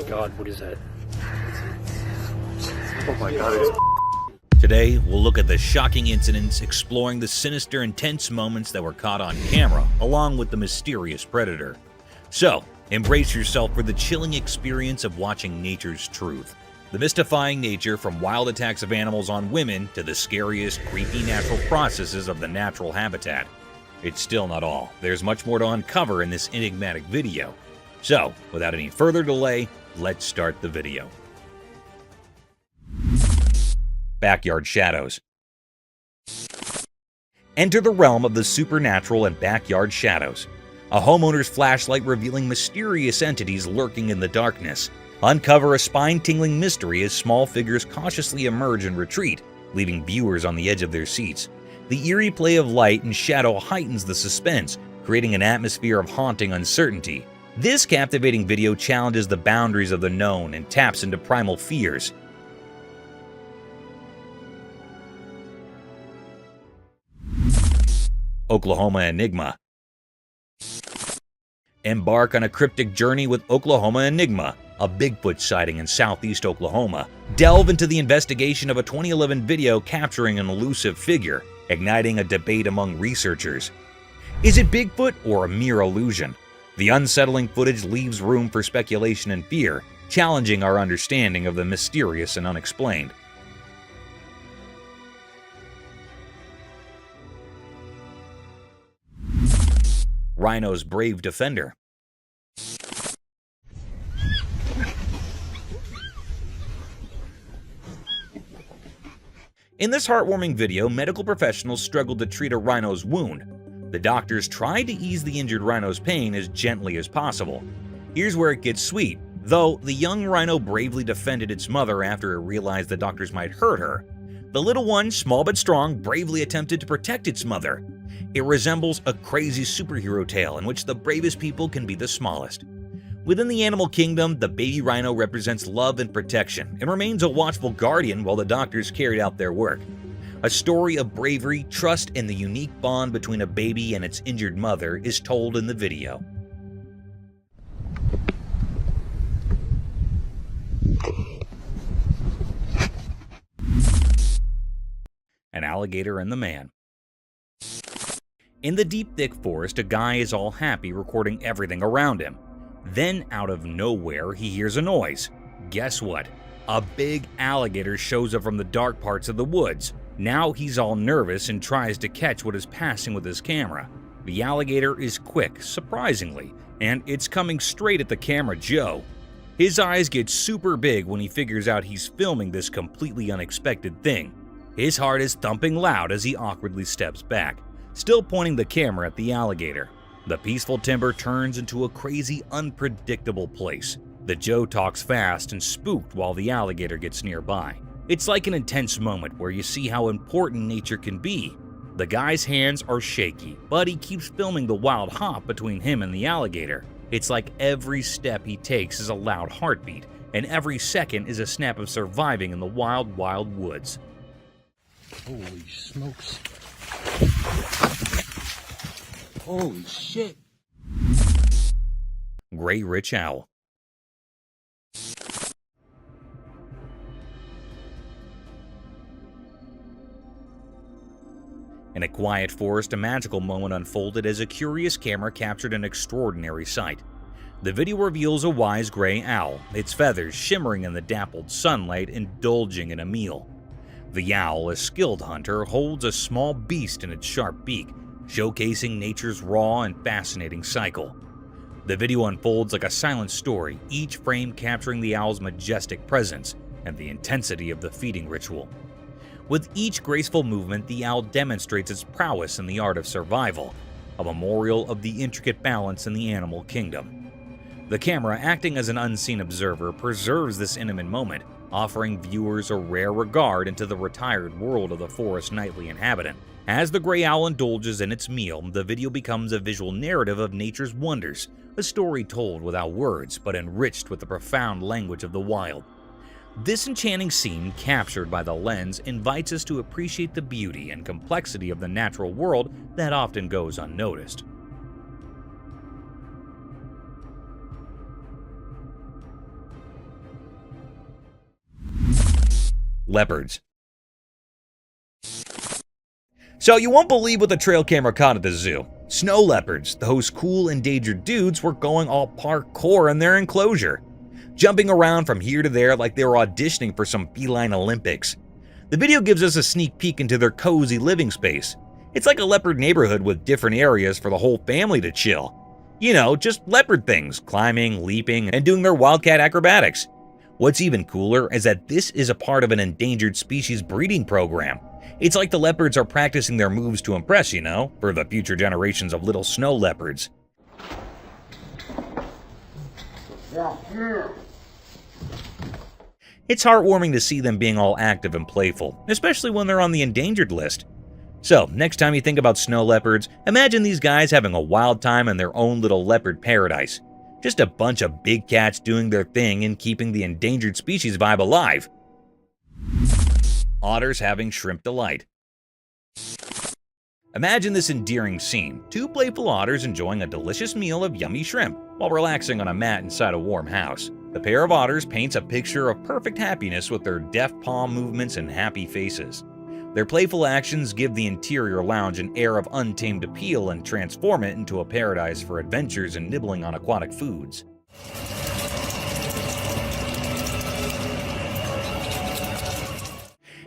my god, what is that? Oh my god. Today, we'll look at the shocking incidents, exploring the sinister and tense moments that were caught on camera, along with the mysterious predator. So, embrace yourself for the chilling experience of watching nature's truth. The mystifying nature from wild attacks of animals on women to the scariest, creepy natural processes of the natural habitat. It's still not all. There's much more to uncover in this enigmatic video. So, without any further delay, let's start the video. Backyard shadows. Enter the realm of the supernatural and backyard shadows. A homeowner's flashlight revealing mysterious entities lurking in the darkness. Uncover a spine-tingling mystery as small figures cautiously emerge and retreat, leaving viewers on the edge of their seats. The eerie play of light and shadow heightens the suspense, creating an atmosphere of haunting uncertainty. This captivating video challenges the boundaries of the known and taps into primal fears. Oklahoma Enigma. Embark on a cryptic journey with Oklahoma Enigma, a Bigfoot sighting in southeast Oklahoma. Delve into the investigation of a 2011 video capturing an elusive figure, igniting a debate among researchers. Is it Bigfoot or a mere illusion? The unsettling footage leaves room for speculation and fear, challenging our understanding of the mysterious and unexplained. Rhino's brave defender. In this heartwarming video, medical professionals struggled to treat a rhino's wound. The doctors tried to ease the injured rhino's pain as gently as possible. Here's where it gets sweet. Though the young rhino bravely defended its mother after it realized the doctors might hurt her, the little one, small but strong, bravely attempted to protect its mother. It resembles a crazy superhero tale in which the bravest people can be the smallest. Within the animal kingdom, the baby rhino represents love and protection and remains a watchful guardian while the doctors carried out their work. A story of bravery, trust, and the unique bond between a baby and its injured mother is told in the video. An alligator and the man. In the deep, thick forest, a guy is all happy recording everything around him. Then, out of nowhere, he hears a noise. Guess what? A big alligator shows up from the dark parts of the woods. Now he's all nervous and tries to catch what is passing with his camera. The alligator is quick, surprisingly, and it's coming straight at the camera Joe. His eyes get super big when he figures out he's filming this completely unexpected thing. His heart is thumping loud as he awkwardly steps back, still pointing the camera at the alligator. The peaceful timber turns into a crazy, unpredictable place. The Joe talks fast and spooked while the alligator gets nearby. It's like an intense moment where you see how important nature can be. The guy's hands are shaky, but he keeps filming the wild hop between him and the alligator. It's like every step he takes is a loud heartbeat, and every second is a snap of surviving in the wild, wild woods. Holy smokes. Holy shit. Gray Rich Owl. In a quiet forest, a magical moment unfolded as a curious camera captured an extraordinary sight. The video reveals a wise gray owl, its feathers shimmering in the dappled sunlight, indulging in a meal. The owl, a skilled hunter, holds a small beast in its sharp beak, showcasing nature's raw and fascinating cycle. The video unfolds like a silent story, each frame capturing the owl's majestic presence and the intensity of the feeding ritual. With each graceful movement, the owl demonstrates its prowess in the art of survival, a memorial of the intricate balance in the animal kingdom. The camera, acting as an unseen observer, preserves this intimate moment, offering viewers a rare regard into the retired world of the forest's nightly inhabitant. As the gray owl indulges in its meal, the video becomes a visual narrative of nature's wonders, a story told without words but enriched with the profound language of the wild. This enchanting scene, captured by the lens, invites us to appreciate the beauty and complexity of the natural world that often goes unnoticed. Leopards. So you won't believe what the trail camera caught at the zoo. Snow leopards, those cool endangered dudes, were going all parkour in their enclosure, jumping around from here to there like they were auditioning for some feline Olympics. The video gives us a sneak peek into their cozy living space. It's like a leopard neighborhood with different areas for the whole family to chill. You know, just leopard things, climbing, leaping, and doing their wildcat acrobatics. What's even cooler is that this is a part of an endangered species breeding program. It's like the leopards are practicing their moves to impress, you know, for the future generations of little snow leopards. It's heartwarming to see them being all active and playful, especially when they're on the endangered list. So, next time you think about snow leopards, imagine these guys having a wild time in their own little leopard paradise. Just a bunch of big cats doing their thing and keeping the endangered species vibe alive. Otters having shrimp delight. Imagine this endearing scene. Two playful otters enjoying a delicious meal of yummy shrimp while relaxing on a mat inside a warm house. The pair of otters paints a picture of perfect happiness with their deft palm movements and happy faces. Their playful actions give the interior lounge an air of untamed appeal and transform it into a paradise for adventures and nibbling on aquatic foods.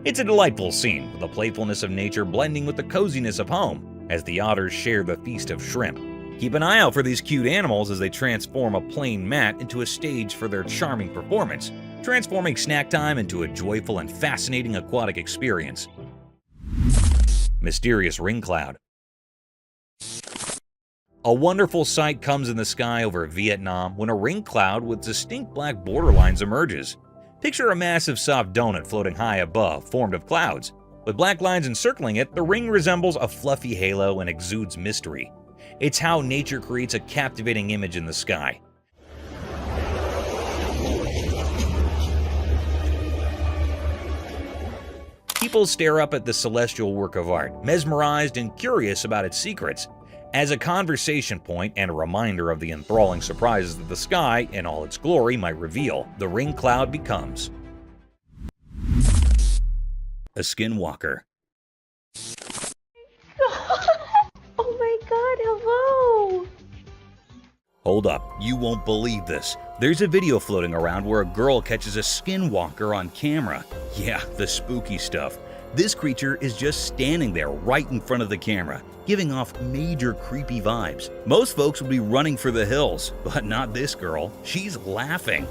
It's a delightful scene, with the playfulness of nature blending with the coziness of home, as the otters share the feast of shrimp. Keep an eye out for these cute animals as they transform a plain mat into a stage for their charming performance, transforming snack time into a joyful and fascinating aquatic experience. Mysterious ring cloud. A wonderful sight comes in the sky over Vietnam when a ring cloud with distinct black borderlines emerges. Picture a massive soft donut floating high above, formed of clouds. With black lines encircling it, the ring resembles a fluffy halo and exudes mystery. It's how nature creates a captivating image in the sky. People stare up at the celestial work of art, mesmerized and curious about its secrets. As a conversation point and a reminder of the enthralling surprises that the sky, in all its glory, might reveal, the ring cloud becomes a skinwalker. Oh my god, hello! Hold up, you won't believe this. There's a video floating around where a girl catches a skinwalker on camera. Yeah, the spooky stuff. This creature is just standing there right in front of the camera, giving off major creepy vibes. Most folks would be running for the hills, but not this girl. She's laughing.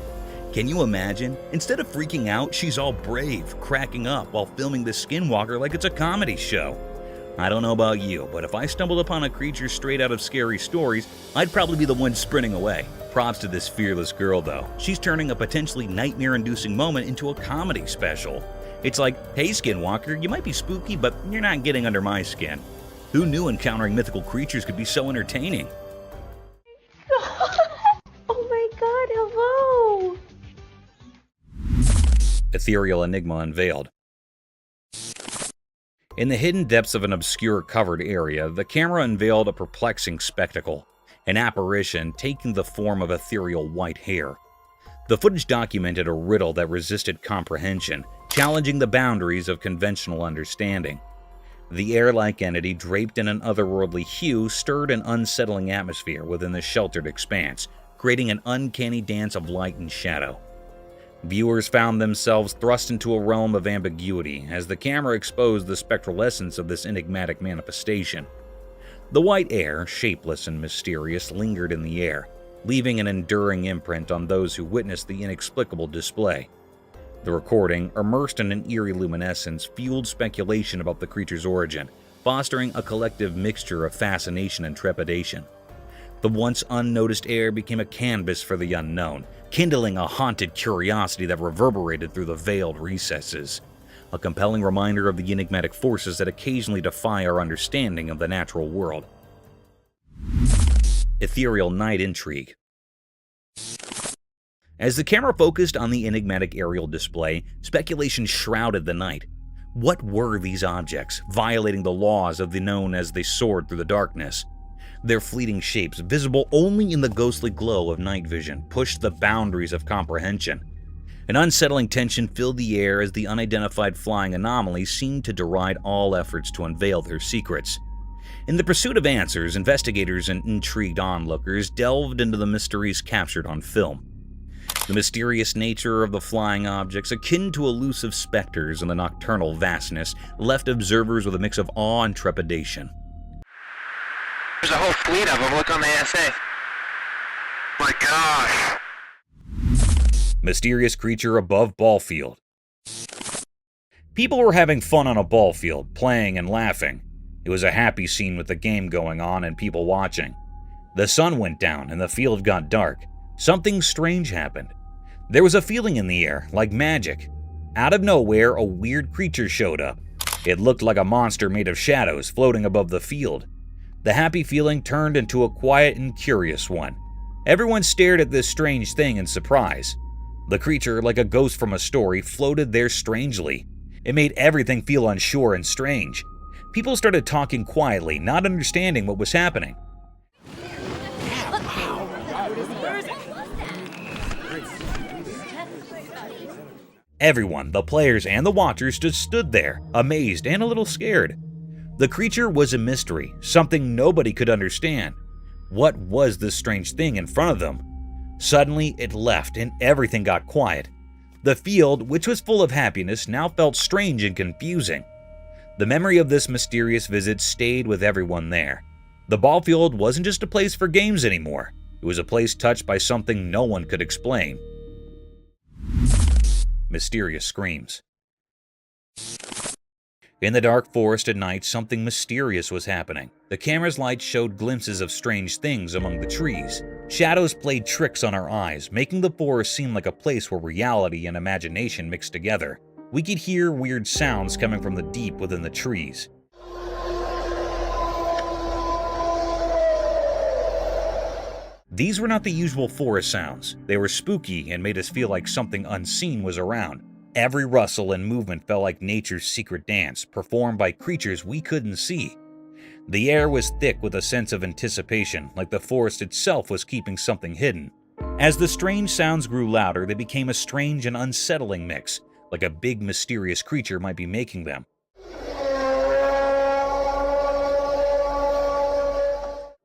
Can you imagine? Instead of freaking out, she's all brave, cracking up while filming the skinwalker like it's a comedy show. I don't know about you, but if I stumbled upon a creature straight out of scary stories, I'd probably be the one sprinting away. Props to this fearless girl though. She's turning a potentially nightmare-inducing moment into a comedy special. It's like, hey Skinwalker, you might be spooky, but you're not getting under my skin. Who knew encountering mythical creatures could be so entertaining? Oh my god, hello! Ethereal Enigma unveiled. In the hidden depths of an obscure covered area, the camera unveiled a perplexing spectacle, an apparition taking the form of ethereal white hair. The footage documented a riddle that resisted comprehension, challenging the boundaries of conventional understanding. The air-like entity, draped in an otherworldly hue, stirred an unsettling atmosphere within the sheltered expanse, creating an uncanny dance of light and shadow. Viewers found themselves thrust into a realm of ambiguity as the camera exposed the spectral essence of this enigmatic manifestation. The white air, shapeless and mysterious, lingered in the air, leaving an enduring imprint on those who witnessed the inexplicable display. The recording, immersed in an eerie luminescence, fueled speculation about the creature's origin, fostering a collective mixture of fascination and trepidation. The once unnoticed air became a canvas for the unknown, kindling a haunted curiosity that reverberated through the veiled recesses. A compelling reminder of the enigmatic forces that occasionally defy our understanding of the natural world. Ethereal night intrigue. As the camera focused on the enigmatic aerial display, speculation shrouded the night. What were these objects, violating the laws of the known as they soared through the darkness? Their fleeting shapes, visible only in the ghostly glow of night vision, pushed the boundaries of comprehension. An unsettling tension filled the air as the unidentified flying anomaly seemed to deride all efforts to unveil their secrets. In the pursuit of answers, investigators and intrigued onlookers delved into the mysteries captured on film. The mysterious nature of the flying objects, akin to elusive specters in the nocturnal vastness, left observers with a mix of awe and trepidation. There's a whole fleet of them. Look on the ASA. My gosh. Mysterious creature above Ballfield. People were having fun on a ball field, playing and laughing. It was a happy scene with the game going on and people watching. The sun went down and the field got dark. Something strange happened. There was a feeling in the air, like magic. Out of nowhere, a weird creature showed up. It looked like a monster made of shadows floating above the field. The happy feeling turned into a quiet and curious one. Everyone stared at this strange thing in surprise. The creature, like a ghost from a story, floated there strangely. It made everything feel unsure and strange. People started talking quietly, not understanding what was happening. Everyone, the players and the watchers, just stood there, amazed and a little scared. The creature was a mystery, something nobody could understand. What was this strange thing in front of them? Suddenly, it left and everything got quiet. The field, which was full of happiness, now felt strange and confusing. The memory of this mysterious visit stayed with everyone there. The ball field wasn't just a place for games anymore. It was a place touched by something no one could explain. Mysterious screams. In the dark forest at night, something mysterious was happening. The camera's light showed glimpses of strange things among the trees. Shadows played tricks on our eyes, making the forest seem like a place where reality and imagination mixed together. We could hear weird sounds coming from the deep within the trees. These were not the usual forest sounds. They were spooky and made us feel like something unseen was around. Every rustle and movement felt like nature's secret dance, performed by creatures we couldn't see. The air was thick with a sense of anticipation, like the forest itself was keeping something hidden. As the strange sounds grew louder, they became a strange and unsettling mix, like a big mysterious creature might be making them.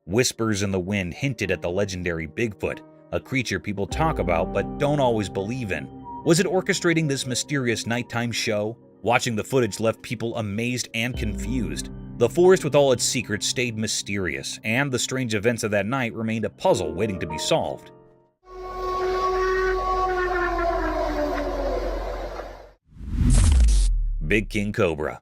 Whispers in the wind hinted at the legendary Bigfoot, a creature people talk about but don't always believe in. Was it orchestrating this mysterious nighttime show? Watching the footage left people amazed and confused. The forest with all its secrets stayed mysterious, and the strange events of that night remained a puzzle waiting to be solved. Big King Cobra.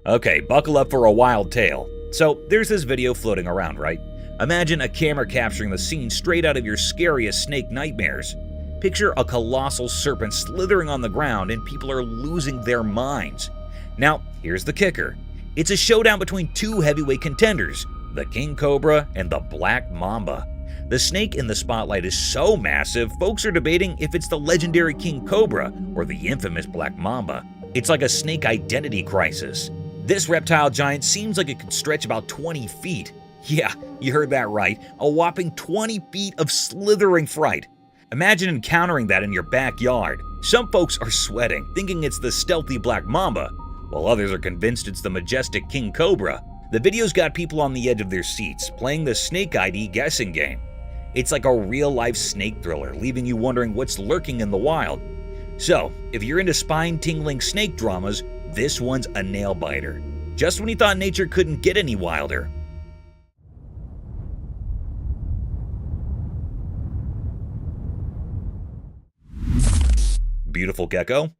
Okay, buckle up for a wild tale. So, there's this video floating around, right? Imagine a camera capturing the scene straight out of your scariest snake nightmares. Picture a colossal serpent slithering on the ground and people are losing their minds. Now, here's the kicker. It's a showdown between two heavyweight contenders, the King Cobra and the Black Mamba. The snake in the spotlight is so massive, folks are debating if it's the legendary King Cobra or the infamous Black Mamba. It's like a snake identity crisis. This reptile giant seems like it could stretch about 20 feet. Yeah, you heard that right, a whopping 20 feet of slithering fright. Imagine encountering that in your backyard. Some folks are sweating, thinking it's the stealthy Black Mamba, while others are convinced it's the majestic King Cobra. The video's got people on the edge of their seats, playing the snake ID guessing game. It's like a real-life snake thriller, leaving you wondering what's lurking in the wild. So, if you're into spine-tingling snake dramas, this one's a nail-biter. Just when you thought nature couldn't get any wilder. Beautiful gecko?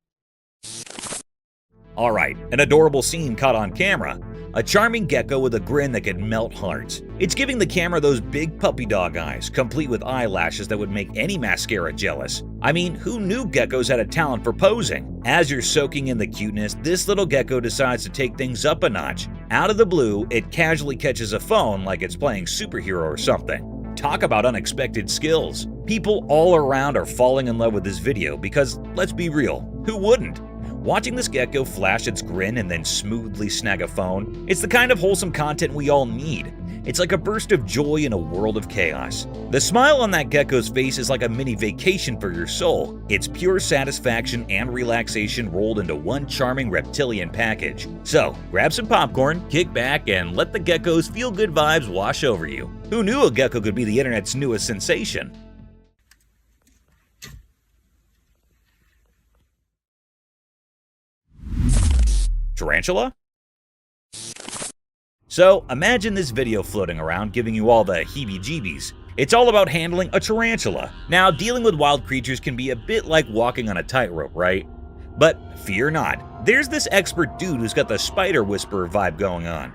Alright, an adorable scene caught on camera. A charming gecko with a grin that could melt hearts. It's giving the camera those big puppy dog eyes, complete with eyelashes that would make any mascara jealous. I mean, who knew geckos had a talent for posing? As you're soaking in the cuteness, this little gecko decides to take things up a notch. Out of the blue, it casually catches a phone like it's playing superhero or something. Talk about unexpected skills. People all around are falling in love with this video because, let's be real, who wouldn't? Watching this gecko flash its grin and then smoothly snag a phone, it's the kind of wholesome content we all need. It's like a burst of joy in a world of chaos. The smile on that gecko's face is like a mini vacation for your soul. It's pure satisfaction and relaxation rolled into one charming reptilian package. So, grab some popcorn, kick back, and let the gecko's feel-good vibes wash over you. Who knew a gecko could be the internet's newest sensation? Tarantula? So, imagine this video floating around giving you all the heebie-jeebies. It's all about handling a tarantula. Now, dealing with wild creatures can be a bit like walking on a tightrope, right? But fear not, there's this expert dude who's got the spider whisperer vibe going on.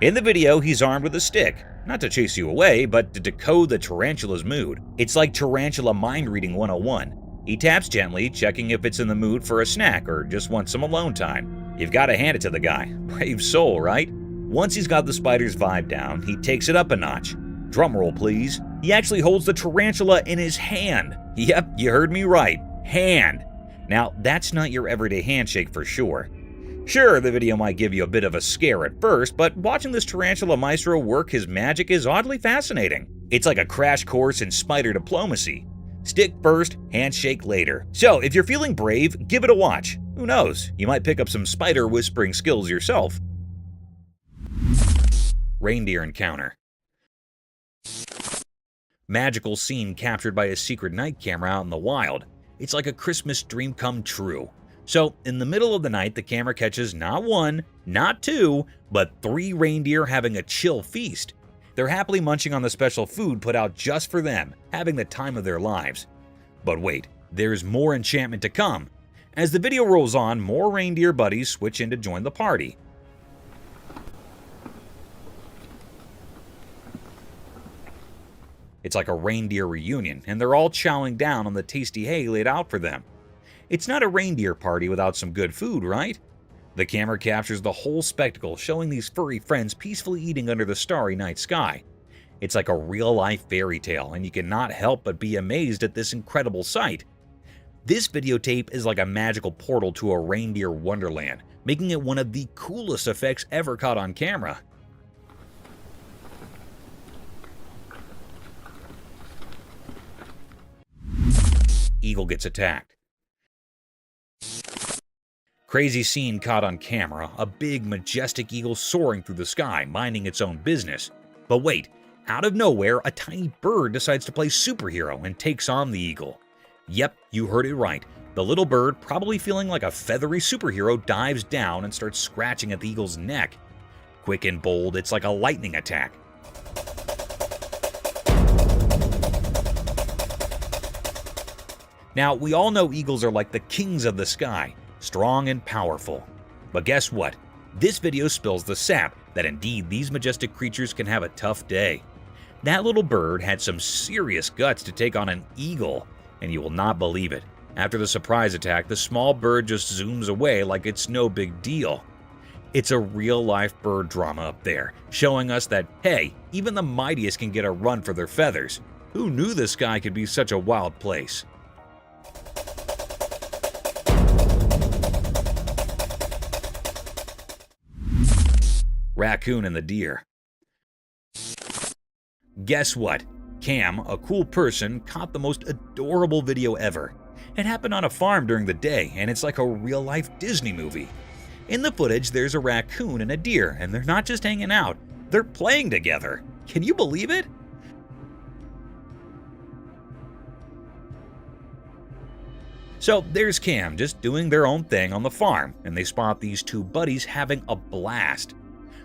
In the video, he's armed with a stick, not to chase you away, but to decode the tarantula's mood. It's like Tarantula Mind Reading 101. He taps gently, checking if it's in the mood for a snack or just wants some alone time. You've got to hand it to the guy. Brave soul, right? Once he's got the spider's vibe down, he takes it up a notch. Drumroll, please. He actually holds the tarantula in his hand. Yep, you heard me right. Hand. Now, that's not your everyday handshake for sure. Sure, the video might give you a bit of a scare at first, but watching this tarantula maestro work his magic is oddly fascinating. It's like a crash course in spider diplomacy. Stick first, handshake later. So, if you're feeling brave, give it a watch. Who knows, you might pick up some spider whispering skills yourself. Reindeer Encounter. Magical scene captured by a secret night camera out in the wild. It's like a Christmas dream come true. So, in the middle of the night, the camera catches not one, not two, but 3 reindeer having a chill feast. They're happily munching on the special food put out just for them, having the time of their lives. But wait, there's more enchantment to come. As the video rolls on, more reindeer buddies switch in to join the party. It's like a reindeer reunion, and they're all chowing down on the tasty hay laid out for them. It's not a reindeer party without some good food, right? The camera captures the whole spectacle, showing these furry friends peacefully eating under the starry night sky. It's like a real-life fairy tale, and you cannot help but be amazed at this incredible sight. This videotape is like a magical portal to a reindeer wonderland, making it one of the coolest effects ever caught on camera. Eagle gets attacked. Crazy scene caught on camera, a big majestic eagle soaring through the sky, minding its own business. But wait, out of nowhere, a tiny bird decides to play superhero and takes on the eagle. Yep, you heard it right. The little bird, probably feeling like a feathery superhero, dives down and starts scratching at the eagle's neck. Quick and bold, it's like a lightning attack. Now, we all know eagles are like the kings of the sky, strong and powerful. But guess what? This video spills the sap that indeed these majestic creatures can have a tough day. That little bird had some serious guts to take on an eagle, and you will not believe it. After the surprise attack, the small bird just zooms away like it's no big deal. It's a real-life bird drama up there, showing us that, hey, even the mightiest can get a run for their feathers. Who knew the sky could be such a wild place? Raccoon and the deer. Guess what? Cam, a cool person, caught the most adorable video ever. It happened on a farm during the day, and it's like a real-life Disney movie. In the footage, there's a raccoon and a deer, and they're not just hanging out, they're playing together. Can you believe it? So there's Cam, just doing their own thing on the farm, and they spot these two buddies having a blast.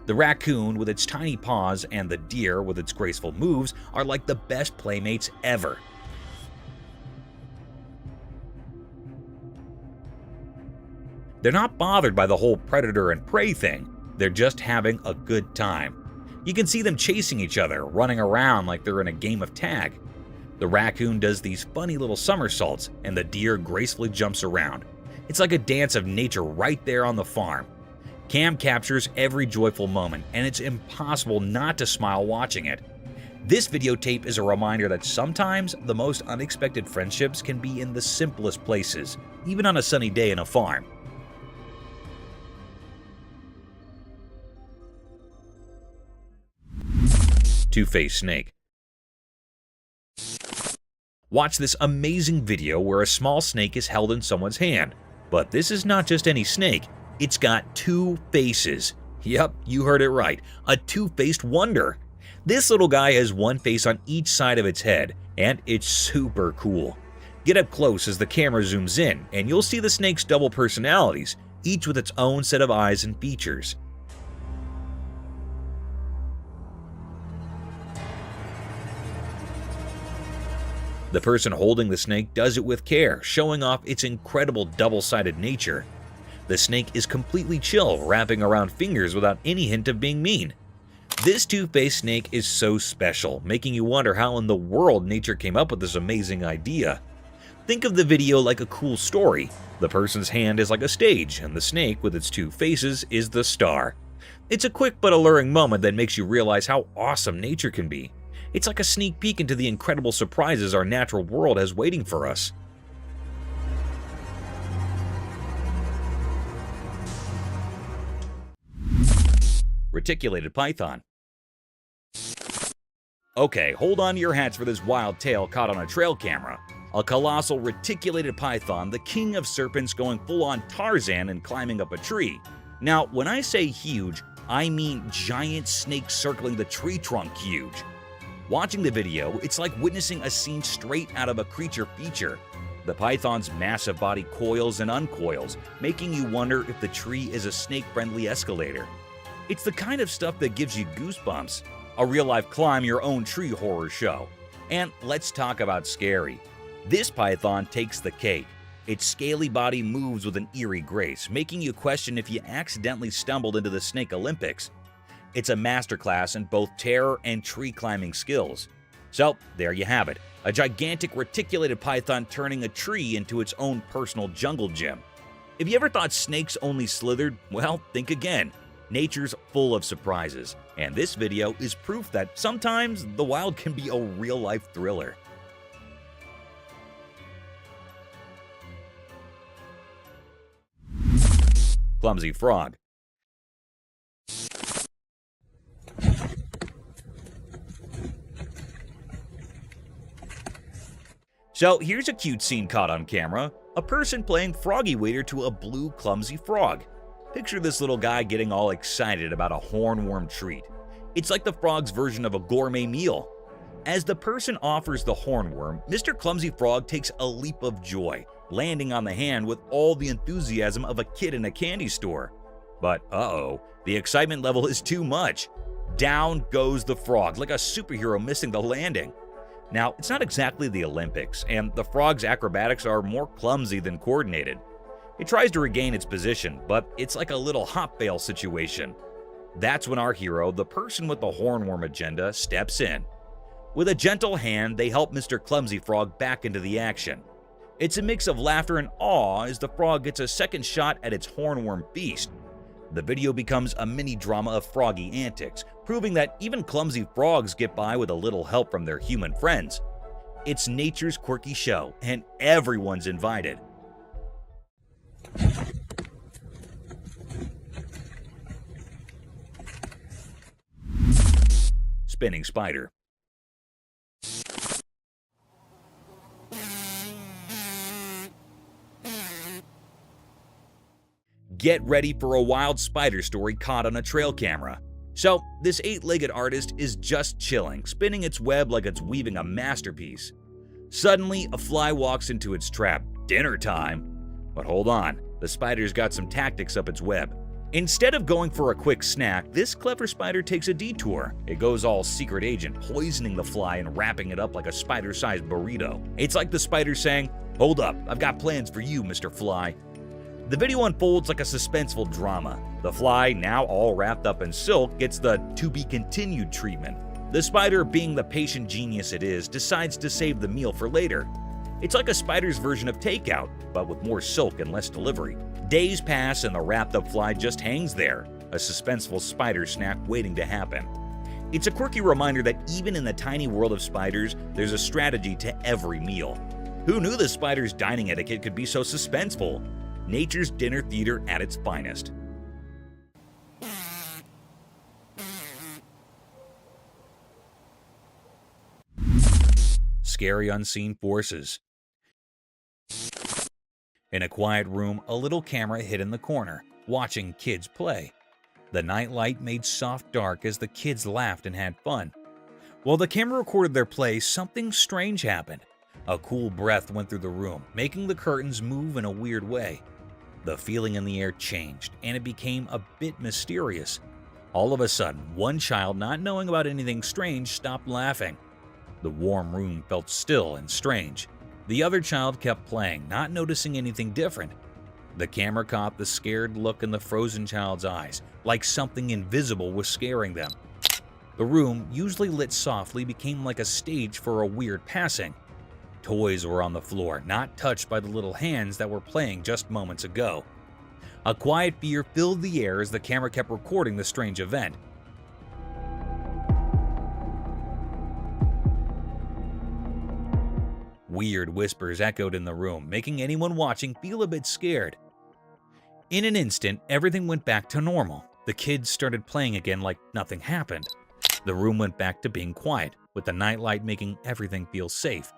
The raccoon with its tiny paws and the deer with its graceful moves are like the best playmates ever. They're not bothered by the whole predator and prey thing, they're just having a good time. You can see them chasing each other, running around like they're in a game of tag. The raccoon does these funny little somersaults, and the deer gracefully jumps around. It's like a dance of nature right there on the farm. Cam captures every joyful moment, and it's impossible not to smile watching it. This videotape is a reminder that sometimes the most unexpected friendships can be in the simplest places, even on a sunny day in a farm. Two-faced snake. Watch this amazing video where a small snake is held in someone's hand. But this is not just any snake, it's got two faces. Yep, you heard it right, a two-faced wonder. This little guy has one face on each side of its head, and it's super cool. Get up close as the camera zooms in, and you'll see the snake's double personalities, each with its own set of eyes and features. The person holding the snake does it with care, showing off its incredible double-sided nature. The snake is completely chill, wrapping around fingers without any hint of being mean. This two-faced snake is so special, making you wonder how in the world nature came up with this amazing idea. Think of the video like a cool story. The person's hand is like a stage, and the snake, with its two faces, is the star. It's a quick but alluring moment that makes you realize how awesome nature can be. It's like a sneak peek into the incredible surprises our natural world has waiting for us. Reticulated Python. Okay, hold on to your hats for this wild tale caught on a trail camera. A colossal reticulated python, the king of serpents, going full-on Tarzan and climbing up a tree. Now, when I say huge, I mean giant snake circling the tree trunk huge. Watching the video, it's like witnessing a scene straight out of a creature feature. The python's massive body coils and uncoils, making you wonder if the tree is a snake-friendly escalator. It's the kind of stuff that gives you goosebumps. A real-life climb-your-own-tree horror show. And let's talk about scary. This python takes the cake. Its scaly body moves with an eerie grace, making you question if you accidentally stumbled into the Snake Olympics. It's a masterclass in both terror and tree climbing skills. So, there you have it, a gigantic reticulated python turning a tree into its own personal jungle gym. If you ever thought snakes only slithered, well, think again. Nature's full of surprises, and this video is proof that sometimes the wild can be a real-life thriller. Clumsy Frog. So here's a cute scene caught on camera, a person playing froggy waiter to a blue clumsy frog. Picture this little guy getting all excited about a hornworm treat. It's like the frog's version of a gourmet meal. As the person offers the hornworm, Mr. Clumsy Frog takes a leap of joy, landing on the hand with all the enthusiasm of a kid in a candy store. But uh-oh, the excitement level is too much. Down goes the frog like a superhero missing the landing. Now, it's not exactly the Olympics, and the frog's acrobatics are more clumsy than coordinated. It tries to regain its position, but it's like a little hop fail situation. That's when our hero, the person with the hornworm agenda, steps in. With a gentle hand, they help Mr. Clumsy Frog back into the action. It's a mix of laughter and awe as the frog gets a second shot at its hornworm feast. The video becomes a mini-drama of froggy antics, proving that even clumsy frogs get by with a little help from their human friends. It's nature's quirky show, and everyone's invited. Spinning spider. Get ready for a wild spider story caught on a trail camera. So, this 8-legged artist is just chilling, spinning its web like it's weaving a masterpiece. Suddenly, a fly walks into its trap. Dinner time! But hold on, the spider's got some tactics up its web. Instead of going for a quick snack, this clever spider takes a detour. It goes all secret agent, poisoning the fly and wrapping it up like a spider-sized burrito. It's like the spider saying, "Hold up, I've got plans for you, Mr. Fly." The video unfolds like a suspenseful drama. The fly, now all wrapped up in silk, gets the to-be-continued treatment. The spider, being the patient genius it is, decides to save the meal for later. It's like a spider's version of takeout, but with more silk and less delivery. Days pass and the wrapped-up fly just hangs there, a suspenseful spider snack waiting to happen. It's a quirky reminder that even in the tiny world of spiders, there's a strategy to every meal. Who knew the spider's dining etiquette could be so suspenseful? Nature's dinner theater at its finest. scary unseen forces. In a quiet room, a little camera hid in the corner, watching kids play. The nightlight made soft dark as the kids laughed and had fun. While the camera recorded their play, something strange happened. A cool breath went through the room, making the curtains move in a weird way. The feeling in the air changed, and it became a bit mysterious. All of a sudden, one child, not knowing about anything strange, stopped laughing. The warm room felt still and strange. The other child kept playing, not noticing anything different. The camera caught the scared look in the frozen child's eyes, like something invisible was scaring them. The room, usually lit softly, became like a stage for a weird passing. Toys were on the floor, not touched by the little hands that were playing just moments ago. A quiet fear filled the air as the camera kept recording the strange event. Weird whispers echoed in the room, making anyone watching feel a bit scared. In an instant, everything went back to normal. The kids started playing again like nothing happened. The room went back to being quiet, with the nightlight making everything feel safe.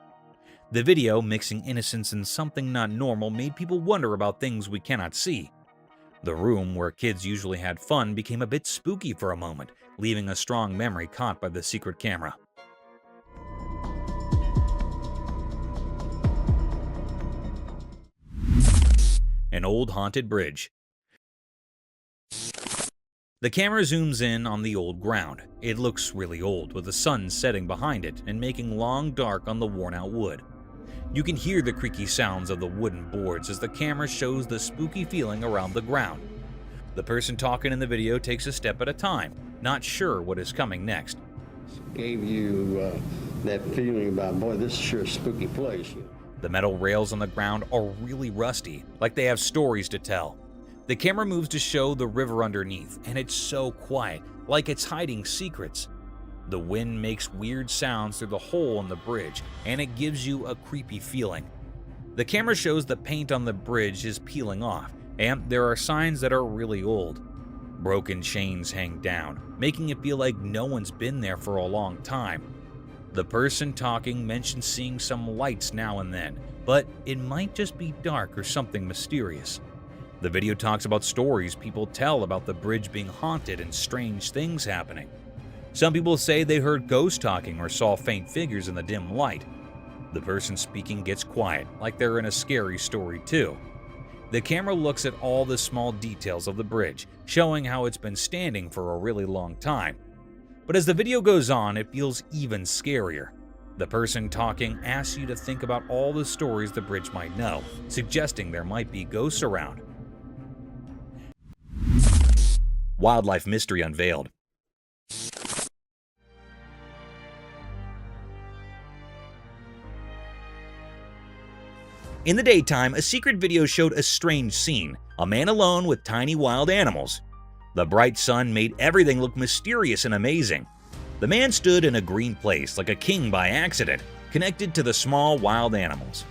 The video, mixing innocence and something not normal, made people wonder about things we cannot see. The room, where kids usually had fun, became a bit spooky for a moment, leaving a strong memory caught by the secret camera. An old haunted bridge. The camera zooms in on the old ground. It looks really old, with the sun setting behind it and making long dark on the worn-out wood. You can hear the creaky sounds of the wooden boards as the camera shows the spooky feeling around the ground. The person talking in the video takes a step at a time, not sure what is coming next. Gave you that feeling about, boy, this is sure a spooky place. The metal rails on the ground are really rusty, like they have stories to tell. The camera moves to show the river underneath, and it's so quiet, like it's hiding secrets. The wind makes weird sounds through the hole in the bridge, and it gives you a creepy feeling. The camera shows the paint on the bridge is peeling off, and there are signs that are really old. Broken chains hang down, making it feel like no one's been there for a long time. The person talking mentions seeing some lights now and then, but it might just be dark or something mysterious. The video talks about stories people tell about the bridge being haunted and strange things happening. Some people say they heard ghosts talking or saw faint figures in the dim light. The person speaking gets quiet, like they're in a scary story too. The camera looks at all the small details of the bridge, showing how it's been standing for a really long time. But as the video goes on, it feels even scarier. The person talking asks you to think about all the stories the bridge might know, suggesting there might be ghosts around. Wildlife mystery unveiled. In the daytime, a secret video showed a strange scene, a man alone with tiny wild animals. The bright sun made everything look mysterious and amazing. The man stood in a green place like a king by accident, connected to the small wild animals.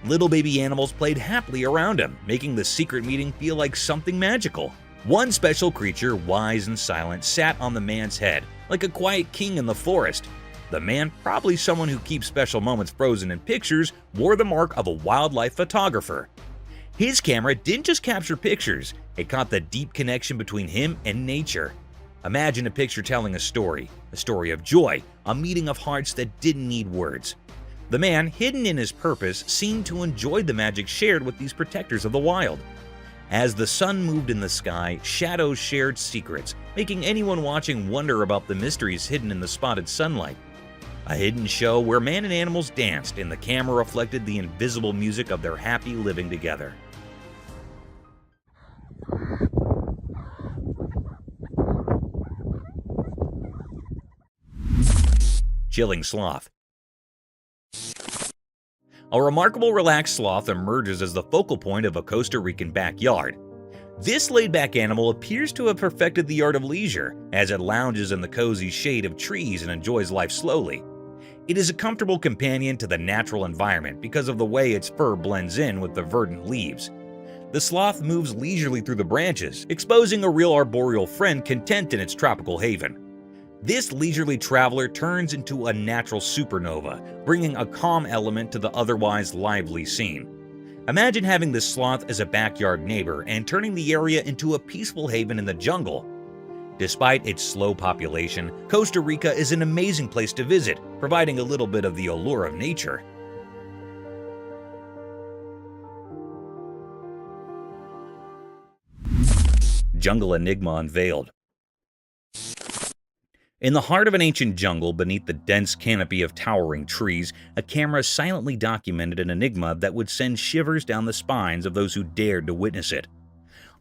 Little baby animals played happily around him, making the secret meeting feel like something magical. One special creature, wise and silent, sat on the man's head, like a quiet king in the forest. The man, probably someone who keeps special moments frozen in pictures, wore the mark of a wildlife photographer. His camera didn't just capture pictures, it caught the deep connection between him and nature. Imagine a picture telling a story of joy, a meeting of hearts that didn't need words. The man, hidden in his purpose, seemed to enjoy the magic shared with these protectors of the wild. As the sun moved in the sky, shadows shared secrets, making anyone watching wonder about the mysteries hidden in the spotted sunlight. A hidden show where man and animals danced, and the camera reflected the invisible music of their happy living together. Chilling sloth. A remarkable relaxed sloth emerges as the focal point of a Costa Rican backyard. This laid-back animal appears to have perfected the art of leisure, as it lounges in the cozy shade of trees and enjoys life slowly. It is a comfortable companion to the natural environment because of the way its fur blends in with the verdant leaves. The sloth moves leisurely through the branches, exposing a real arboreal friend content in its tropical haven. This leisurely traveler turns into a natural supernova, bringing a calm element to the otherwise lively scene. Imagine having this sloth as a backyard neighbor and turning the area into a peaceful haven in the jungle. Despite its slow population, Costa Rica is an amazing place to visit, providing a little bit of the allure of nature. Jungle Enigma unveiled. In the heart of an ancient jungle, beneath the dense canopy of towering trees, a camera silently documented an enigma that would send shivers down the spines of those who dared to witness it.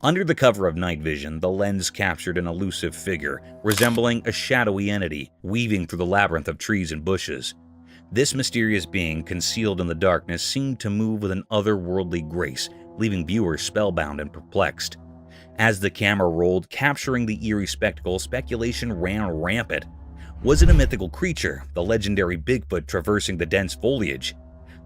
Under the cover of night vision, the lens captured an elusive figure, resembling a shadowy entity, weaving through the labyrinth of trees and bushes. This mysterious being, concealed in the darkness, seemed to move with an otherworldly grace, leaving viewers spellbound and perplexed. As the camera rolled, capturing the eerie spectacle, speculation ran rampant. Was it a mythical creature, the legendary Bigfoot traversing the dense foliage?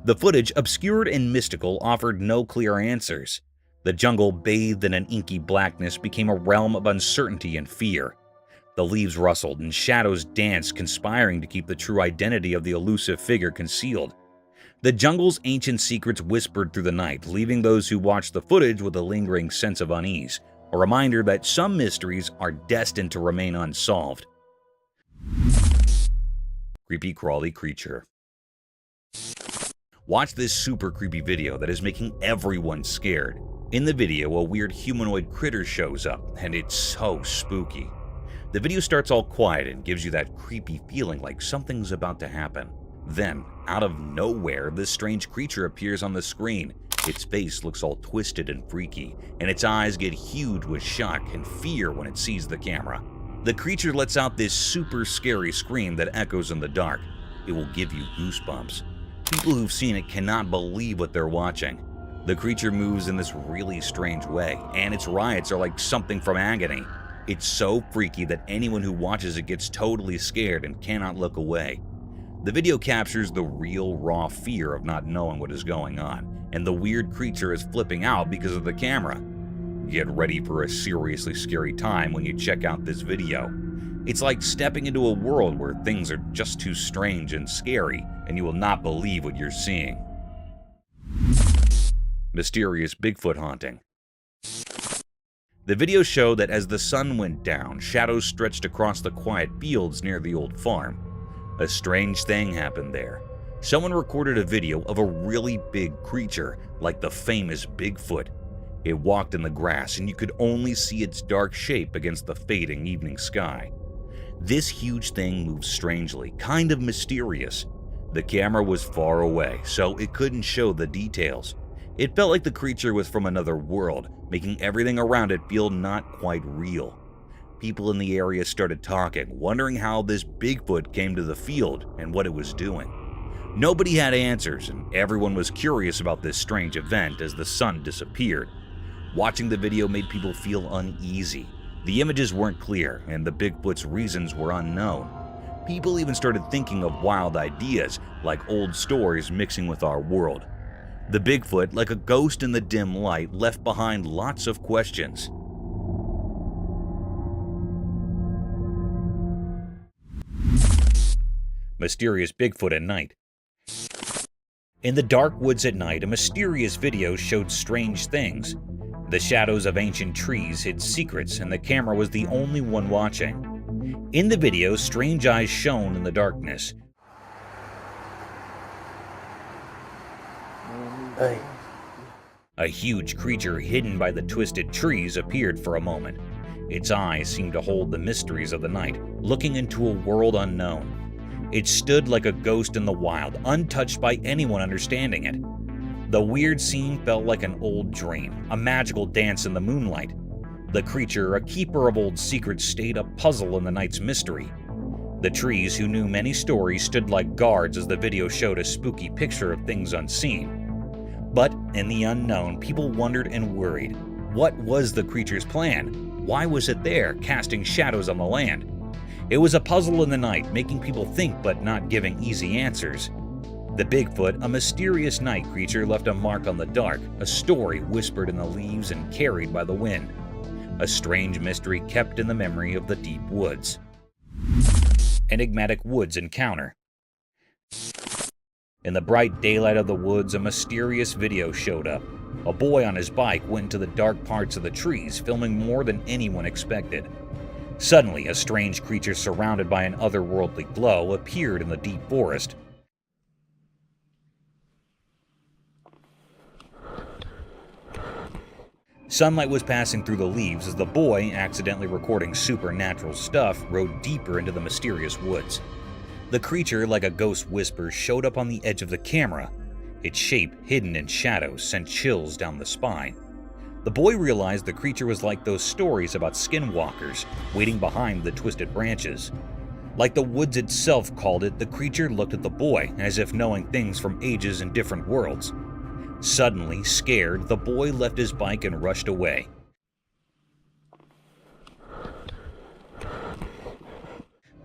The footage, obscured and mystical, offered no clear answers. The jungle, bathed in an inky blackness, became a realm of uncertainty and fear. The leaves rustled and shadows danced, conspiring to keep the true identity of the elusive figure concealed. The jungle's ancient secrets whispered through the night, leaving those who watched the footage with a lingering sense of unease, a reminder that some mysteries are destined to remain unsolved. Creepy crawly creature. Watch this super creepy video that is making everyone scared. In the video, a weird humanoid critter shows up, and it's so spooky. The video starts all quiet and gives you that creepy feeling like something's about to happen. Then, out of nowhere, this strange creature appears on the screen. Its face looks all twisted and freaky, and its eyes get huge with shock and fear when it sees the camera. The creature lets out this super scary scream that echoes in the dark. It will give you goosebumps. People who've seen it cannot believe what they're watching. The creature moves in this really strange way, and its riots are like something from Agony. It's so freaky that anyone who watches it gets totally scared and cannot look away. The video captures the real, raw fear of not knowing what is going on, and the weird creature is flipping out because of the camera. Get ready for a seriously scary time when you check out this video. It's like stepping into a world where things are just too strange and scary, and you will not believe what you're seeing. Mysterious Bigfoot haunting. The video showed that as the sun went down, shadows stretched across the quiet fields near the old farm. A strange thing happened there. Someone recorded a video of a really big creature, like the famous Bigfoot. It walked in the grass, and you could only see its dark shape against the fading evening sky. This huge thing moved strangely, kind of mysterious. The camera was far away, so it couldn't show the details. It felt like the creature was from another world, making everything around it feel not quite real. People in the area started talking, wondering how this Bigfoot came to the field and what it was doing. Nobody had answers, and everyone was curious about this strange event as the sun disappeared. Watching the video made people feel uneasy. The images weren't clear, and the Bigfoot's reasons were unknown. People even started thinking of wild ideas, like old stories mixing with our world. The Bigfoot, like a ghost in the dim light, left behind lots of questions. Mysterious Bigfoot at night. In the dark woods at night, a mysterious video showed strange things. The shadows of ancient trees hid secrets, and the camera was the only one watching. In the video, strange eyes shone in the darkness. Hey. A huge creature hidden by the twisted trees appeared for a moment. Its eyes seemed to hold the mysteries of the night, looking into a world unknown. It stood like a ghost in the wild, untouched by anyone understanding it. The weird scene felt like an old dream, a magical dance in the moonlight. The creature, a keeper of old secrets, stayed a puzzle in the night's mystery. The trees, who knew many stories, stood like guards as the video showed a spooky picture of things unseen. But in the unknown, people wondered and worried. What was the creature's plan? Why was it there, casting shadows on the land? It was a puzzle in the night, making people think but not giving easy answers. The Bigfoot, a mysterious night creature, left a mark on the dark, a story whispered in the leaves and carried by the wind. A strange mystery kept in the memory of the deep woods. Enigmatic Woods Encounter. In the bright daylight of the woods, a mysterious video showed up. A boy on his bike went into the dark parts of the trees, filming more than anyone expected. Suddenly, a strange creature surrounded by an otherworldly glow appeared in the deep forest. Sunlight was passing through the leaves as the boy, accidentally recording supernatural stuff, rode deeper into the mysterious woods. The creature, like a ghost whisper, showed up on the edge of the camera. Its shape, hidden in shadows, sent chills down the spine. The boy realized the creature was like those stories about skinwalkers, waiting behind the twisted branches. Like the woods itself called it, the creature looked at the boy, as if knowing things from ages and different worlds. Suddenly, scared, the boy left his bike and rushed away.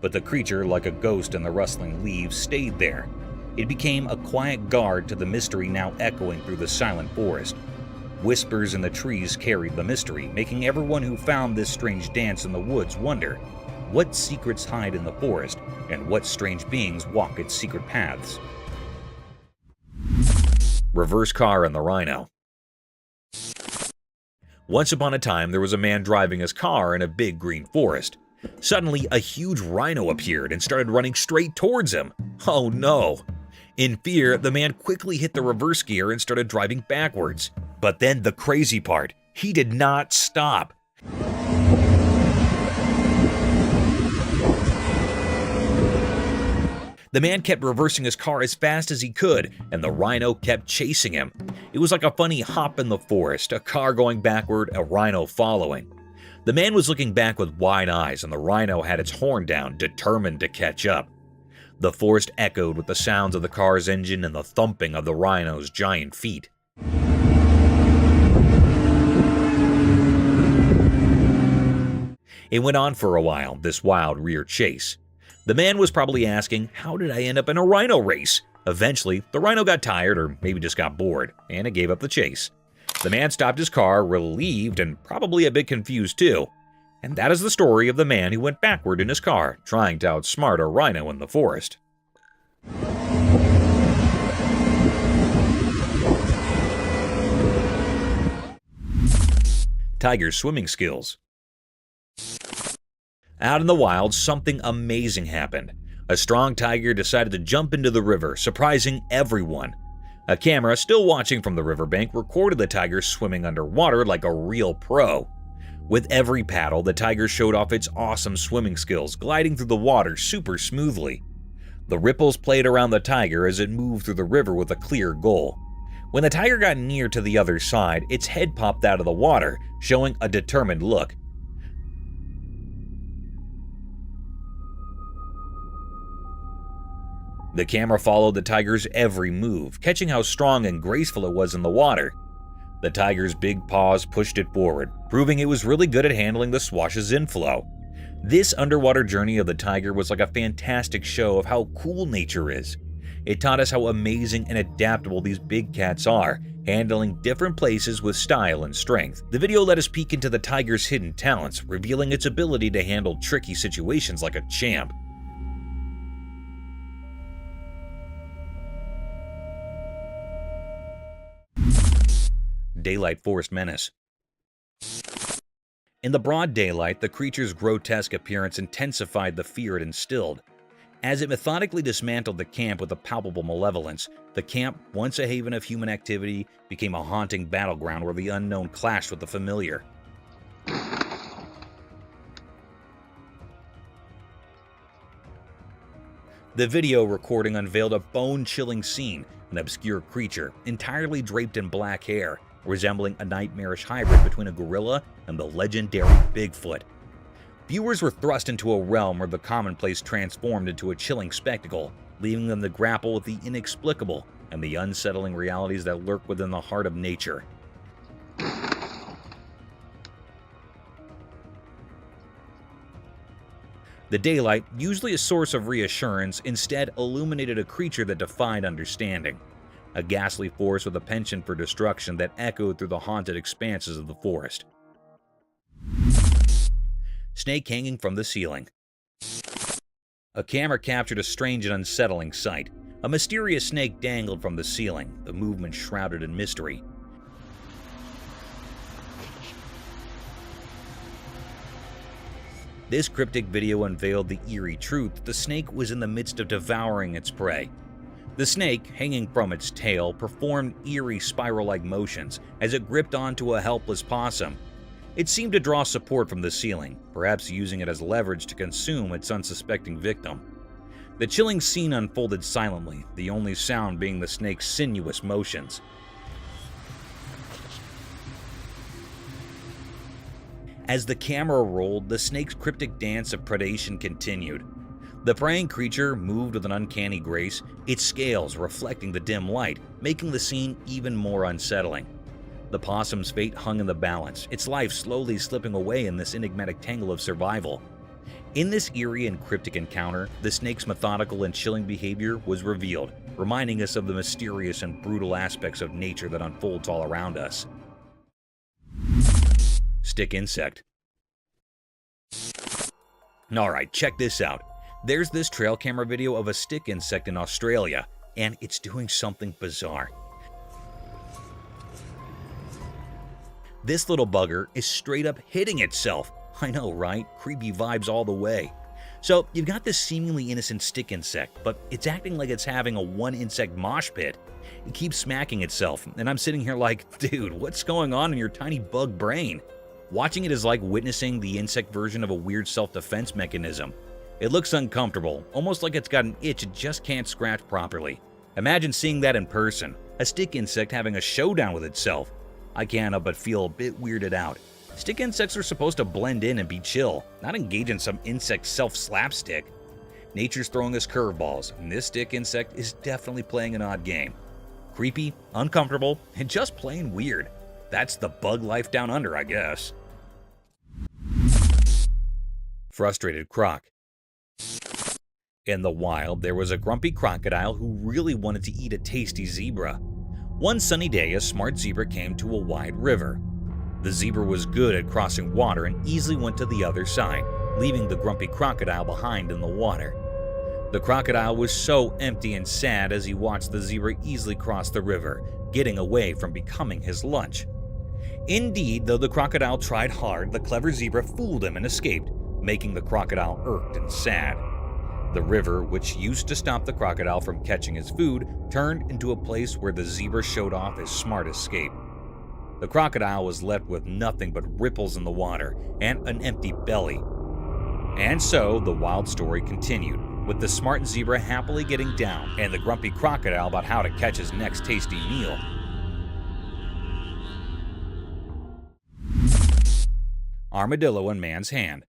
But the creature, like a ghost in the rustling leaves, stayed there. It became a quiet guard to the mystery now echoing through the silent forest. Whispers in the trees carried the mystery, making everyone who found this strange dance in the woods wonder what secrets hide in the forest and what strange beings walk its secret paths. Reverse car and the Rhino. Once upon a time, there was a man driving his car in a big green forest. Suddenly, a huge rhino appeared and started running straight towards him. Oh no! In fear, the man quickly hit the reverse gear and started driving backwards. But then the crazy part, he did not stop. The man kept reversing his car as fast as he could, and the rhino kept chasing him. It was like a funny hop in the forest, a car going backward, a rhino following. The man was looking back with wide eyes, and the rhino had its horn down, determined to catch up. The forest echoed with the sounds of the car's engine and the thumping of the rhino's giant feet. It went on for a while, this wild rear chase. The man was probably asking, how did I end up in a rhino race? Eventually, the rhino got tired, or maybe just got bored, and it gave up the chase. The man stopped his car, relieved and probably a bit confused too. And that is the story of the man who went backward in his car, trying to outsmart a rhino in the forest. Tiger's swimming skills. Out in the wild, something amazing happened. A strong tiger decided to jump into the river, surprising everyone. A camera, still watching from the riverbank, recorded the tiger swimming underwater like a real pro. With every paddle, the tiger showed off its awesome swimming skills, gliding through the water super smoothly. The ripples played around the tiger as it moved through the river with a clear goal. When the tiger got near to the other side, its head popped out of the water, showing a determined look. The camera followed the tiger's every move, catching how strong and graceful it was in the water. The tiger's big paws pushed it forward, proving it was really good at handling the swash's inflow. This underwater journey of the tiger was like a fantastic show of how cool nature is. It taught us how amazing and adaptable these big cats are, handling different places with style and strength. The video let us peek into the tiger's hidden talents, revealing its ability to handle tricky situations like a champ. Daylight Forest Menace. In the broad daylight, the creature's grotesque appearance intensified the fear it instilled. As it methodically dismantled the camp with a palpable malevolence, the camp, once a haven of human activity, became a haunting battleground where the unknown clashed with the familiar. The video recording unveiled a bone-chilling scene, an obscure creature, entirely draped in black hair, resembling a nightmarish hybrid between a gorilla and the legendary Bigfoot. Viewers were thrust into a realm where the commonplace transformed into a chilling spectacle, leaving them to grapple with the inexplicable and the unsettling realities that lurk within the heart of nature. The daylight, usually a source of reassurance, instead illuminated a creature that defied understanding. A ghastly force with a penchant for destruction that echoed through the haunted expanses of the forest. Snake hanging from the ceiling. A camera captured a strange and unsettling sight. A mysterious snake dangled from the ceiling, the movement shrouded in mystery. This cryptic video unveiled the eerie truth that the snake was in the midst of devouring its prey. The snake, hanging from its tail, performed eerie spiral-like motions as it gripped onto a helpless possum. It seemed to draw support from the ceiling, perhaps using it as leverage to consume its unsuspecting victim. The chilling scene unfolded silently, the only sound being the snake's sinuous motions. As the camera rolled, the snake's cryptic dance of predation continued. The preying creature moved with an uncanny grace, its scales reflecting the dim light, making the scene even more unsettling. The possum's fate hung in the balance, its life slowly slipping away in this enigmatic tangle of survival. In this eerie and cryptic encounter, the snake's methodical and chilling behavior was revealed, reminding us of the mysterious and brutal aspects of nature that unfolds all around us. Stick insect. Alright, check this out. There's this trail camera video of a stick insect in Australia, and it's doing something bizarre. This little bugger is straight up hitting itself. I know, right? Creepy vibes all the way. So you've got this seemingly innocent stick insect, but it's acting like it's having a one-insect mosh pit. It keeps smacking itself, and I'm sitting here like, dude, what's going on in your tiny bug brain? Watching it is like witnessing the insect version of a weird self-defense mechanism. It looks uncomfortable, almost like it's got an itch it just can't scratch properly. Imagine seeing that in person, a stick insect having a showdown with itself. I can't help but feel a bit weirded out. Stick insects are supposed to blend in and be chill, not engage in some insect self-slapstick. Nature's throwing us curveballs, and this stick insect is definitely playing an odd game. Creepy, uncomfortable, and just plain weird. That's the bug life down under, I guess. Frustrated croc. In the wild, there was a grumpy crocodile who really wanted to eat a tasty zebra. One sunny day, a smart zebra came to a wide river. The zebra was good at crossing water and easily went to the other side, leaving the grumpy crocodile behind in the water. The crocodile was so empty and sad as he watched the zebra easily cross the river, getting away from becoming his lunch. Indeed, though the crocodile tried hard, the clever zebra fooled him and escaped, making the crocodile irked and sad. The river, which used to stop the crocodile from catching his food, turned into a place where the zebra showed off his smart escape. The crocodile was left with nothing but ripples in the water and an empty belly. And so the wild story continued, with the smart zebra happily getting down and the grumpy crocodile about how to catch his next tasty meal. Armadillo in man's hand.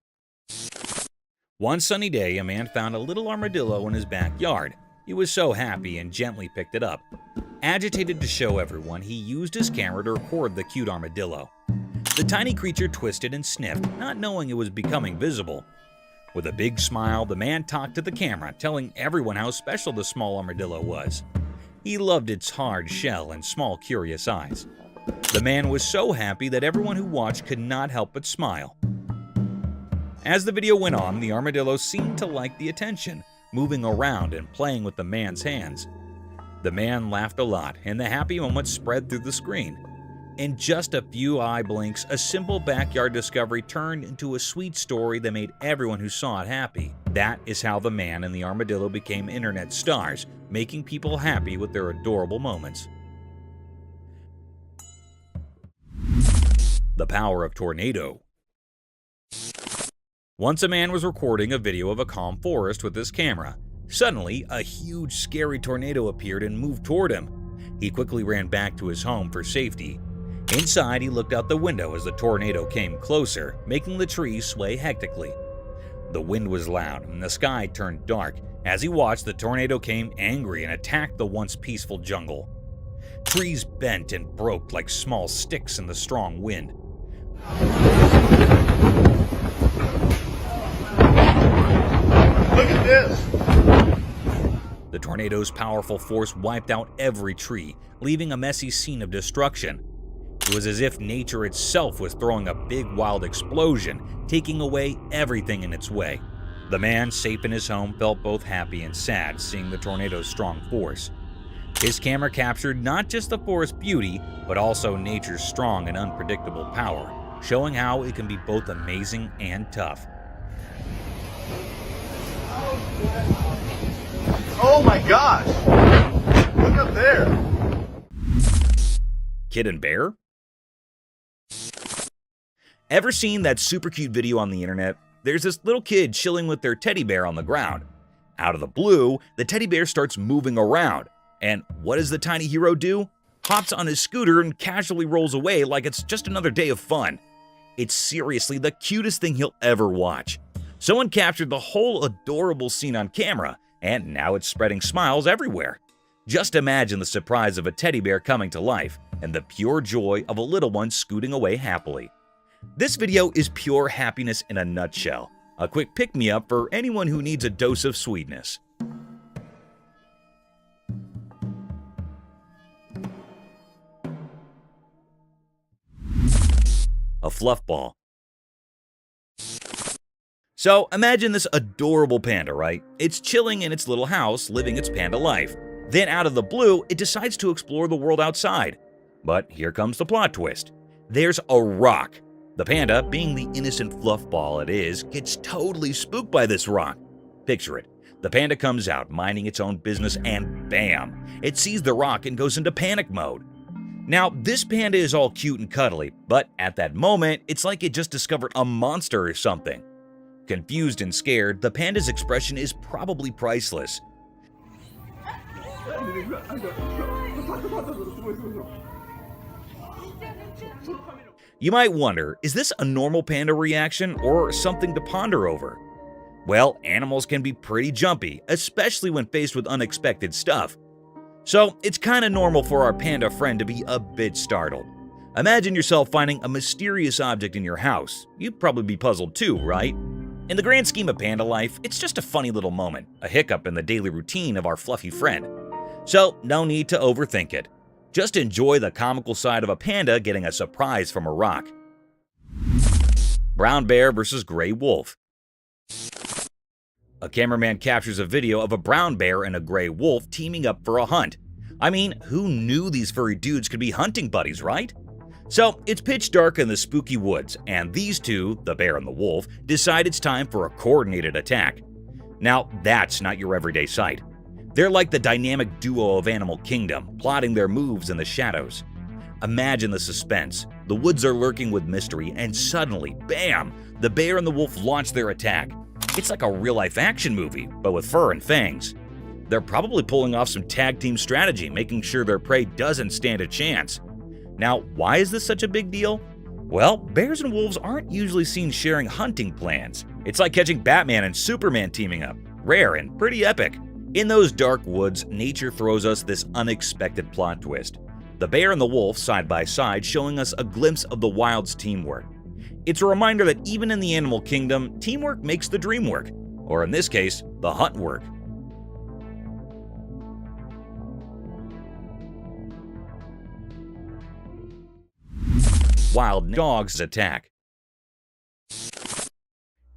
One sunny day, a man found a little armadillo in his backyard. He was so happy and gently picked it up. Agitated to show everyone, he used his camera to record the cute armadillo. The tiny creature twisted and sniffed, not knowing it was becoming visible. With a big smile, the man talked to the camera, telling everyone how special the small armadillo was. He loved its hard shell and small, curious eyes. The man was so happy that everyone who watched could not help but smile. As the video went on, the armadillo seemed to like the attention, moving around and playing with the man's hands. The man laughed a lot, and the happy moment spread through the screen. In just a few eye blinks, a simple backyard discovery turned into a sweet story that made everyone who saw it happy. That is how the man and the armadillo became internet stars, making people happy with their adorable moments. The power of tornado. Once a man was recording a video of a calm forest with his camera. Suddenly, a huge, scary tornado appeared and moved toward him. He quickly ran back to his home for safety. Inside, he looked out the window as the tornado came closer, making the trees sway hectically. The wind was loud, and the sky turned dark. As he watched, the tornado came angry and attacked the once peaceful jungle. Trees bent and broke like small sticks in the strong wind. Look at this! The tornado's powerful force wiped out every tree, leaving a messy scene of destruction. It was as if nature itself was throwing a big wild explosion, taking away everything in its way. The man, safe in his home, felt both happy and sad seeing the tornado's strong force. His camera captured not just the forest's beauty, but also nature's strong and unpredictable power, showing how it can be both amazing and tough. Oh my gosh! Look up there! Kid and bear? Ever seen that super cute video on the internet? There's this little kid chilling with their teddy bear on the ground. Out of the blue, the teddy bear starts moving around. And what does the tiny hero do? Hops on his scooter and casually rolls away like it's just another day of fun. It's seriously the cutest thing he'll ever watch. Someone captured the whole adorable scene on camera, and now it's spreading smiles everywhere. Just imagine the surprise of a teddy bear coming to life, and the pure joy of a little one scooting away happily. This video is pure happiness in a nutshell. A quick pick-me-up for anyone who needs a dose of sweetness. A fluff ball. So imagine this adorable panda, right? It's chilling in its little house, living its panda life. Then out of the blue, it decides to explore the world outside. But here comes the plot twist. There's a rock. The panda, being the innocent fluff ball it is, gets totally spooked by this rock. Picture it. The panda comes out, minding its own business, and bam! It sees the rock and goes into panic mode. Now, this panda is all cute and cuddly, but at that moment, it's like it just discovered a monster or something. Confused and scared, the panda's expression is probably priceless. You might wonder, is this a normal panda reaction or something to ponder over? Well, animals can be pretty jumpy, especially when faced with unexpected stuff. So it's kinda normal for our panda friend to be a bit startled. Imagine yourself finding a mysterious object in your house. You'd probably be puzzled too, right? In the grand scheme of panda life, it's just a funny little moment, a hiccup in the daily routine of our fluffy friend. So no need to overthink it. Just enjoy the comical side of a panda getting a surprise from a rock. Brown bear versus gray wolf. A cameraman captures a video of a brown bear and a gray wolf teaming up for a hunt. I mean, who knew these furry dudes could be hunting buddies, right? So it's pitch dark in the spooky woods, and these two, the bear and the wolf, decide it's time for a coordinated attack. Now, that's not your everyday sight. They're like the dynamic duo of Animal Kingdom, plotting their moves in the shadows. Imagine the suspense. The woods are lurking with mystery, and suddenly, bam! The bear and the wolf launch their attack. It's like a real-life action movie, but with fur and fangs. They're probably pulling off some tag team strategy, making sure their prey doesn't stand a chance. Now, why is this such a big deal? Well, bears and wolves aren't usually seen sharing hunting plans. It's like catching Batman and Superman teaming up. Rare and pretty epic. In those dark woods, nature throws us this unexpected plot twist. The bear and the wolf side by side, showing us a glimpse of the wild's teamwork. It's a reminder that even in the animal kingdom, teamwork makes the dream work. Or in this case, the hunt work. Wild dogs attack.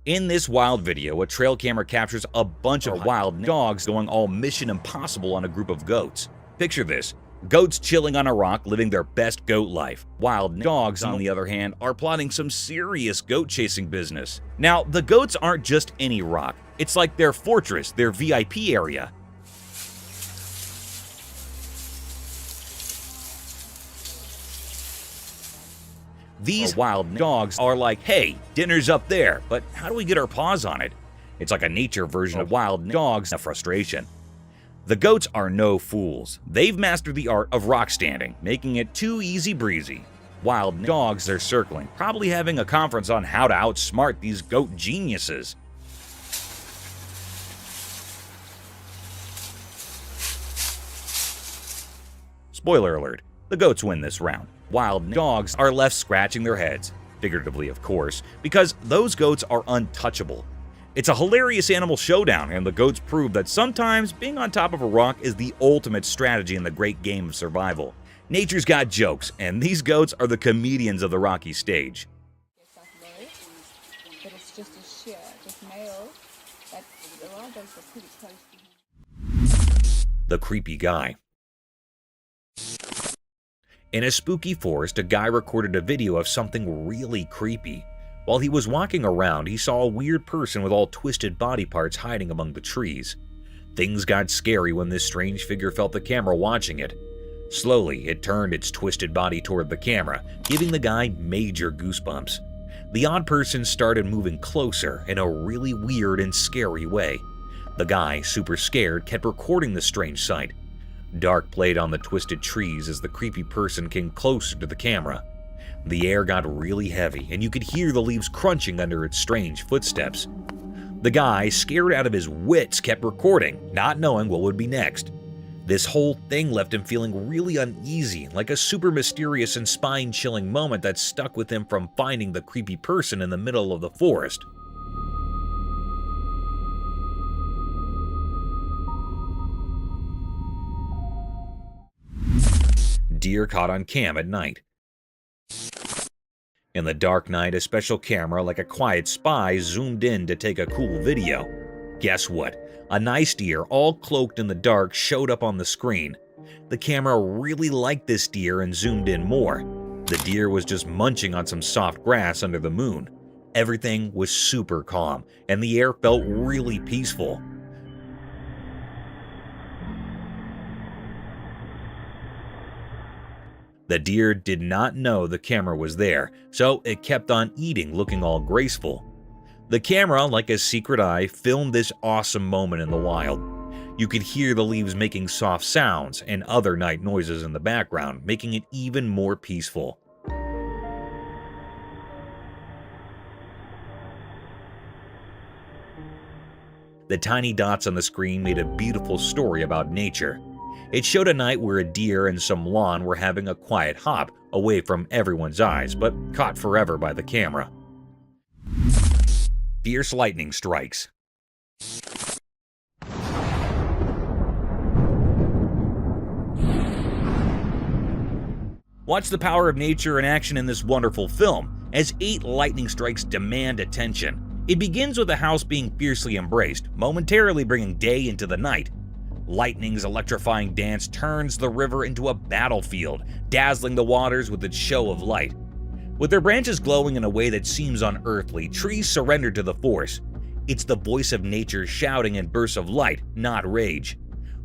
In this wild video, a trail camera captures a bunch of wild dogs going all Mission Impossible on a group of goats. Picture this. Goats chilling on a rock, living their best goat life. Wild dogs, on the other hand, are plotting some serious goat chasing business. Now, the goats aren't just any rock. It's like their fortress, their VIP area. These wild dogs are like, hey, dinner's up there, but how do we get our paws on it? It's like a nature version of wild dogs' frustration. The goats are no fools. They've mastered the art of rock standing, making it too easy breezy. Wild dogs are circling, probably having a conference on how to outsmart these goat geniuses. Spoiler alert, the goats win this round. Wild dogs are left scratching their heads, figuratively of course, because those goats are untouchable. It's a hilarious animal showdown, and the goats prove that sometimes being on top of a rock is the ultimate strategy in the great game of survival. Nature's got jokes, and these goats are the comedians of the rocky stage. But it's just a shear, just male. A lot of those are pretty close to him. The creepy guy. In a spooky forest, a guy recorded a video of something really creepy. While he was walking around, he saw a weird person with all twisted body parts hiding among the trees. Things got scary when this strange figure felt the camera watching it. Slowly, it turned its twisted body toward the camera, giving the guy major goosebumps. The odd person started moving closer in a really weird and scary way. The guy, super scared, kept recording the strange sight. Dark played on the twisted trees as the creepy person came closer to the camera. The air got really heavy, and you could hear the leaves crunching under its strange footsteps. The guy, scared out of his wits, kept recording, not knowing what would be next. This whole thing left him feeling really uneasy, like a super mysterious and spine-chilling moment that stuck with him from finding the creepy person in the middle of the forest. Deer caught on cam at night. In the dark night, a special camera like a quiet spy zoomed in to take a cool video. Guess what? A nice deer, all cloaked in the dark, showed up on the screen. The camera really liked this deer and zoomed in more. The deer was just munching on some soft grass under the moon. Everything was super calm, and the air felt really peaceful. The deer did not know the camera was there, so it kept on eating, looking all graceful. The camera, like a secret eye, filmed this awesome moment in the wild. You could hear the leaves making soft sounds and other night noises in the background, making it even more peaceful. The tiny dots on the screen made a beautiful story about nature. It showed a night where a deer and some lawn were having a quiet hop away from everyone's eyes, but caught forever by the camera. Fierce lightning strikes. Watch the power of nature in action in this wonderful film, as 8 lightning strikes demand attention. It begins with a house being fiercely embraced, momentarily bringing day into the night. Lightning's electrifying dance turns the river into a battlefield, dazzling the waters with its show of light. With their branches glowing in a way that seems unearthly, trees surrender to the force. It's the voice of nature shouting in bursts of light, not rage.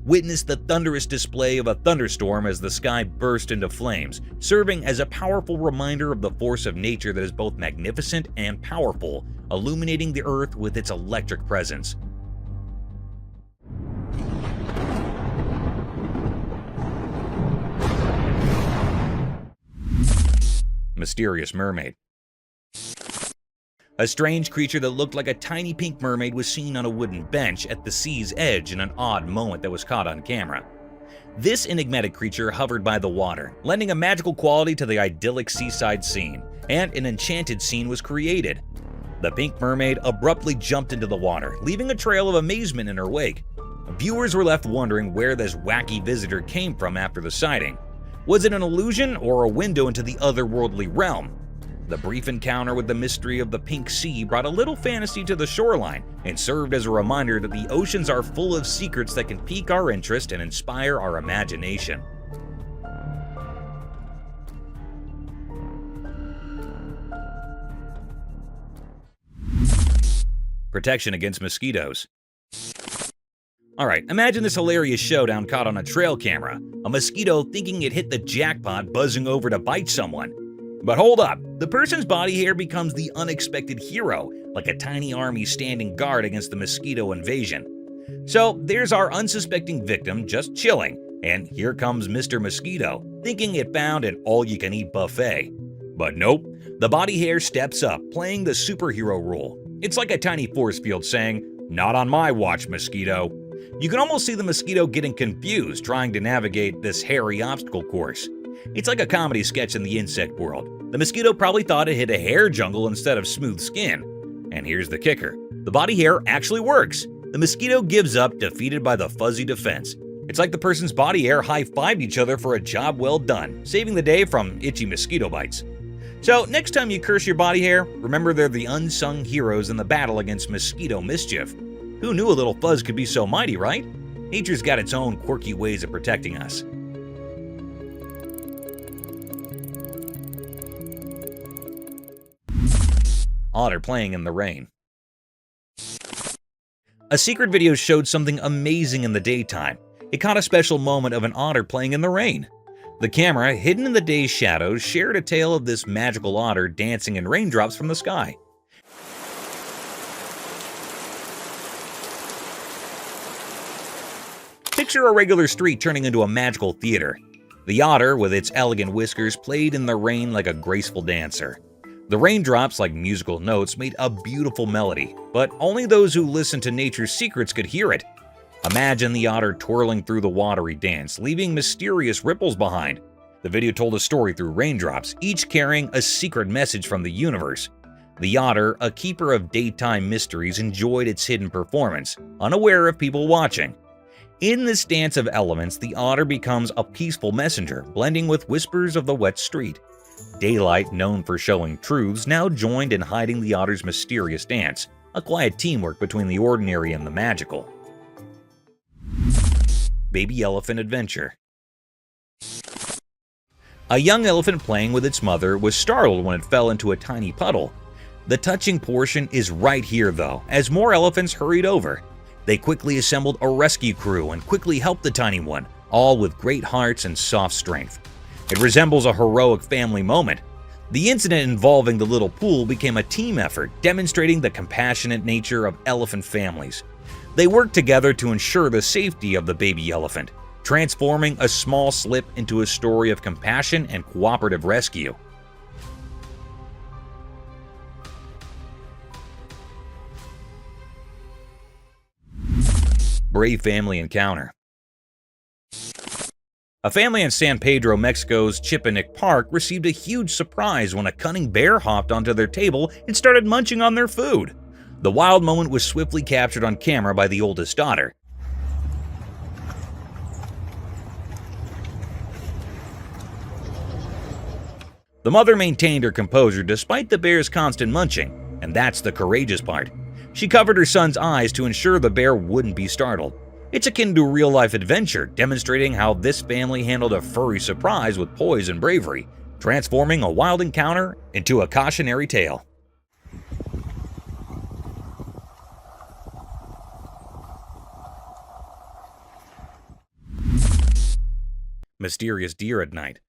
Witness the thunderous display of a thunderstorm as the sky burst into flames, serving as a powerful reminder of the force of nature that is both magnificent and powerful, illuminating the earth with its electric presence. Mysterious mermaid. A strange creature that looked like a tiny pink mermaid was seen on a wooden bench at the sea's edge in an odd moment that was caught on camera. This enigmatic creature hovered by the water, lending a magical quality to the idyllic seaside scene, and an enchanted scene was created. The pink mermaid abruptly jumped into the water, leaving a trail of amazement in her wake. Viewers were left wondering where this wacky visitor came from after the sighting. Was it an illusion or a window into the otherworldly realm? The brief encounter with the mystery of the pink sea brought a little fantasy to the shoreline and served as a reminder that the oceans are full of secrets that can pique our interest and inspire our imagination. Protection against mosquitoes. Alright, imagine this hilarious showdown caught on a trail camera. A mosquito thinking it hit the jackpot buzzing over to bite someone. But hold up, the person's body hair becomes the unexpected hero, like a tiny army standing guard against the mosquito invasion. So there's our unsuspecting victim just chilling, and here comes Mr. Mosquito, thinking it found an all-you-can-eat buffet. But nope, the body hair steps up, playing the superhero role. It's like a tiny force field saying, "Not on my watch, mosquito." You can almost see the mosquito getting confused trying to navigate this hairy obstacle course. It's like a comedy sketch in the insect world. The mosquito probably thought it hit a hair jungle instead of smooth skin. And here's the kicker. The body hair actually works. The mosquito gives up, defeated by the fuzzy defense. It's like the person's body hair high-fived each other for a job well done, saving the day from itchy mosquito bites. So next time you curse your body hair, remember they're the unsung heroes in the battle against mosquito mischief. Who knew a little fuzz could be so mighty, right? Nature's got its own quirky ways of protecting us. Otter playing in the rain. A secret video showed something amazing in the daytime. It caught a special moment of an otter playing in the rain. The camera, hidden in the day's shadows, shared a tale of this magical otter dancing in raindrops from the sky. Picture a regular street turning into a magical theater. The otter, with its elegant whiskers, played in the rain like a graceful dancer. The raindrops, like musical notes, made a beautiful melody, but only those who listened to nature's secrets could hear it. Imagine the otter twirling through the watery dance, leaving mysterious ripples behind. The video told a story through raindrops, each carrying a secret message from the universe. The otter, a keeper of daytime mysteries, enjoyed its hidden performance, unaware of people watching. In this dance of elements, the otter becomes a peaceful messenger, blending with whispers of the wet street. Daylight, known for showing truths, now joined in hiding the otter's mysterious dance, a quiet teamwork between the ordinary and the magical. Baby Elephant Adventure. A young elephant playing with its mother was startled when it fell into a tiny puddle. The touching portion is right here though, as more elephants hurried over. They quickly assembled a rescue crew and quickly helped the tiny one, all with great hearts and soft strength. It resembles a heroic family moment. The incident involving the little pool became a team effort, demonstrating the compassionate nature of elephant families. They worked together to ensure the safety of the baby elephant, transforming a small slip into a story of compassion and cooperative rescue. Brave family encounter. A family in San Pedro, Mexico's Chipinic Park received a huge surprise when a cunning bear hopped onto their table and started munching on their food. The wild moment was swiftly captured on camera by the oldest daughter. The mother maintained her composure despite the bear's constant munching, and that's the courageous part. She covered her son's eyes to ensure the bear wouldn't be startled. It's akin to a real-life adventure, demonstrating how this family handled a furry surprise with poise and bravery, transforming a wild encounter into a cautionary tale. Mysterious deer at night.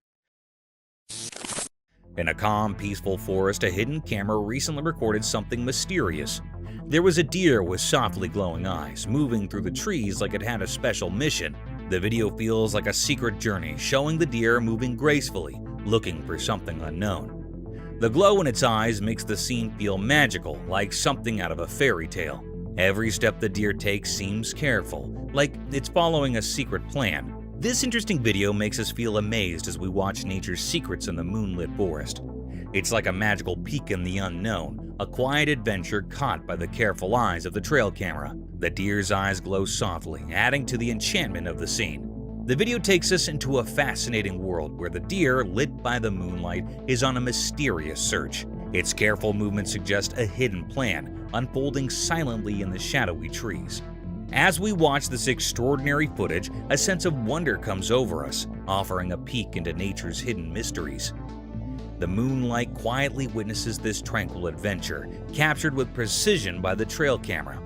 In a calm, peaceful forest, a hidden camera recently recorded something mysterious. There was a deer with softly glowing eyes, moving through the trees like it had a special mission. The video feels like a secret journey, showing the deer moving gracefully, looking for something unknown. The glow in its eyes makes the scene feel magical, like something out of a fairy tale. Every step the deer takes seems careful, like it's following a secret plan. This interesting video makes us feel amazed as we watch nature's secrets in the moonlit forest. It's like a magical peek in the unknown, a quiet adventure caught by the careful eyes of the trail camera. The deer's eyes glow softly, adding to the enchantment of the scene. The video takes us into a fascinating world where the deer, lit by the moonlight, is on a mysterious search. Its careful movements suggest a hidden plan, unfolding silently in the shadowy trees. As we watch this extraordinary footage, a sense of wonder comes over us, offering a peek into nature's hidden mysteries. The moonlight quietly witnesses this tranquil adventure, captured with precision by the trail camera.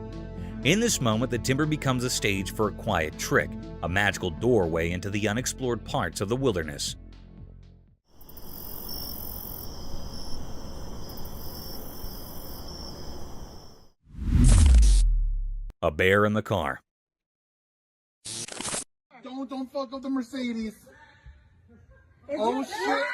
In this moment, the timber becomes a stage for a quiet trick, a magical doorway into the unexplored parts of the wilderness. A bear in the car. Don't fuck up the Mercedes. Oh shit.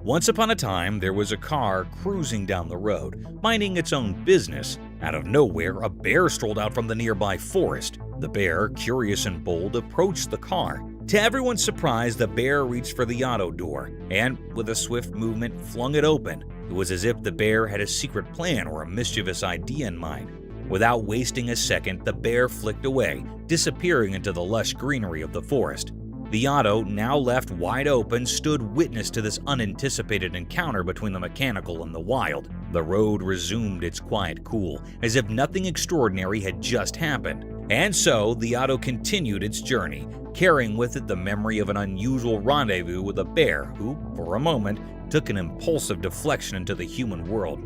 Once upon a time, there was a car cruising down the road, minding its own business. Out of nowhere, a bear strolled out from the nearby forest. The bear, curious and bold, approached the car. To everyone's surprise, the bear reached for the auto door and, with a swift movement, flung it open. It was as if the bear had a secret plan or a mischievous idea in mind. Without wasting a second, the bear flicked away, disappearing into the lush greenery of the forest. The auto, now left wide open, stood witness to this unanticipated encounter between the mechanical and the wild. The road resumed its quiet cool, as if nothing extraordinary had just happened. And so, the auto continued its journey, carrying with it the memory of an unusual rendezvous with a bear who, for a moment, took an impulsive deflection into the human world.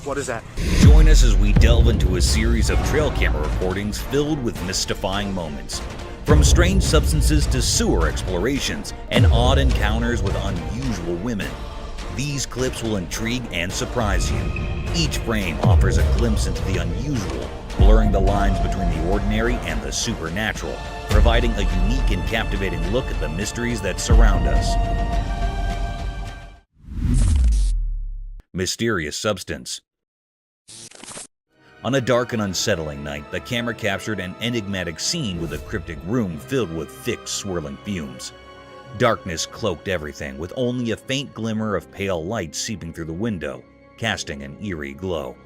What is that? Join us as we delve into a series of trail camera recordings filled with mystifying moments. From strange substances to sewer explorations and odd encounters with unusual women. These clips will intrigue and surprise you. Each frame offers a glimpse into the unusual, blurring the lines between the ordinary and the supernatural, providing a unique and captivating look at the mysteries that surround us. Mysterious substance. On a dark and unsettling night, the camera captured an enigmatic scene with a cryptic room filled with thick, swirling fumes. Darkness cloaked everything, with only a faint glimmer of pale light seeping through the window, casting an eerie glow.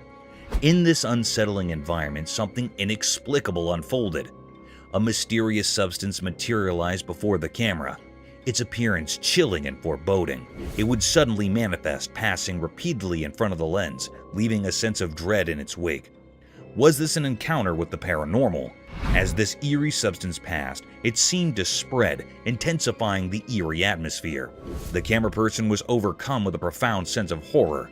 In this unsettling environment, something inexplicable unfolded. A mysterious substance materialized before the camera, its appearance chilling and foreboding. It would suddenly manifest, passing repeatedly in front of the lens, leaving a sense of dread in its wake. Was this an encounter with the paranormal? As this eerie substance passed, it seemed to spread, intensifying the eerie atmosphere. The camera person was overcome with a profound sense of horror.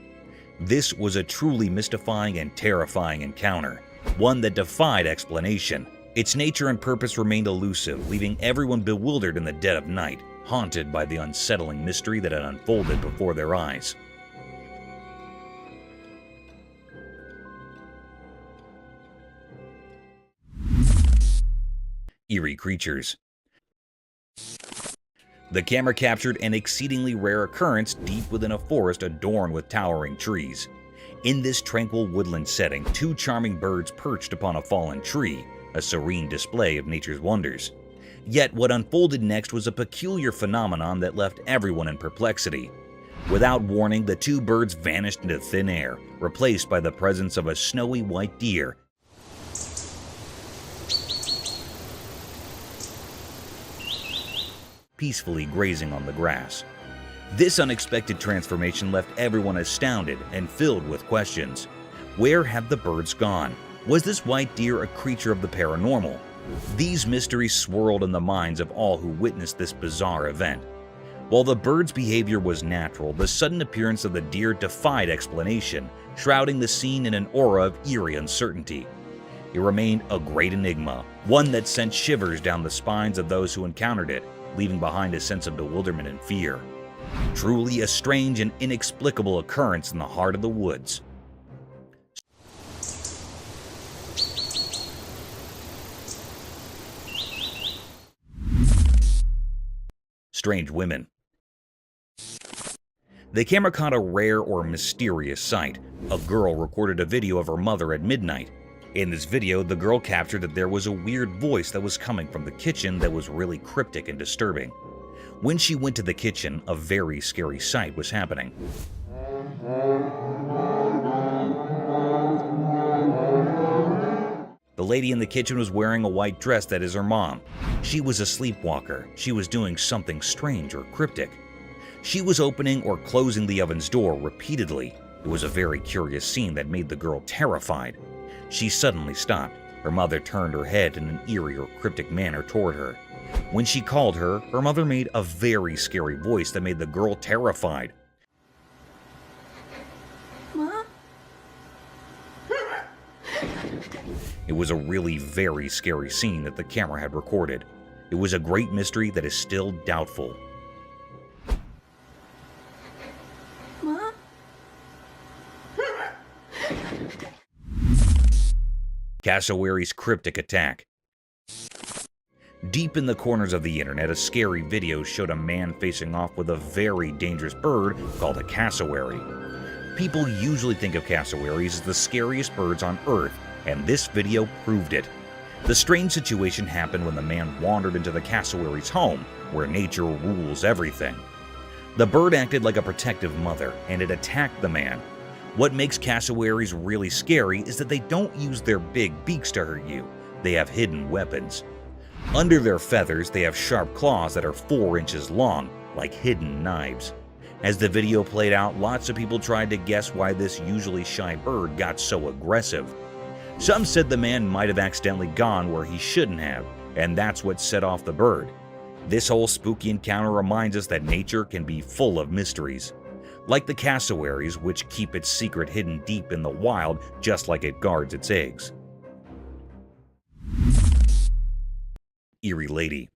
This was a truly mystifying and terrifying encounter, one that defied explanation. Its nature and purpose remained elusive, leaving everyone bewildered in the dead of night, haunted by the unsettling mystery that had unfolded before their eyes. Eerie creatures. The camera captured an exceedingly rare occurrence deep within a forest adorned with towering trees. In this tranquil woodland setting, two charming birds perched upon a fallen tree, a serene display of nature's wonders. Yet what unfolded next was a peculiar phenomenon that left everyone in perplexity. Without warning, the two birds vanished into thin air, replaced by the presence of a snowy white deer peacefully grazing on the grass. This unexpected transformation left everyone astounded and filled with questions. Where had the birds gone? Was this white deer a creature of the paranormal? These mysteries swirled in the minds of all who witnessed this bizarre event. While the bird's behavior was natural, the sudden appearance of the deer defied explanation, shrouding the scene in an aura of eerie uncertainty. It remained a great enigma, one that sent shivers down the spines of those who encountered it, leaving behind a sense of bewilderment and fear. Truly a strange and inexplicable occurrence in the heart of the woods. Strange women. The camera caught a rare or mysterious sight. A girl recorded a video of her mother at midnight. In this video, the girl captured that there was a weird voice that was coming from the kitchen that was really cryptic and disturbing. When she went to the kitchen, a very scary sight was happening. The lady in the kitchen was wearing a white dress that is her mom. She was a sleepwalker. She was doing something strange or cryptic. She was opening or closing the oven's door repeatedly. It was a very curious scene that made the girl terrified. She suddenly stopped. Her mother turned her head in an eerie or cryptic manner toward her. When she called her, her mother made a very scary voice that made the girl terrified. Mom? It was a really very scary scene that the camera had recorded. It was a great mystery that is still doubtful. Mom? Cassowary's cryptic attack. Deep in the corners of the internet, a scary video showed a man facing off with a very dangerous bird called a cassowary. People usually think of cassowaries as the scariest birds on Earth, and this video proved it. The strange situation happened when the man wandered into the cassowary's home, where nature rules everything. The bird acted like a protective mother, and it attacked the man. What makes cassowaries really scary is that they don't use their big beaks to hurt you. They have hidden weapons. Under their feathers, they have sharp claws that are 4 inches long, like hidden knives. As the video played out, lots of people tried to guess why this usually shy bird got so aggressive. Some said the man might have accidentally gone where he shouldn't have, and that's what set off the bird. This whole spooky encounter reminds us that nature can be full of mysteries. Like the cassowaries, which keep its secret hidden deep in the wild, just like it guards its eggs. Eerie Lady.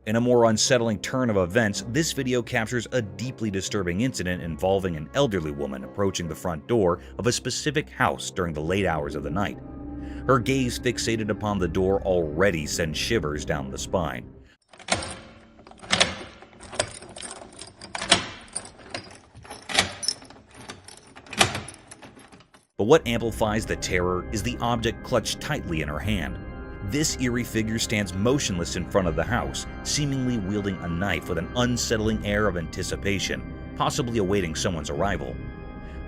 In a more unsettling turn of events, this video captures a deeply disturbing incident involving an elderly woman approaching the front door of a specific house during the late hours of the night. Her gaze fixated upon the door already sends shivers down the spine. But what amplifies the terror is the object clutched tightly in her hand. This eerie figure stands motionless in front of the house, seemingly wielding a knife with an unsettling air of anticipation, possibly awaiting someone's arrival.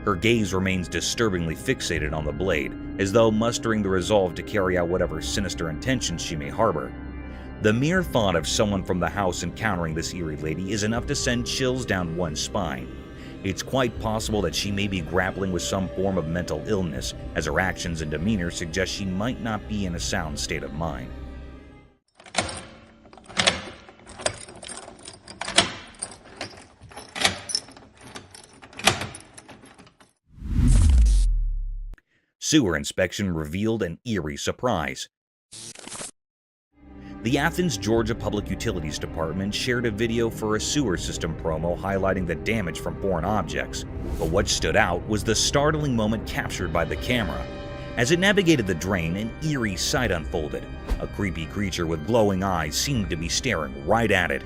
Her gaze remains disturbingly fixated on the blade, as though mustering the resolve to carry out whatever sinister intentions she may harbor. The mere thought of someone from the house encountering this eerie lady is enough to send chills down one's spine. It's quite possible that she may be grappling with some form of mental illness, as her actions and demeanor suggest she might not be in a sound state of mind. Sewer inspection revealed an eerie surprise. The Athens, Georgia Public Utilities Department shared a video for a sewer system promo highlighting the damage from foreign objects, but what stood out was the startling moment captured by the camera. As it navigated the drain, an eerie sight unfolded. A creepy creature with glowing eyes seemed to be staring right at it.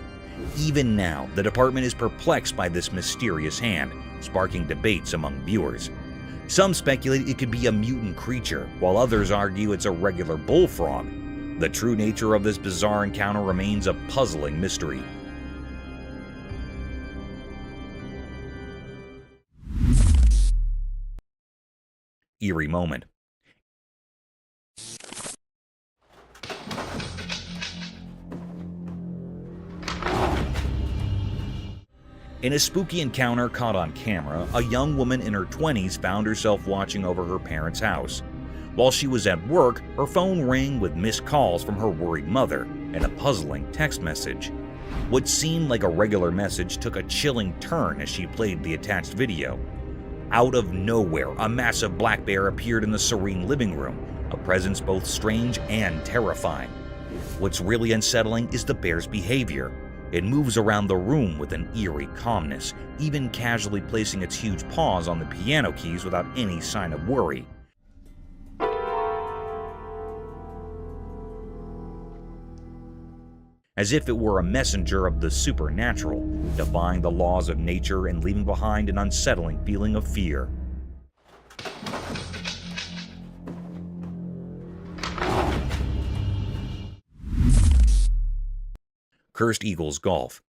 Even now, the department is perplexed by this mysterious hand, sparking debates among viewers. Some speculate it could be a mutant creature, while others argue it's a regular bullfrog. The true nature of this bizarre encounter remains a puzzling mystery. Eerie moment. In a spooky encounter caught on camera, a young woman in her 20s found herself watching over her parents' house. While she was at work, her phone rang with missed calls from her worried mother and a puzzling text message. What seemed like a regular message took a chilling turn as she played the attached video. Out of nowhere, a massive black bear appeared in the serene living room, a presence both strange and terrifying. What's really unsettling is the bear's behavior. It moves around the room with an eerie calmness, even casually placing its huge paws on the piano keys without any sign of worry. As if it were a messenger of the supernatural, defying the laws of nature and leaving behind an unsettling feeling of fear. Cursed Eagles Golf.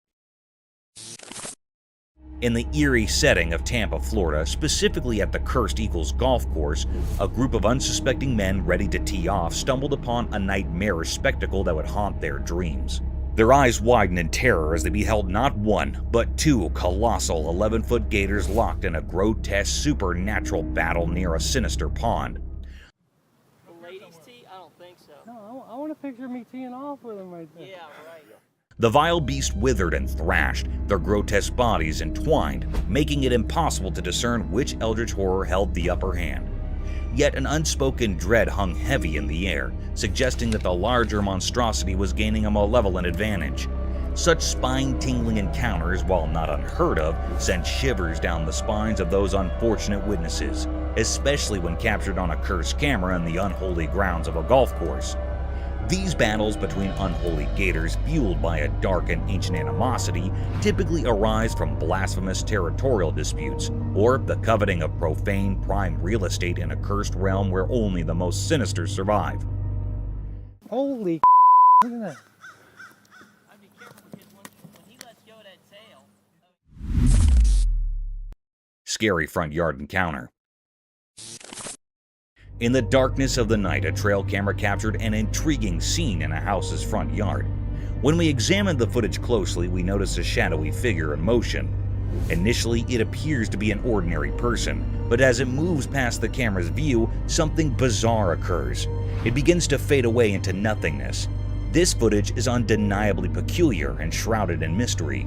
In the eerie setting of Tampa, Florida, specifically at the Cursed Eagles golf course, a group of unsuspecting men ready to tee off stumbled upon a nightmarish spectacle that would haunt their dreams. Their eyes widened in terror as they beheld not one, but two colossal 11-foot gators locked in a grotesque supernatural battle near a sinister pond. The ladies tee? I don't think so. No, I want a picture of me teeing off with them right there. Yeah, right. The vile beast withered and thrashed, their grotesque bodies entwined, making it impossible to discern which eldritch horror held the upper hand. Yet an unspoken dread hung heavy in the air, suggesting that the larger monstrosity was gaining a malevolent advantage. Such spine-tingling encounters, while not unheard of, sent shivers down the spines of those unfortunate witnesses, especially when captured on a cursed camera in the unholy grounds of a golf course. These battles between unholy gators, fueled by a dark and ancient animosity, typically arise from blasphemous territorial disputes, or the coveting of profane prime real estate in a cursed realm where only the most sinister survive. Holy look at that. I'd be careful because when he lets go of that scary front yard encounter. In the darkness of the night, a trail camera captured an intriguing scene in a house's front yard. When we examined the footage closely, we noticed a shadowy figure in motion. Initially, it appears to be an ordinary person, but as it moves past the camera's view, something bizarre occurs. It begins to fade away into nothingness. This footage is undeniably peculiar and shrouded in mystery.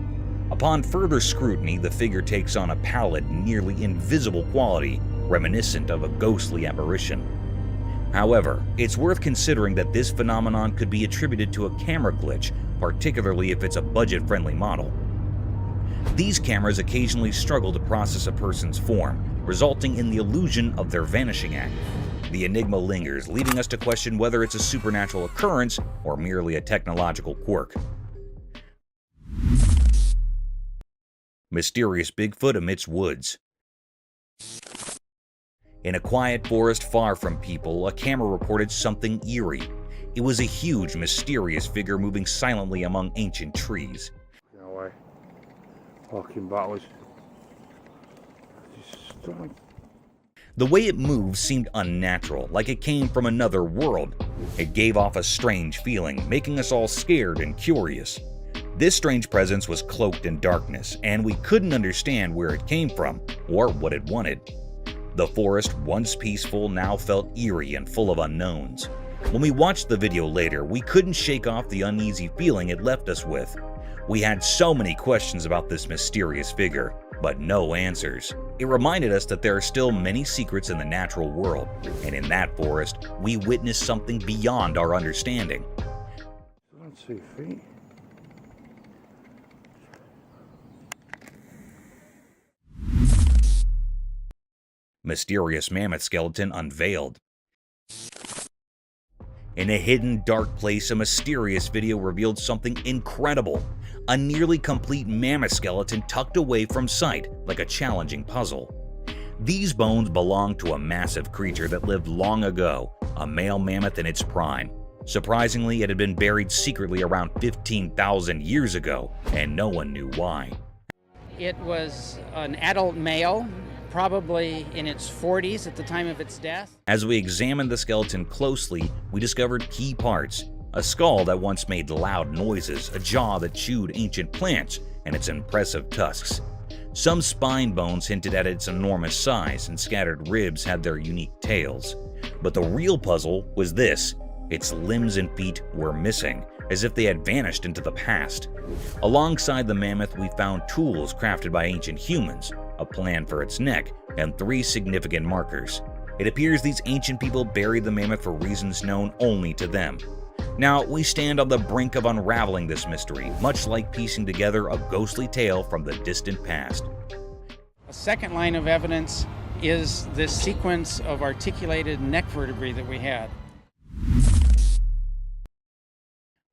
Upon further scrutiny, the figure takes on a pallid, nearly invisible quality, reminiscent of a ghostly apparition. However, it's worth considering that this phenomenon could be attributed to a camera glitch, particularly if it's a budget-friendly model. These cameras occasionally struggle to process a person's form, resulting in the illusion of their vanishing act. The enigma lingers, leading us to question whether it's a supernatural occurrence or merely a technological quirk. Mysterious Bigfoot amidst woods. In a quiet forest far from people, a camera recorded something eerie. It was a huge, mysterious figure moving silently among ancient trees. No way. Walking backwards. The way it moved seemed unnatural, like it came from another world. It gave off a strange feeling, making us all scared and curious. This strange presence was cloaked in darkness, and we couldn't understand where it came from or what it wanted. The forest, once peaceful, now felt eerie and full of unknowns. When we watched the video later, we couldn't shake off the uneasy feeling it left us with. We had so many questions about this mysterious figure, but no answers. It reminded us that there are still many secrets in the natural world, and in that forest, we witnessed something beyond our understanding. Let's see feet. Mysterious mammoth skeleton unveiled. In a hidden, dark place, a mysterious video revealed something incredible. A nearly complete mammoth skeleton tucked away from sight, like a challenging puzzle. These bones belong to a massive creature that lived long ago, a male mammoth in its prime. Surprisingly, it had been buried secretly around 15,000 years ago, and no one knew why. It was an adult male, probably in its 40s at the time of its death. As we examined the skeleton closely, we discovered key parts. A skull that once made loud noises, a jaw that chewed ancient plants, and its impressive tusks. Some spine bones hinted at its enormous size, and scattered ribs had their unique tails. But the real puzzle was this: its limbs and feet were missing, as if they had vanished into the past. Alongside the mammoth, we found tools crafted by ancient humans, a plan for its neck, and 3 significant markers. It appears these ancient people buried the mammoth for reasons known only to them. Now, we stand on the brink of unraveling this mystery, much like piecing together a ghostly tale from the distant past. A second line of evidence is this sequence of articulated neck vertebrae that we had.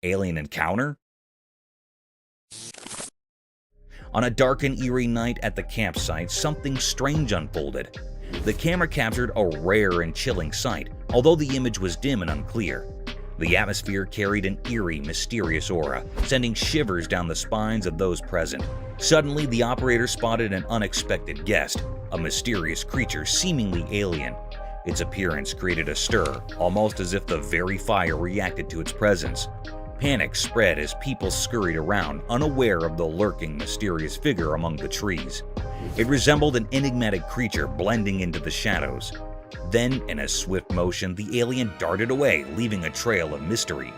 Alien encounter? On a dark and eerie night at the campsite, something strange unfolded. The camera captured a rare and chilling sight, although the image was dim and unclear. The atmosphere carried an eerie, mysterious aura, sending shivers down the spines of those present. Suddenly, the operator spotted an unexpected guest, a mysterious creature seemingly alien. Its appearance created a stir, almost as if the very fire reacted to its presence. Panic spread as people scurried around, unaware of the lurking, mysterious figure among the trees. It resembled an enigmatic creature blending into the shadows. Then, in a swift motion, the alien darted away, leaving a trail of mystery.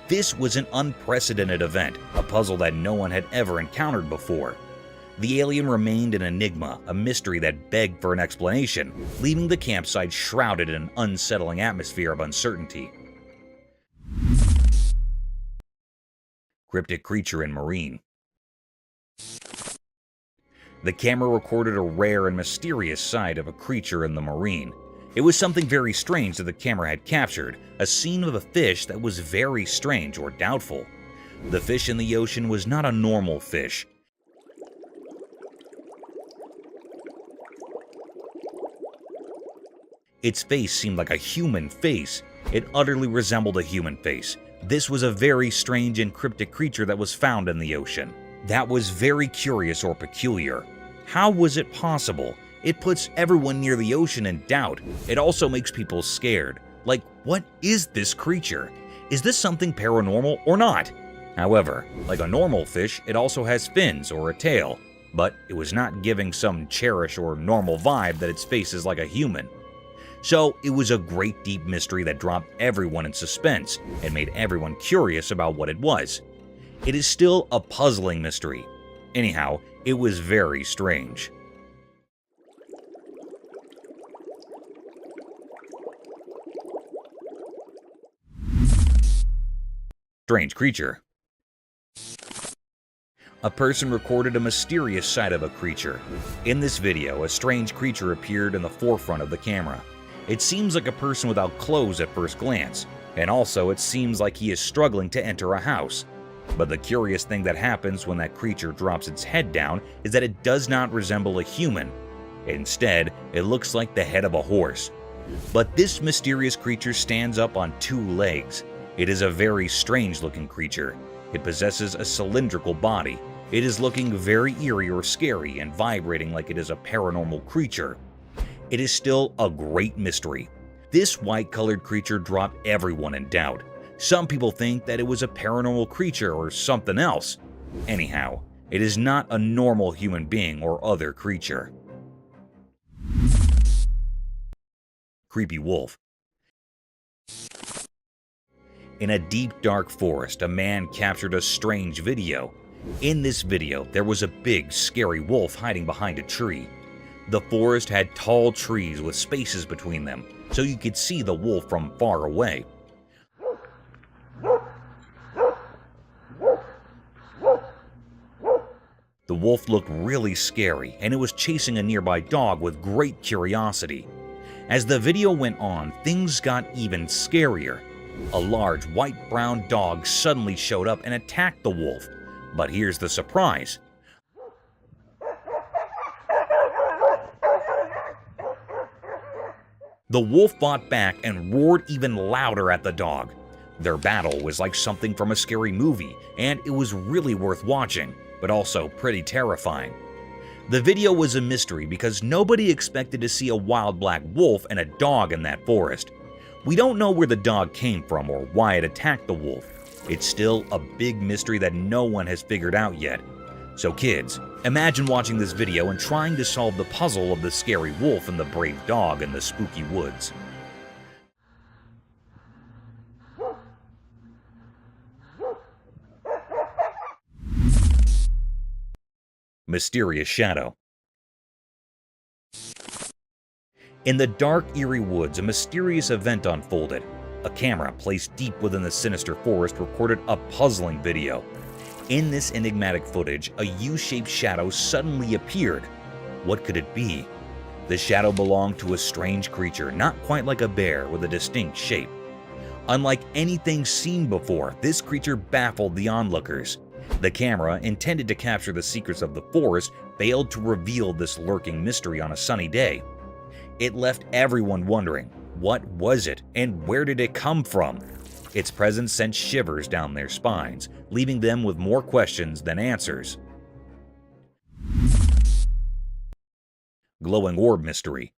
This was an unprecedented event, a puzzle that no one had ever encountered before. The alien remained an enigma, a mystery that begged for an explanation, leaving the campsite shrouded in an unsettling atmosphere of uncertainty. Cryptic creature in marine. The camera recorded a rare and mysterious sight of a creature in the marine. It was something very strange that the camera had captured, a scene of a fish that was very strange or doubtful. The fish in the ocean was not a normal fish. Its face seemed like a human face. It utterly resembled a human face. This was a very strange and cryptic creature that was found in the ocean. That was very curious or peculiar. How was it possible? It puts everyone near the ocean in doubt. It also makes people scared. Like, what is this creature? Is this something paranormal or not? However, like a normal fish, it also has fins or a tail, but it was not giving some cherish or normal vibe that its face is like a human. So it was a great deep mystery that dropped everyone in suspense and made everyone curious about what it was. It is still a puzzling mystery. Anyhow, it was very strange. Strange creature. A person recorded a mysterious sight of a creature. In this video, a strange creature appeared in the forefront of the camera. It seems like a person without clothes at first glance, and also it seems like he is struggling to enter a house. But the curious thing that happens when that creature drops its head down is that it does not resemble a human. Instead, it looks like the head of a horse. But this mysterious creature stands up on 2 legs. It is a very strange looking creature. It possesses a cylindrical body. It is looking very eerie or scary and vibrating like it is a paranormal creature. It is still a great mystery. This white-colored creature dropped everyone in doubt. Some people think that it was a paranormal creature or something else. Anyhow, it is not a normal human being or other creature. Creepy wolf. In a deep, dark forest, a man captured a strange video. In this video, there was a big, scary wolf hiding behind a tree. The forest had tall trees with spaces between them, so you could see the wolf from far away. The wolf looked really scary, and it was chasing a nearby dog with great curiosity. As the video went on, things got even scarier. A large white-brown dog suddenly showed up and attacked the wolf. But here's the surprise. The wolf fought back and roared even louder at the dog. Their battle was like something from a scary movie, and it was really worth watching, but also pretty terrifying. The video was a mystery because nobody expected to see a wild black wolf and a dog in that forest. We don't know where the dog came from or why it attacked the wolf. It's still a big mystery that no one has figured out yet. So kids, imagine watching this video and trying to solve the puzzle of the scary wolf and the brave dog in the spooky woods. Mysterious shadow. In the dark, eerie woods, a mysterious event unfolded. A camera placed deep within the sinister forest recorded a puzzling video. In this enigmatic footage, a U-shaped shadow suddenly appeared. What could it be? The shadow belonged to a strange creature, not quite like a bear, with a distinct shape. Unlike anything seen before, this creature baffled the onlookers. The camera, intended to capture the secrets of the forest, failed to reveal this lurking mystery on a sunny day. It left everyone wondering, what was it and where did it come from? Its presence sent shivers down their spines, leaving them with more questions than answers. Glowing orb mystery.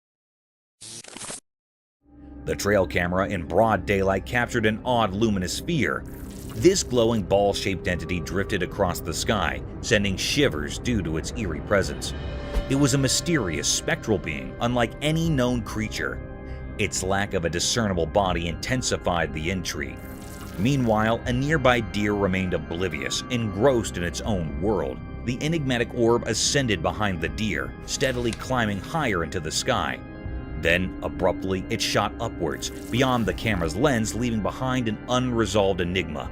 The trail camera in broad daylight captured an odd luminous sphere. This glowing ball-shaped entity drifted across the sky, sending shivers due to its eerie presence. It was a mysterious, spectral being, unlike any known creature. Its lack of a discernible body intensified the intrigue. Meanwhile, a nearby deer remained oblivious, engrossed in its own world. The enigmatic orb ascended behind the deer, steadily climbing higher into the sky. Then, abruptly, it shot upwards, beyond the camera's lens, leaving behind an unresolved enigma.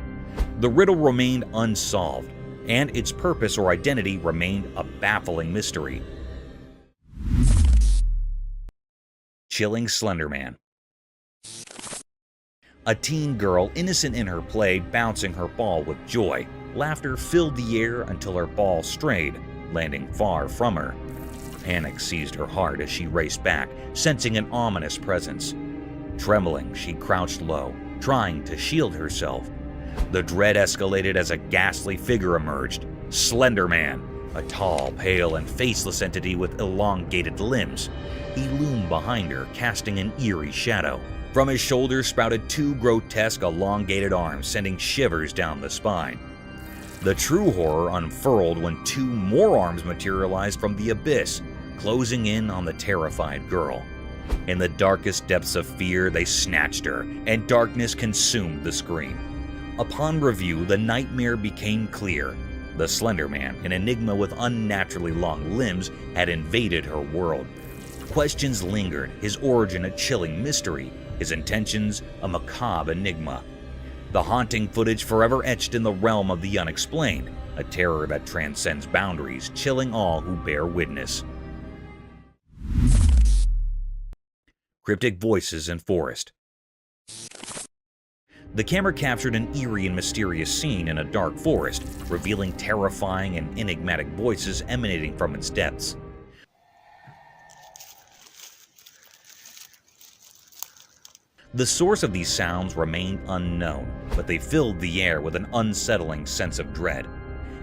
The riddle remained unsolved, and its purpose or identity remained a baffling mystery. Chilling Slender Man. A teen girl, innocent in her play, bouncing her ball with joy. Laughter filled the air until her ball strayed, landing far from her. Panic seized her heart as she raced back, sensing an ominous presence. Trembling, she crouched low, trying to shield herself. The dread escalated as a ghastly figure emerged. Slender Man. a tall, pale, and faceless entity with elongated limbs. He loomed behind her, casting an eerie shadow. From his shoulders sprouted two grotesque, elongated arms, sending shivers down the spine. The true horror unfurled when two more arms materialized from the abyss, closing in on the terrified girl. In the darkest depths of fear, they snatched her, and darkness consumed the screen. Upon review, the nightmare became clear. The Slender Man, an enigma with unnaturally long limbs, had invaded her world. Questions lingered, his origin a chilling mystery, his intentions a macabre enigma. The haunting footage forever etched in the realm of the unexplained, a terror that transcends boundaries, chilling all who bear witness. Cryptic voices in forest. The camera captured an eerie and mysterious scene in a dark forest, revealing terrifying and enigmatic voices emanating from its depths. The source of these sounds remained unknown, but they filled the air with an unsettling sense of dread.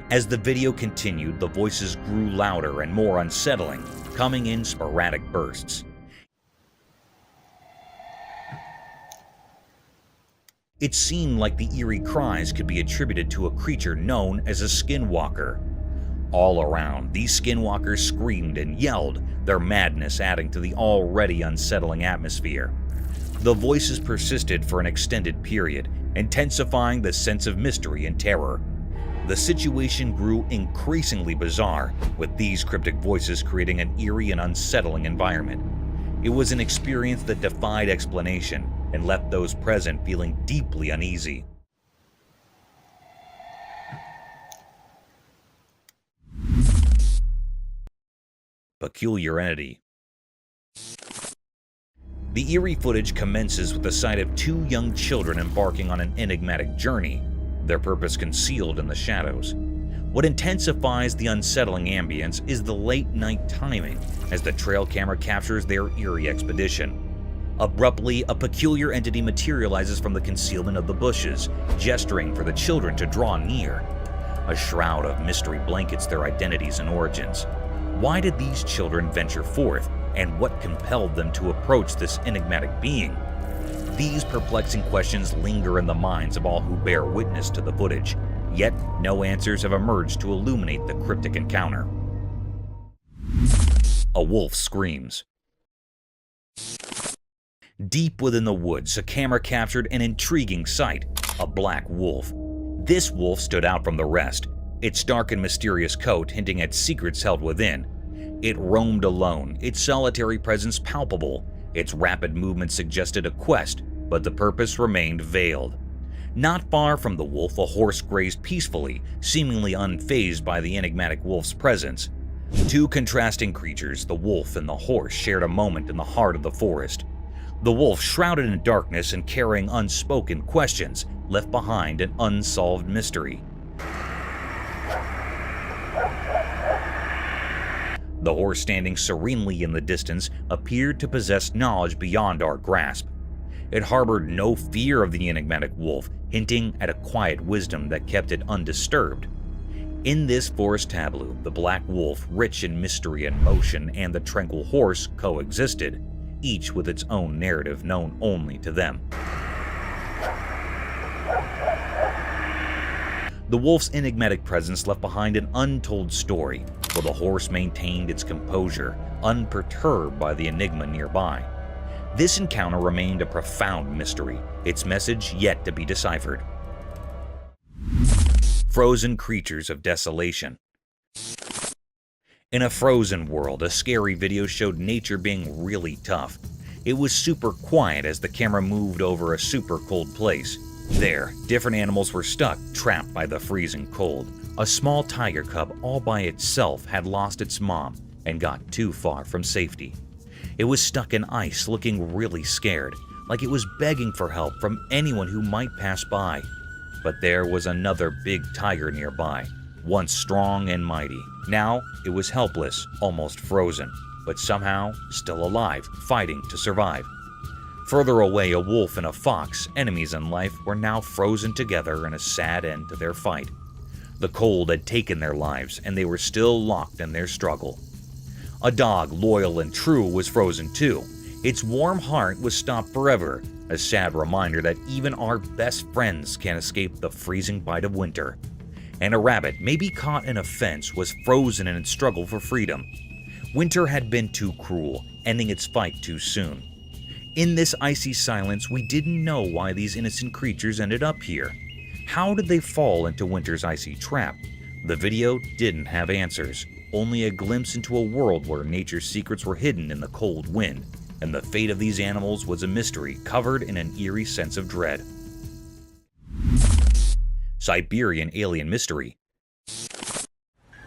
As the video continued, the voices grew louder and more unsettling, coming in sporadic bursts. It seemed like the eerie cries could be attributed to a creature known as a Skinwalker. All around, these Skinwalkers screamed and yelled, their madness adding to the already unsettling atmosphere. The voices persisted for an extended period, intensifying the sense of mystery and terror. The situation grew increasingly bizarre, with these cryptic voices creating an eerie and unsettling environment. It was an experience that defied explanation and left those present feeling deeply uneasy. Peculiar entity. The eerie footage commences with the sight of two young children embarking on an enigmatic journey, their purpose concealed in the shadows. What intensifies the unsettling ambience is the late-night timing, as the trail camera captures their eerie expedition. Abruptly, a peculiar entity materializes from the concealment of the bushes, gesturing for the children to draw near. A shroud of mystery blankets their identities and origins. Why did these children venture forth, and what compelled them to approach this enigmatic being? These perplexing questions linger in the minds of all who bear witness to the footage, yet no answers have emerged to illuminate the cryptic encounter. A wolf screams. Deep within the woods, a camera captured an intriguing sight, a black wolf. This wolf stood out from the rest, its dark and mysterious coat hinting at secrets held within. It roamed alone, its solitary presence palpable. Its rapid movement suggested a quest, but the purpose remained veiled. Not far from the wolf, a horse grazed peacefully, seemingly unfazed by the enigmatic wolf's presence. Two contrasting creatures, the wolf and the horse, shared a moment in the heart of the forest. The wolf, shrouded in darkness and carrying unspoken questions, left behind an unsolved mystery. The horse, standing serenely in the distance, appeared to possess knowledge beyond our grasp. It harbored no fear of the enigmatic wolf, hinting at a quiet wisdom that kept it undisturbed. In this forest tableau, the black wolf, rich in mystery and motion, and the tranquil horse coexisted, each with its own narrative known only to them. The wolf's enigmatic presence left behind an untold story, while the horse maintained its composure, unperturbed by the enigma nearby. This encounter remained a profound mystery, its message yet to be deciphered. Frozen creatures of desolation. In a frozen world, a scary video showed nature being really tough. It was super quiet as the camera moved over a super cold place. There, different animals were stuck, trapped by the freezing cold. A small tiger cub all by itself had lost its mom and got too far from safety. It was stuck in ice, looking really scared, like it was begging for help from anyone who might pass by. But there was another big tiger nearby, once strong and mighty. Now it was helpless, almost frozen, but somehow still alive, fighting to survive. Further away, a wolf and a fox, enemies in life, were now frozen together in a sad end to their fight. The cold had taken their lives, and they were still locked in their struggle. A dog, loyal and true, was frozen too. Its warm heart was stopped forever, a sad reminder that even our best friends can't escape the freezing bite of winter. And a rabbit, maybe caught in a fence, was frozen in its struggle for freedom. Winter had been too cruel, ending its fight too soon. In this icy silence, we didn't know why these innocent creatures ended up here. How did they fall into winter's icy trap? The video didn't have answers, only a glimpse into a world where nature's secrets were hidden in the cold wind, and the fate of these animals was a mystery covered in an eerie sense of dread. Siberian Alien Mystery.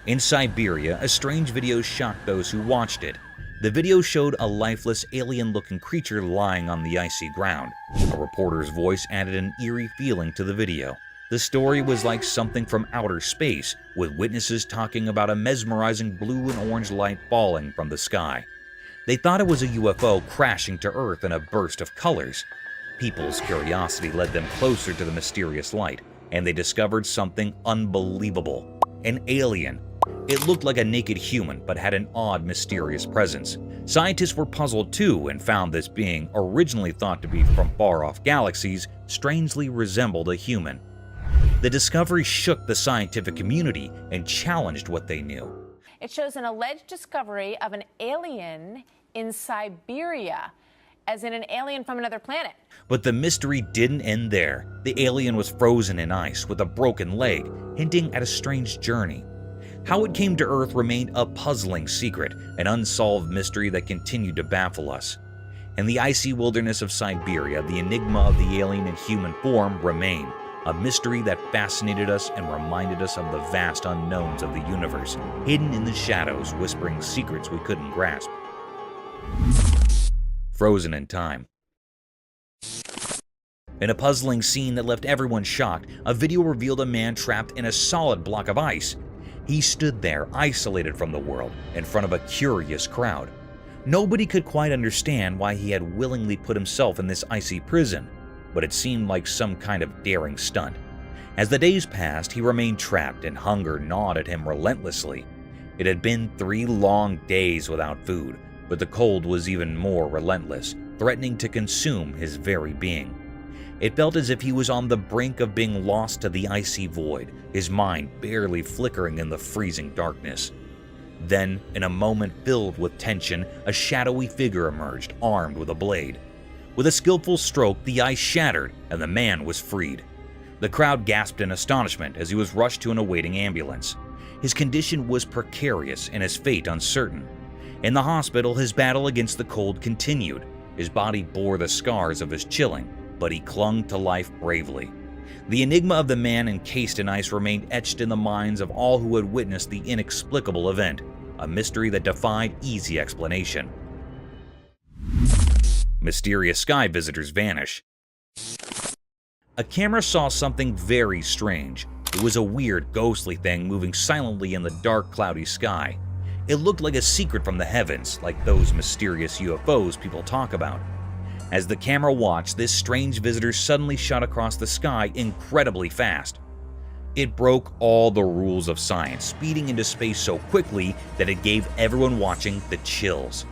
In Siberia, a strange video shocked those who watched it. The video showed a lifeless, alien-looking creature lying on the icy ground. A reporter's voice added an eerie feeling to the video. The story was like something from outer space, with witnesses talking about a mesmerizing blue and orange light falling from the sky. They thought it was a UFO crashing to Earth in a burst of colors. People's curiosity led them closer to the mysterious light, and they discovered something unbelievable. An alien. It looked like a naked human, but had an odd, mysterious presence. Scientists were puzzled too and found this being, originally thought to be from far-off galaxies, strangely resembled a human. The discovery shook the scientific community and challenged what they knew. It shows an alleged discovery of an alien in Siberia, as in an alien from another planet. But the mystery didn't end there. The alien was frozen in ice with a broken leg, hinting at a strange journey. How it came to Earth remained a puzzling secret, an unsolved mystery that continued to baffle us. In the icy wilderness of Siberia, the enigma of the alien in human form remained, a mystery that fascinated us and reminded us of the vast unknowns of the universe, hidden in the shadows, whispering secrets we couldn't grasp. Frozen in time. In a puzzling scene that left everyone shocked, a video revealed a man trapped in a solid block of ice. He stood there, isolated from the world, in front of a curious crowd. Nobody could quite understand why he had willingly put himself in this icy prison, but it seemed like some kind of daring stunt. As the days passed, he remained trapped, and hunger gnawed at him relentlessly. It had been 3 long days without food, but the cold was even more relentless, threatening to consume his very being. It felt as if he was on the brink of being lost to the icy void, his mind barely flickering in the freezing darkness. Then, in a moment filled with tension, a shadowy figure emerged, armed with a blade. With a skillful stroke, the ice shattered, and the man was freed. The crowd gasped in astonishment as he was rushed to an awaiting ambulance. His condition was precarious and his fate uncertain. In the hospital, his battle against the cold continued. His body bore the scars of his chilling, but he clung to life bravely. The enigma of the man encased in ice remained etched in the minds of all who had witnessed the inexplicable event, a mystery that defied easy explanation. Mysterious sky visitors vanish. A camera saw something very strange. It was a weird, ghostly thing moving silently in the dark, cloudy sky. It looked like a secret from the heavens, like those mysterious UFOs people talk about. As the camera watched, this strange visitor suddenly shot across the sky incredibly fast. It broke all the rules of science, speeding into space so quickly that it gave everyone watching the chills.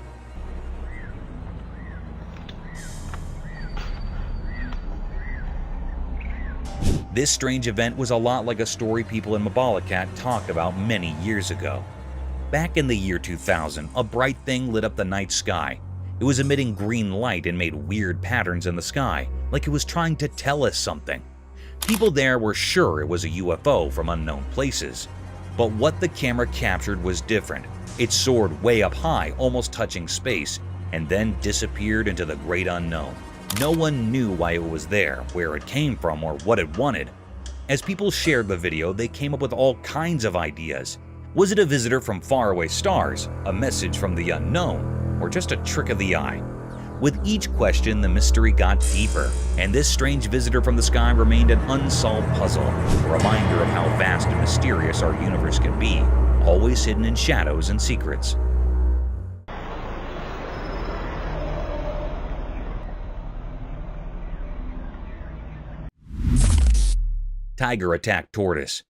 This strange event was a lot like a story people in Mabalacat talked about many years ago. Back in the year 2000, a bright thing lit up the night sky. It was emitting green light and made weird patterns in the sky, like it was trying to tell us something. People there were sure it was a UFO from unknown places. But what the camera captured was different. It soared way up high, almost touching space, and then disappeared into the great unknown. No one knew why it was there, where it came from, or what it wanted. As people shared the video, they came up with all kinds of ideas. Was it a visitor from faraway stars, a message from the unknown, or just a trick of the eye? With each question, the mystery got deeper, and this strange visitor from the sky remained an unsolved puzzle, a reminder of how vast and mysterious our universe can be, always hidden in shadows and secrets. Tiger attacked tortoise.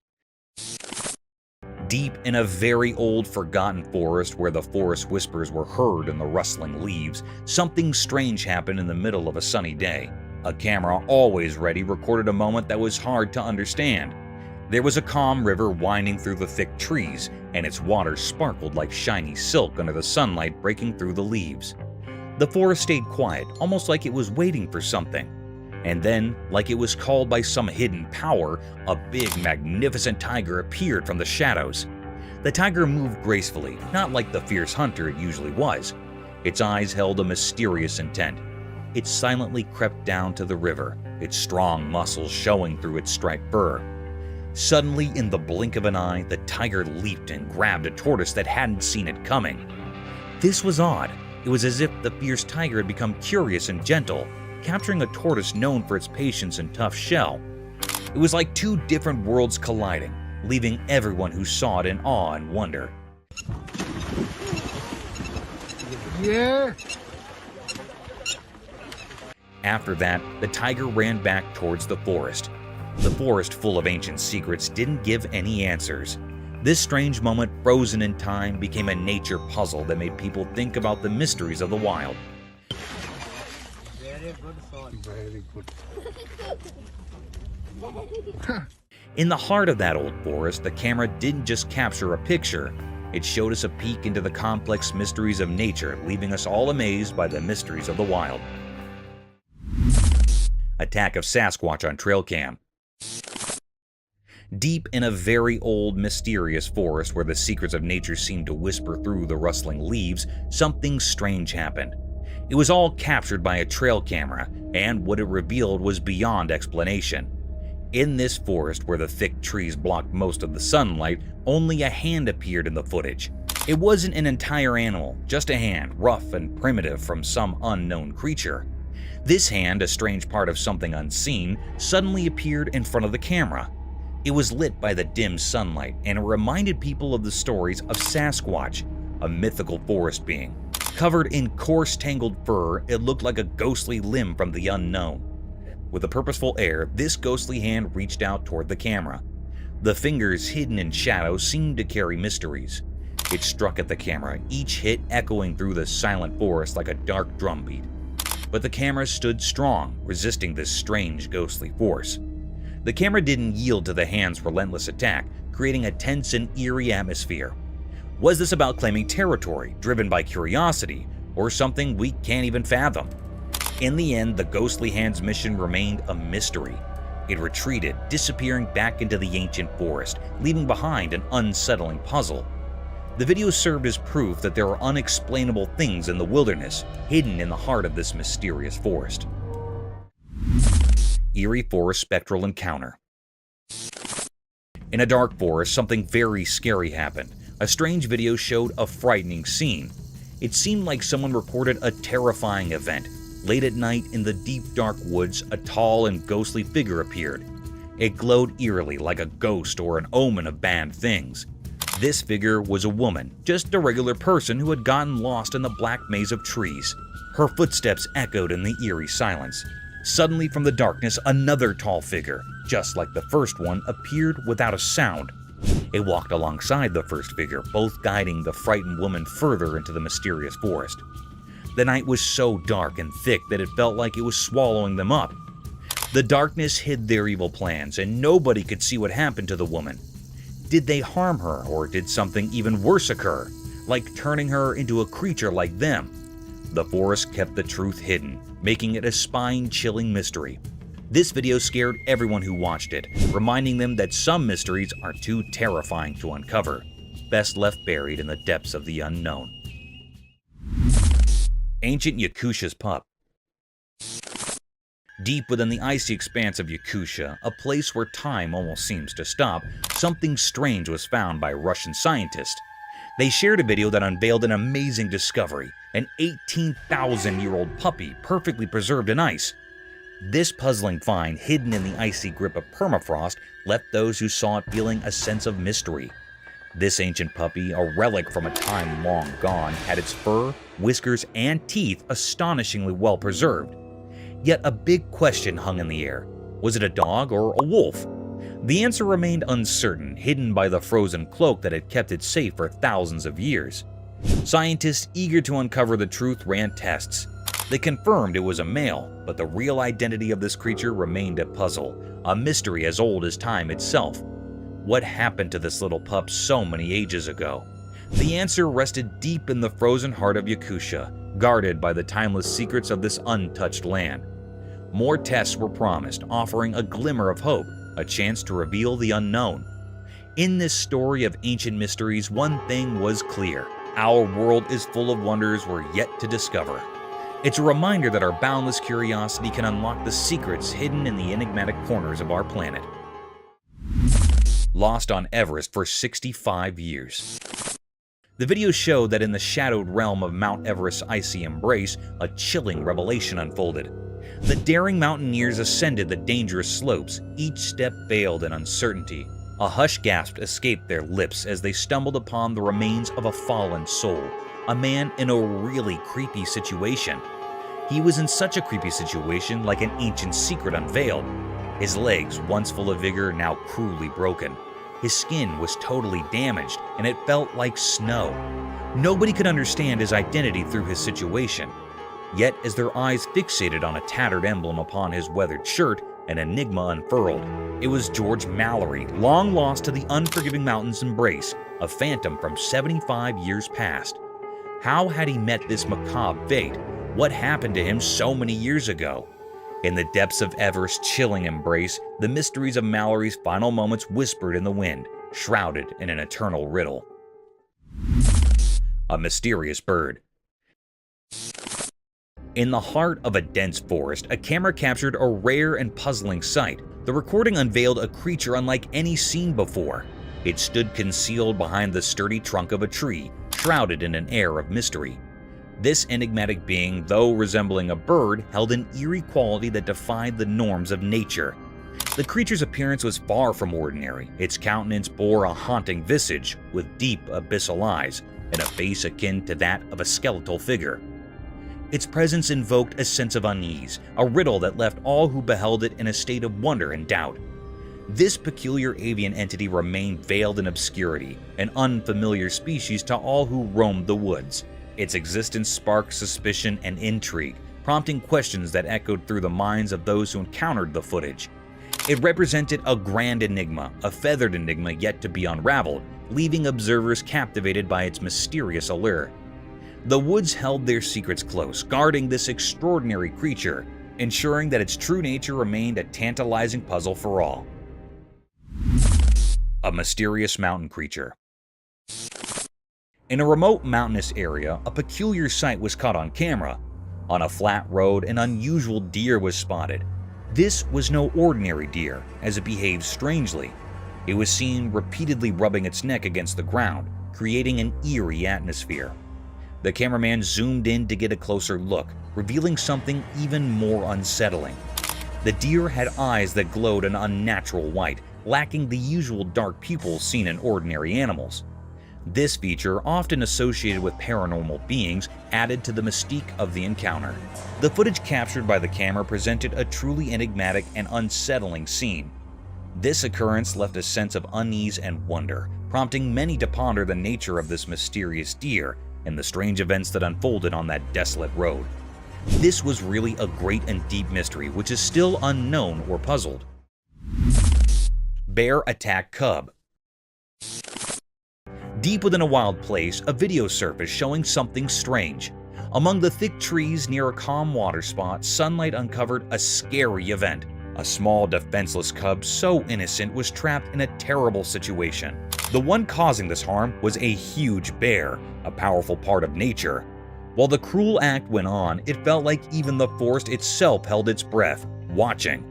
Deep in a very old forgotten forest where the forest whispers were heard in the rustling leaves, something strange happened in the middle of a sunny day. A camera, always ready, recorded a moment that was hard to understand. There was a calm river winding through the thick trees, and its water sparkled like shiny silk under the sunlight breaking through the leaves. The forest stayed quiet, almost like it was waiting for something. And then, like it was called by some hidden power, a big, magnificent tiger appeared from the shadows. The tiger moved gracefully, not like the fierce hunter it usually was. Its eyes held a mysterious intent. It silently crept down to the river, its strong muscles showing through its striped fur. Suddenly, in the blink of an eye, the tiger leaped and grabbed a tortoise that hadn't seen it coming. This was odd. It was as if the fierce tiger had become curious and gentle, capturing a tortoise known for its patience and tough shell. It was like two different worlds colliding, leaving everyone who saw it in awe and wonder. Yeah. After that, the tiger ran back towards the forest. The forest, full of ancient secrets, didn't give any answers. This strange moment, frozen in time, became a nature puzzle that made people think about the mysteries of the wild. Very good. In the heart of that old forest, the camera didn't just capture a picture. It showed us a peek into the complex mysteries of nature, leaving us all amazed by the mysteries of the wild. Attack of Sasquatch on trail cam. Deep in a very old, mysterious forest where the secrets of nature seemed to whisper through the rustling leaves, something strange happened. It was all captured by a trail camera, and what it revealed was beyond explanation. In this forest where the thick trees blocked most of the sunlight, only a hand appeared in the footage. It wasn't an entire animal, just a hand, rough and primitive from some unknown creature. This hand, a strange part of something unseen, suddenly appeared in front of the camera. It was lit by the dim sunlight, and it reminded people of the stories of Sasquatch, a mythical forest being. Covered in coarse, tangled fur, it looked like a ghostly limb from the unknown. With a purposeful air, this ghostly hand reached out toward the camera. The fingers hidden in shadow seemed to carry mysteries. It struck at the camera, each hit echoing through the silent forest like a dark drumbeat. But the camera stood strong, resisting this strange, ghostly force. The camera didn't yield to the hand's relentless attack, creating a tense and eerie atmosphere. Was this about claiming territory, driven by curiosity, or something we can't even fathom? In the end, the ghostly hand's mission remained a mystery. It retreated, disappearing back into the ancient forest, leaving behind an unsettling puzzle. The video served as proof that there are unexplainable things in the wilderness, hidden in the heart of this mysterious forest. Eerie Forest Spectral Encounter. In a dark forest, something very scary happened. A strange video showed a frightening scene. It seemed like someone recorded a terrifying event. Late at night, in the deep dark woods, a tall and ghostly figure appeared. It glowed eerily like a ghost or an omen of bad things. This figure was a woman, just a regular person who had gotten lost in the black maze of trees. Her footsteps echoed in the eerie silence. Suddenly from the darkness, another tall figure, just like the first one, appeared without a sound. It walked alongside the first figure, both guiding the frightened woman further into the mysterious forest. The night was so dark and thick that it felt like it was swallowing them up. The darkness hid their evil plans, and nobody could see what happened to the woman. Did they harm her, or did something even worse occur, like turning her into a creature like them? The forest kept the truth hidden, making it a spine-chilling mystery. This video scared everyone who watched it, reminding them that some mysteries are too terrifying to uncover, best left buried in the depths of the unknown. Ancient Yakusha's Pup. Deep within the icy expanse of Yakusha, a place where time almost seems to stop, something strange was found by Russian scientists. They shared a video that unveiled an amazing discovery, an 18,000-year-old puppy perfectly preserved in ice. This puzzling find, hidden in the icy grip of permafrost, left those who saw it feeling a sense of mystery. This ancient puppy, a relic from a time long gone, had its fur, whiskers, and teeth astonishingly well preserved. Yet a big question hung in the air. Was it a dog or a wolf? The answer remained uncertain, hidden by the frozen cloak that had kept it safe for thousands of years. Scientists eager to uncover the truth ran tests. They confirmed it was a male, but the real identity of this creature remained a puzzle, a mystery as old as time itself. What happened to this little pup so many ages ago? The answer rested deep in the frozen heart of Yakutia, guarded by the timeless secrets of this untouched land. More tests were promised, offering a glimmer of hope, a chance to reveal the unknown. In this story of ancient mysteries, one thing was clear: our world is full of wonders we're yet to discover. It's a reminder that our boundless curiosity can unlock the secrets hidden in the enigmatic corners of our planet. Lost on Everest for 65 years. The video showed that in the shadowed realm of Mount Everest's icy embrace, a chilling revelation unfolded. The daring mountaineers ascended the dangerous slopes, each step veiled in uncertainty. A hushed gasp escaped their lips as they stumbled upon the remains of a fallen soul, a man in a really creepy situation. He was in such a creepy situation, like an ancient secret unveiled. His legs, once full of vigor, now cruelly broken. His skin was totally damaged, and it felt like snow. Nobody could understand his identity through his situation. Yet, as their eyes fixated on a tattered emblem upon his weathered shirt, an enigma unfurled. It was George Mallory, long lost to the unforgiving mountain's embrace, a phantom from 75 years past. How had he met this macabre fate? What happened to him so many years ago? In the depths of Everest's chilling embrace, the mysteries of Mallory's final moments whispered in the wind, shrouded in an eternal riddle. A mysterious bird. In the heart of a dense forest, a camera captured a rare and puzzling sight. The recording unveiled a creature unlike any seen before. It stood concealed behind the sturdy trunk of a tree, shrouded in an air of mystery. This enigmatic being, though resembling a bird, held an eerie quality that defied the norms of nature. The creature's appearance was far from ordinary. Its countenance bore a haunting visage, with deep abyssal eyes, and a face akin to that of a skeletal figure. Its presence invoked a sense of unease, a riddle that left all who beheld it in a state of wonder and doubt. This peculiar avian entity remained veiled in obscurity, an unfamiliar species to all who roamed the woods. Its existence sparked suspicion and intrigue, prompting questions that echoed through the minds of those who encountered the footage. It represented a grand enigma, a feathered enigma yet to be unraveled, leaving observers captivated by its mysterious allure. The woods held their secrets close, guarding this extraordinary creature, ensuring that its true nature remained a tantalizing puzzle for all. A mysterious mountain creature. In a remote mountainous area, a peculiar sight was caught on camera. On a flat road, an unusual deer was spotted. This was no ordinary deer, as it behaved strangely. It was seen repeatedly rubbing its neck against the ground, creating an eerie atmosphere. The cameraman zoomed in to get a closer look, revealing something even more unsettling. The deer had eyes that glowed an unnatural white, lacking the usual dark pupils seen in ordinary animals. This feature, often associated with paranormal beings, added to the mystique of the encounter. The footage captured by the camera presented a truly enigmatic and unsettling scene. This occurrence left a sense of unease and wonder, prompting many to ponder the nature of this mysterious deer and the strange events that unfolded on that desolate road. This was really a great and deep mystery which is still unknown or puzzled. Bear attack cub. Deep within a wild place, a video surfaced showing something strange. Among the thick trees near a calm water spot, sunlight uncovered a scary event. A small, defenseless cub so innocent was trapped in a terrible situation. The one causing this harm was a huge bear, a powerful part of nature. While the cruel act went on, it felt like even the forest itself held its breath, watching.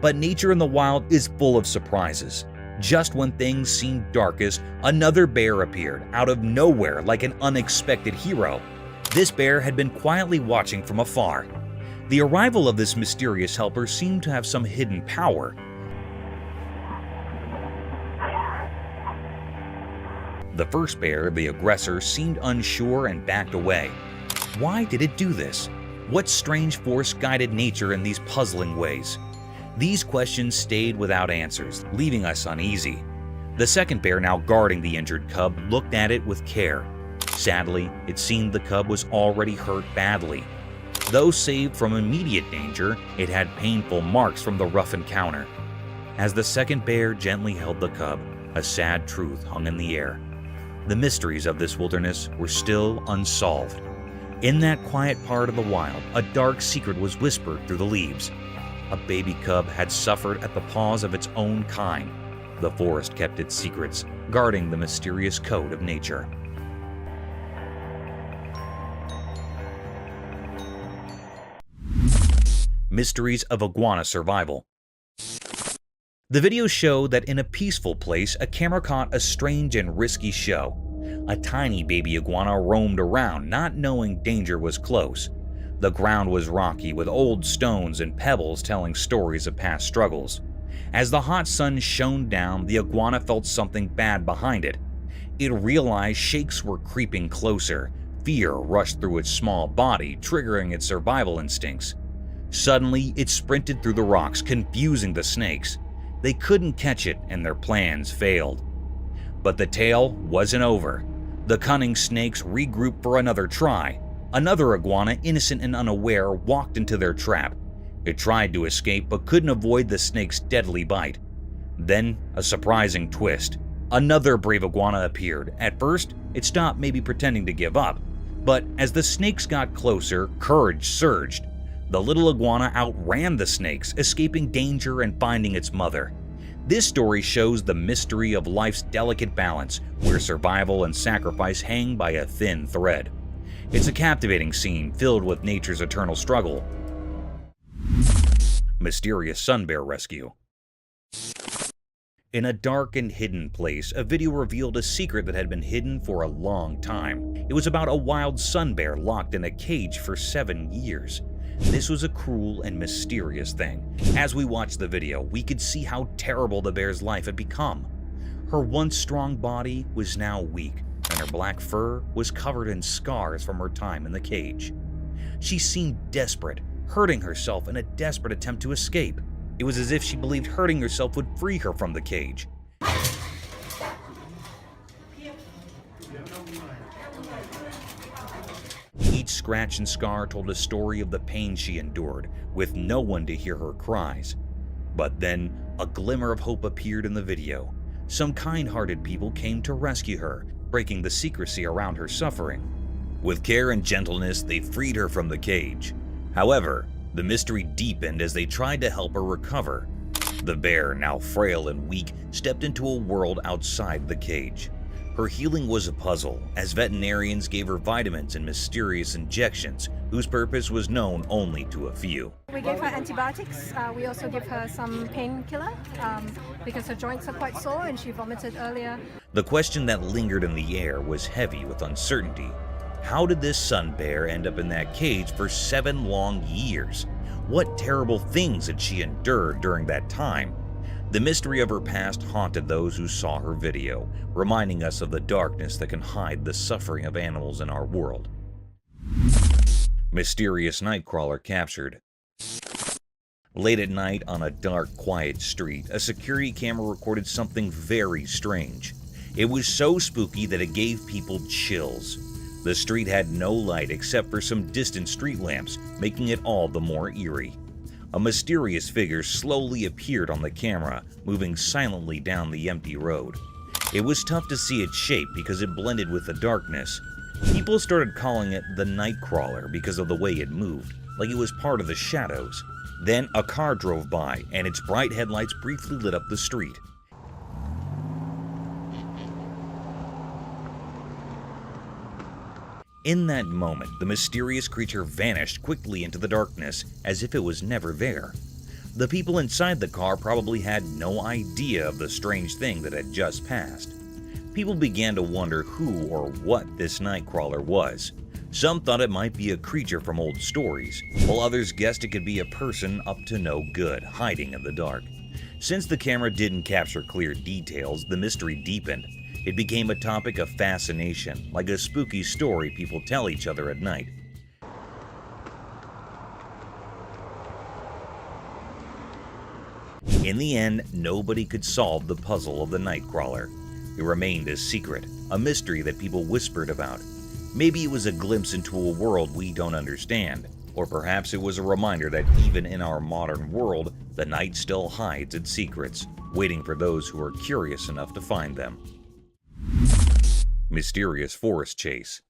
But nature in the wild is full of surprises. Just when things seemed darkest, another bear appeared out of nowhere like an unexpected hero. This bear had been quietly watching from afar. The arrival of this mysterious helper seemed to have some hidden power. The first bear, the aggressor, seemed unsure and backed away. Why did it do this? What strange force guided nature in these puzzling ways? These questions stayed without answers, leaving us uneasy. The second bear, now guarding the injured cub, looked at it with care. Sadly, it seemed the cub was already hurt badly. Though saved from immediate danger, it had painful marks from the rough encounter. As the second bear gently held the cub, a sad truth hung in the air. The mysteries of this wilderness were still unsolved. In that quiet part of the wild, a dark secret was whispered through the leaves. A baby cub had suffered at the paws of its own kind. The forest kept its secrets, guarding the mysterious code of nature. Mysteries of iguana survival. The videos show that in a peaceful place, a camera caught a strange and risky show. A tiny baby iguana roamed around, not knowing danger was close. The ground was rocky, with old stones and pebbles telling stories of past struggles. As the hot sun shone down, the iguana felt something bad behind it. It realized shakes were creeping closer. Fear rushed through its small body, triggering its survival instincts. Suddenly, it sprinted through the rocks, confusing the snakes. They couldn't catch it, and their plans failed. But the tale wasn't over. The cunning snakes regrouped for another try. Another iguana, innocent and unaware, walked into their trap. It tried to escape but couldn't avoid the snake's deadly bite. Then, a surprising twist. Another brave iguana appeared. At first, it stopped, maybe pretending to give up. But as the snakes got closer, courage surged. The little iguana outran the snakes, escaping danger and finding its mother. This story shows the mystery of life's delicate balance, where survival and sacrifice hang by a thin thread. It's a captivating scene filled with nature's eternal struggle. Mysterious sun bear rescue. In a dark and hidden place, a video revealed a secret that had been hidden for a long time. It was about a wild sun bear locked in a cage for 7 years. This was a cruel and mysterious thing. As we watched the video, we could see how terrible the bear's life had become. Her once strong body was now weak, and her black fur was covered in scars from her time in the cage. She seemed desperate, hurting herself in a desperate attempt to escape. It was as if she believed hurting herself would free her from the cage. Each scratch and scar told a story of the pain she endured, with no one to hear her cries. But then, a glimmer of hope appeared in the video. Some kind-hearted people came to rescue her, breaking the secrecy around her suffering. With care and gentleness, they freed her from the cage. However, the mystery deepened as they tried to help her recover. The bear, now frail and weak, stepped into a world outside the cage. Her healing was a puzzle, as veterinarians gave her vitamins and mysterious injections, whose purpose was known only to a few. We gave her antibiotics. We also give her some painkiller because her joints are quite sore and she vomited earlier. The question that lingered in the air was heavy with uncertainty. How did this sun bear end up in that cage for 7 long years? What terrible things had she endured during that time? The mystery of her past haunted those who saw her video, reminding us of the darkness that can hide the suffering of animals in our world. Mysterious nightcrawler captured. Late at night on a dark, quiet street, a security camera recorded something very strange. It was so spooky that it gave people chills. The street had no light except for some distant street lamps, making it all the more eerie. A mysterious figure slowly appeared on the camera, moving silently down the empty road. It was tough to see its shape because it blended with the darkness. People started calling it the Nightcrawler because of the way it moved, like it was part of the shadows. Then a car drove by, and its bright headlights briefly lit up the street. In that moment, the mysterious creature vanished quickly into the darkness, as if it was never there. The people inside the car probably had no idea of the strange thing that had just passed. People began to wonder who or what this Nightcrawler was. Some thought it might be a creature from old stories, while others guessed it could be a person up to no good, hiding in the dark. Since the camera didn't capture clear details, the mystery deepened. It became a topic of fascination, like a spooky story people tell each other at night. In the end, nobody could solve the puzzle of the Nightcrawler. It remained a secret, a mystery that people whispered about. Maybe it was a glimpse into a world we don't understand, or perhaps it was a reminder that even in our modern world, the night still hides its secrets, waiting for those who are curious enough to find them. Mysterious Forest Chase.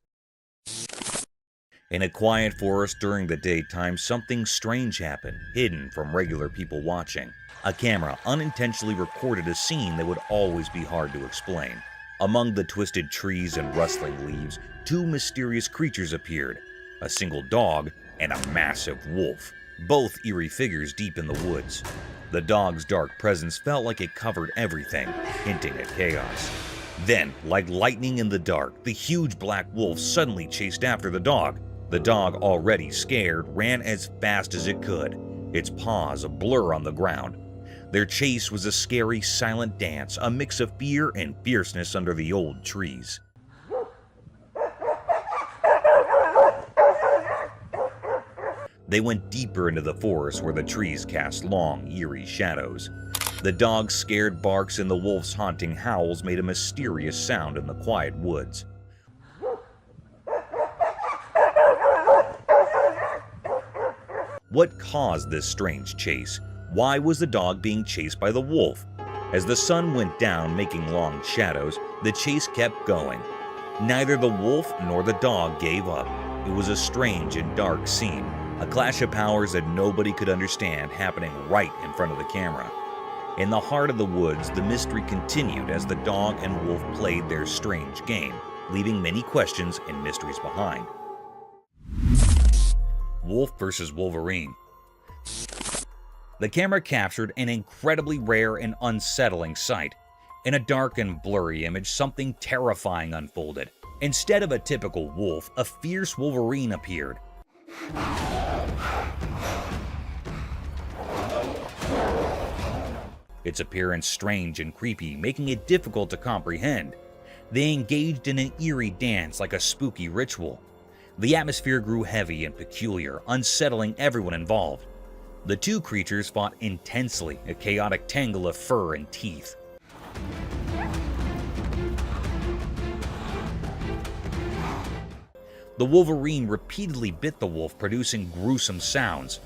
In a quiet forest during the daytime, something strange happened, hidden from regular people watching. A camera unintentionally recorded a scene that would always be hard to explain. Among the twisted trees and rustling leaves, two mysterious creatures appeared, a single dog and a massive wolf, both eerie figures deep in the woods. The dog's dark presence felt like it covered everything, hinting at chaos. Then, like lightning in the dark, the huge black wolf suddenly chased after the dog. The dog, already scared, ran as fast as it could, its paws a blur on the ground. Their chase was a scary, silent dance, a mix of fear and fierceness under the old trees. They went deeper into the forest where the trees cast long, eerie shadows. The dog's scared barks and the wolf's haunting howls made a mysterious sound in the quiet woods. What caused this strange chase? Why was the dog being chased by the wolf? As the sun went down, making long shadows, the chase kept going. Neither the wolf nor the dog gave up. It was a strange and dark scene, a clash of powers that nobody could understand happening right in front of the camera. In the heart of the woods, the mystery continued as the dog and wolf played their strange game, leaving many questions and mysteries behind. Wolf versus Wolverine. The camera captured an incredibly rare and unsettling sight. In a dark and blurry image, something terrifying unfolded. Instead of a typical wolf, a fierce Wolverine appeared. Its appearance strange and creepy, making it difficult to comprehend. They engaged in an eerie dance like a spooky ritual. The atmosphere grew heavy and peculiar, unsettling everyone involved. The two creatures fought intensely, a chaotic tangle of fur and teeth. The Wolverine repeatedly bit the wolf, producing gruesome sounds.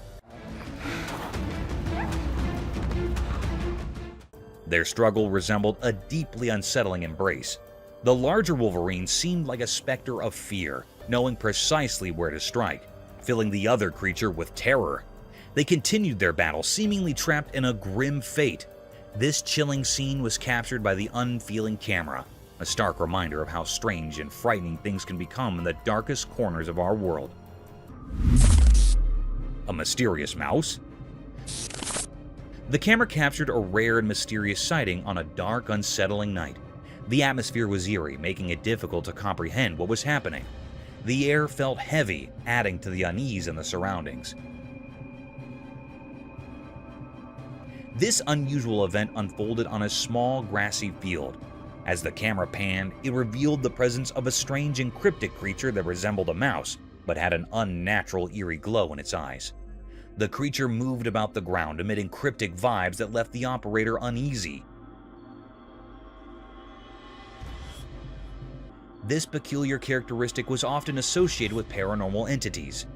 Their struggle resembled a deeply unsettling embrace. The larger Wolverine seemed like a specter of fear, knowing precisely where to strike, filling the other creature with terror. They continued their battle, seemingly trapped in a grim fate. This chilling scene was captured by the unfeeling camera, a stark reminder of how strange and frightening things can become in the darkest corners of our world. A mysterious mouse? The camera captured a rare and mysterious sighting on a dark, unsettling night. The atmosphere was eerie, making it difficult to comprehend what was happening. The air felt heavy, adding to the unease in the surroundings. This unusual event unfolded on a small, grassy field. As the camera panned, it revealed the presence of a strange and cryptic creature that resembled a mouse, but had an unnatural, eerie glow in its eyes. The creature moved about the ground, emitting cryptic vibes that left the operator uneasy. This peculiar characteristic was often associated with paranormal entities.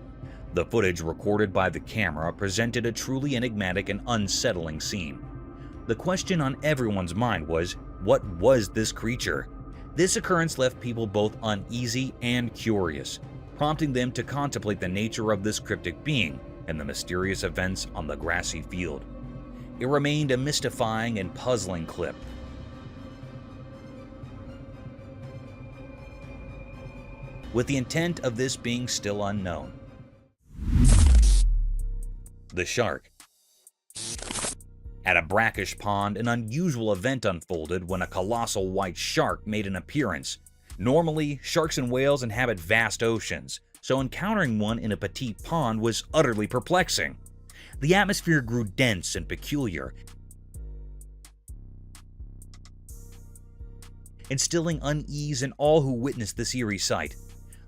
The footage recorded by the camera presented a truly enigmatic and unsettling scene. The question on everyone's mind was, what was this creature? This occurrence left people both uneasy and curious, prompting them to contemplate the nature of this cryptic being and the mysterious events on the grassy field. It remained a mystifying and puzzling clip. With the intent of this being still unknown. The shark. At a brackish pond, an unusual event unfolded when a colossal white shark made an appearance. Normally, sharks and whales inhabit vast oceans, so encountering one in a petite pond was utterly perplexing. The atmosphere grew dense and peculiar, instilling unease in all who witnessed this eerie sight.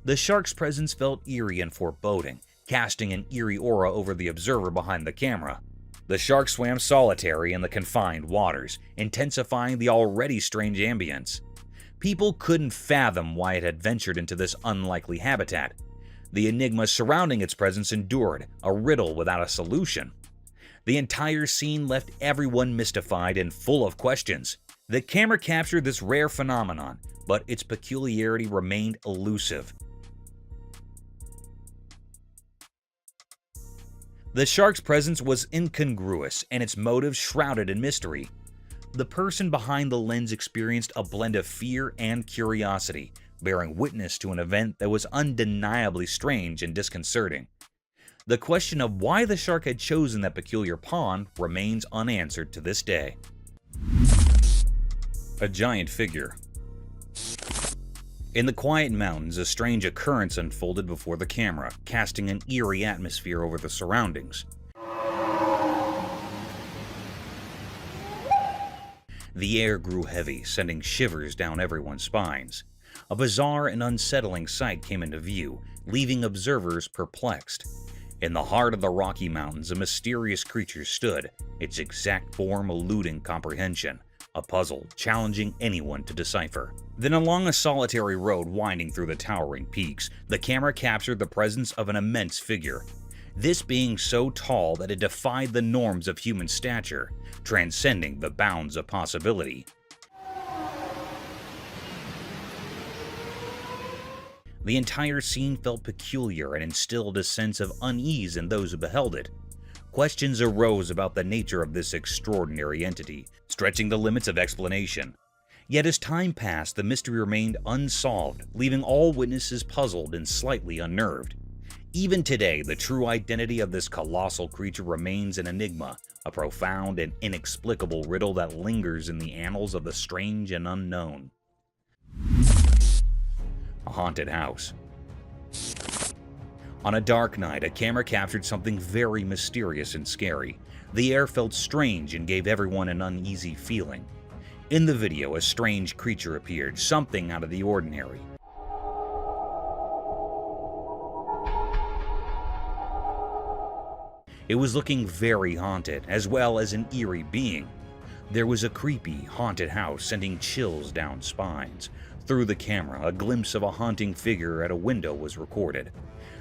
The shark's presence felt eerie and foreboding, casting an eerie aura over the observer behind the camera. The shark swam solitary in the confined waters, intensifying the already strange ambience. People couldn't fathom why it had ventured into this unlikely habitat. The enigma surrounding its presence endured, a riddle without a solution. The entire scene left everyone mystified and full of questions. The camera captured this rare phenomenon, but its peculiarity remained elusive. The shark's presence was incongruous and its motives shrouded in mystery. The person behind the lens experienced a blend of fear and curiosity, bearing witness to an event that was undeniably strange and disconcerting. The question of why the shark had chosen that peculiar pond remains unanswered to this day. A giant figure. In the quiet mountains, a strange occurrence unfolded before the camera, casting an eerie atmosphere over the surroundings. The air grew heavy, sending shivers down everyone's spines. A bizarre and unsettling sight came into view, leaving observers perplexed. In the heart of the Rocky Mountains, a mysterious creature stood, its exact form eluding comprehension, a puzzle challenging anyone to decipher. Then along a solitary road winding through the towering peaks, the camera captured the presence of an immense figure. This being so tall that it defied the norms of human stature, transcending the bounds of possibility. The entire scene felt peculiar and instilled a sense of unease in those who beheld it. Questions arose about the nature of this extraordinary entity, stretching the limits of explanation. Yet as time passed, the mystery remained unsolved, leaving all witnesses puzzled and slightly unnerved. Even today, the true identity of this colossal creature remains an enigma, a profound and inexplicable riddle that lingers in the annals of the strange and unknown. A haunted house. On a dark night, a camera captured something very mysterious and scary. The air felt strange and gave everyone an uneasy feeling. In the video, a strange creature appeared, something out of the ordinary. It was looking very haunted, as well as an eerie being. There was a creepy, haunted house sending chills down spines. Through the camera, a glimpse of a haunting figure at a window was recorded.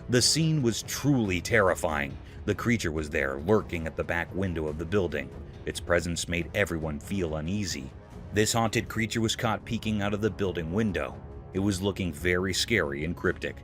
The scene was truly terrifying. The creature was there, lurking at the back window of the building. Its presence made everyone feel uneasy. This haunted creature was caught peeking out of the building window. It was looking very scary and cryptic.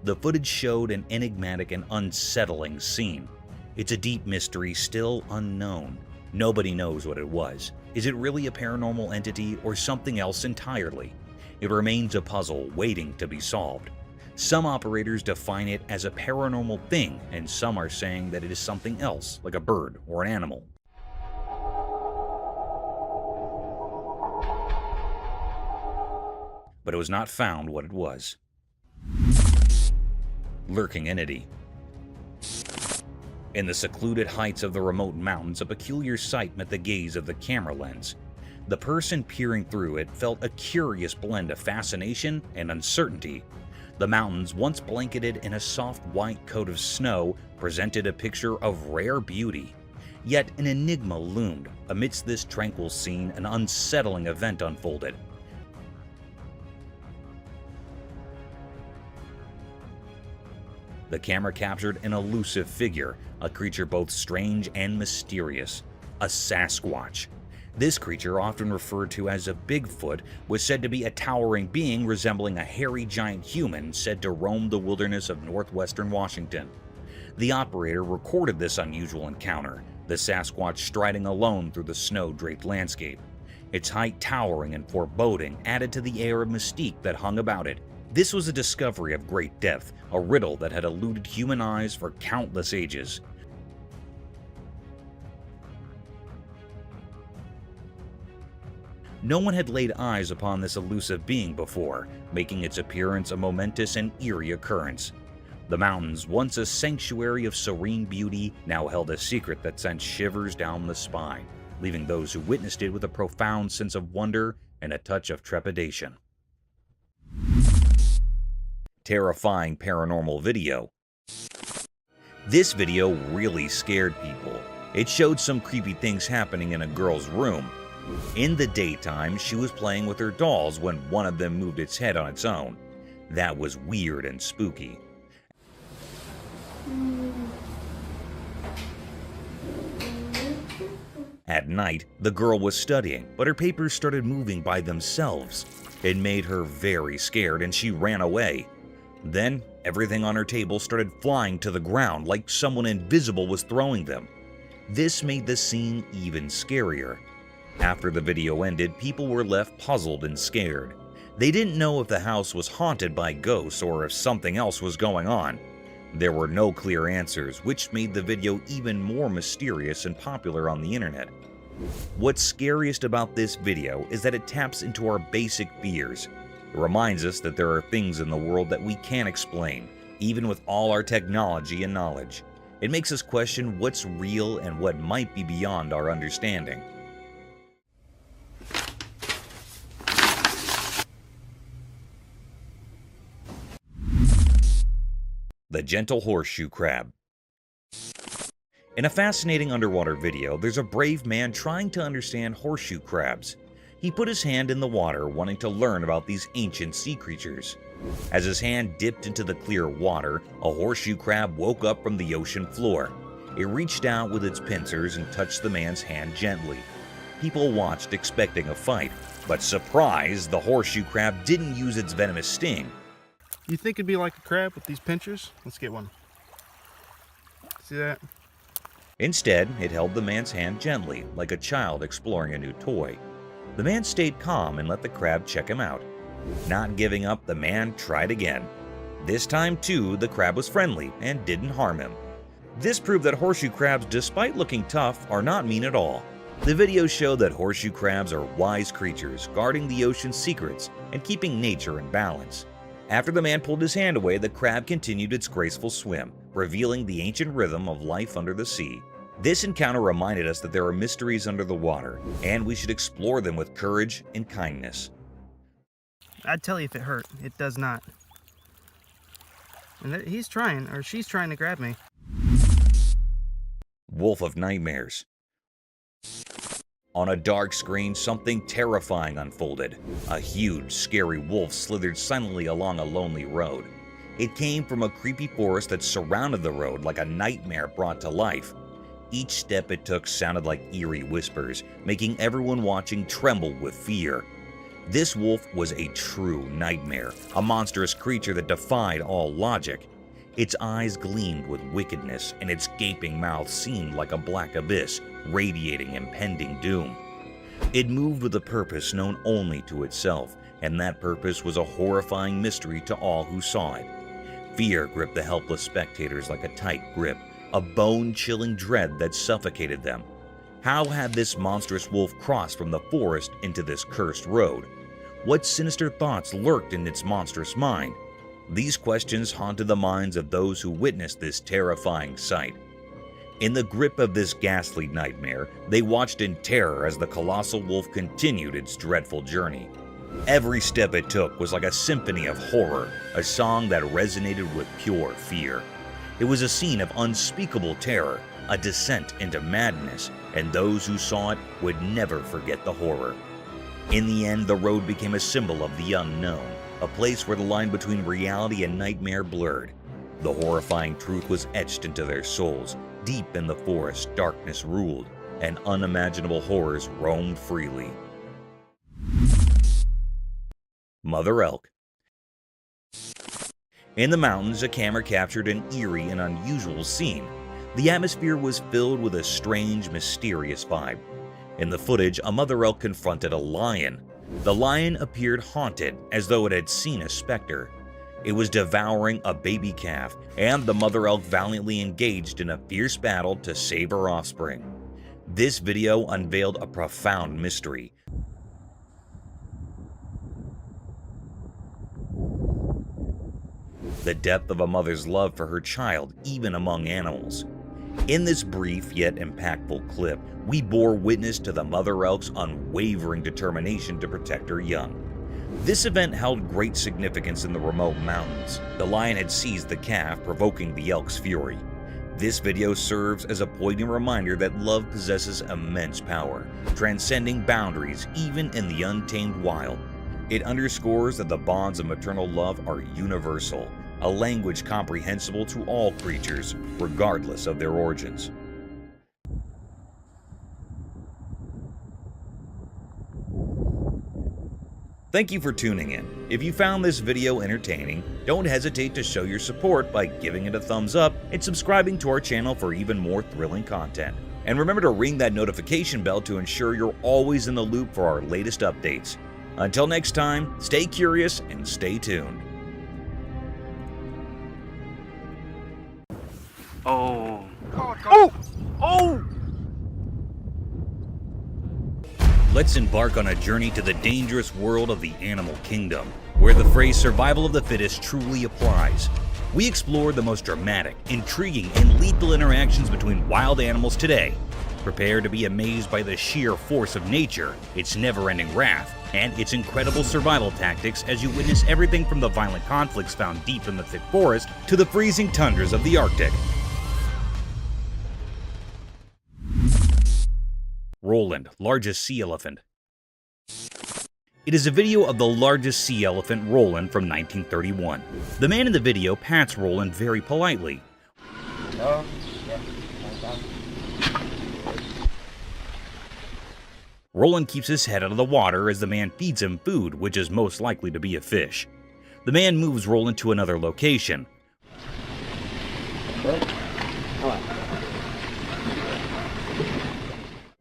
The footage showed an enigmatic and unsettling scene. It's a deep mystery still unknown. Nobody knows what it was. Is it really a paranormal entity or something else entirely? It remains a puzzle waiting to be solved. Some operators define it as a paranormal thing, and some are saying that it is something else, like a bird or an animal. But it was not found what it was. Lurking entity. In the secluded heights of the remote mountains, a peculiar sight met the gaze of the camera lens. The person peering through it felt a curious blend of fascination and uncertainty. The mountains, once blanketed in a soft white coat of snow, presented a picture of rare beauty. Yet an enigma loomed. Amidst this tranquil scene, an unsettling event unfolded. The camera captured an elusive figure, a creature both strange and mysterious, a Sasquatch. This creature, often referred to as a Bigfoot, was said to be a towering being resembling a hairy giant human said to roam the wilderness of northwestern Washington. The operator recorded this unusual encounter, the Sasquatch striding alone through the snow-draped landscape. Its height towering and foreboding added to the air of mystique that hung about it. This was a discovery of great depth, a riddle that had eluded human eyes for countless ages. No one had laid eyes upon this elusive being before, making its appearance a momentous and eerie occurrence. The mountains, once a sanctuary of serene beauty, now held a secret that sent shivers down the spine, leaving those who witnessed it with a profound sense of wonder and a touch of trepidation. terrifying paranormal video. This video really scared people. It showed some creepy things happening in a girl's room. In the daytime, she was playing with her dolls when one of them moved its head on its own. That was weird and spooky. At night, the girl was studying, but her papers started moving by themselves. It made her very scared and she ran away. Then, everything on her table started flying to the ground like someone invisible was throwing them. This made the scene even scarier. After the video ended, people were left puzzled and scared. They didn't know if the house was haunted by ghosts or if something else was going on. There were no clear answers, which made the video even more mysterious and popular on the internet. What's scariest about this video is that it taps into our basic fears. It reminds us that there are things in the world that we can't explain, even with all our technology and knowledge. It makes us question what's real and what might be beyond our understanding. The gentle horseshoe crab. In a fascinating underwater video, there's a brave man trying to understand horseshoe crabs. He put his hand in the water, wanting to learn about these ancient sea creatures. As his hand dipped into the clear water, a horseshoe crab woke up from the ocean floor. It reached out with its pincers and touched the man's hand gently. People watched, expecting a fight, but surprise, the horseshoe crab didn't use its venomous sting. You think it'd be like a crab with these pinchers? Let's get one. See that? Instead, it held the man's hand gently, like a child exploring a new toy. The man stayed calm and let the crab check him out. Not giving up, the man tried again. This time, too, the crab was friendly and didn't harm him. This proved that horseshoe crabs, despite looking tough, are not mean at all. The video showed that horseshoe crabs are wise creatures, guarding the ocean's secrets and keeping nature in balance. After the man pulled his hand away, the crab continued its graceful swim, revealing the ancient rhythm of life under the sea. This encounter reminded us that there are mysteries under the water, and we should explore them with courage and kindness. I'd tell you if it hurt. It does not. And he's trying, or she's trying to grab me. Wolf of Nightmares. On a dark screen, something terrifying unfolded. A huge, scary wolf slithered silently along a lonely road. It came from a creepy forest that surrounded the road like a nightmare brought to life. Each step it took sounded like eerie whispers, making everyone watching tremble with fear. This wolf was a true nightmare, a monstrous creature that defied all logic. Its eyes gleamed with wickedness, and its gaping mouth seemed like a black abyss, radiating impending doom. It moved with a purpose known only to itself, and that purpose was a horrifying mystery to all who saw it. Fear gripped the helpless spectators like a tight grip, a bone-chilling dread that suffocated them. How had this monstrous wolf crossed from the forest into this cursed road? What sinister thoughts lurked in its monstrous mind? These questions haunted the minds of those who witnessed this terrifying sight. In the grip of this ghastly nightmare, they watched in terror as the colossal wolf continued its dreadful journey. Every step it took was like a symphony of horror, a song that resonated with pure fear. It was a scene of unspeakable terror, a descent into madness, and those who saw it would never forget the horror. In the end, the road became a symbol of the unknown, a place where the line between reality and nightmare blurred. The horrifying truth was etched into their souls. Deep in the forest, darkness ruled, and unimaginable horrors roamed freely. Mother Elk. In the mountains, a camera captured an eerie and unusual scene. The atmosphere was filled with a strange, mysterious vibe. In the footage, a mother elk confronted a lion. The lion appeared haunted, as though it had seen a specter. It was devouring a baby calf, and the mother elk valiantly engaged in a fierce battle to save her offspring. This video unveiled a profound mystery. The depth of a mother's love for her child, even among animals. In this brief yet impactful clip, we bore witness to the mother elk's unwavering determination to protect her young. This event held great significance in the remote mountains. The lion had seized the calf, provoking the elk's fury. This video serves as a poignant reminder that love possesses immense power, transcending boundaries even in the untamed wild. It underscores that the bonds of maternal love are universal, a language comprehensible to all creatures, regardless of their origins. Thank you for tuning in. If you found this video entertaining, don't hesitate to show your support by giving it a thumbs up and subscribing to our channel for even more thrilling content. And remember to ring that notification bell to ensure you're always in the loop for our latest updates. Until next time, stay curious and stay tuned. Oh. Oh! Let's embark on a journey to the dangerous world of the animal kingdom, where the phrase survival of the fittest truly applies. We explore the most dramatic, intriguing, and lethal interactions between wild animals today. Prepare to be amazed by the sheer force of nature, its never-ending wrath, and its incredible survival tactics as you witness everything from the violent conflicts found deep in the thick forest to the freezing tundras of the Arctic. Roland, largest sea elephant. It is a video of the largest sea elephant, Roland, from 1931. The man in the video pats Roland very politely. Roland keeps his head out of the water as the man feeds him food, which is most likely to be a fish. The man moves Roland to another location.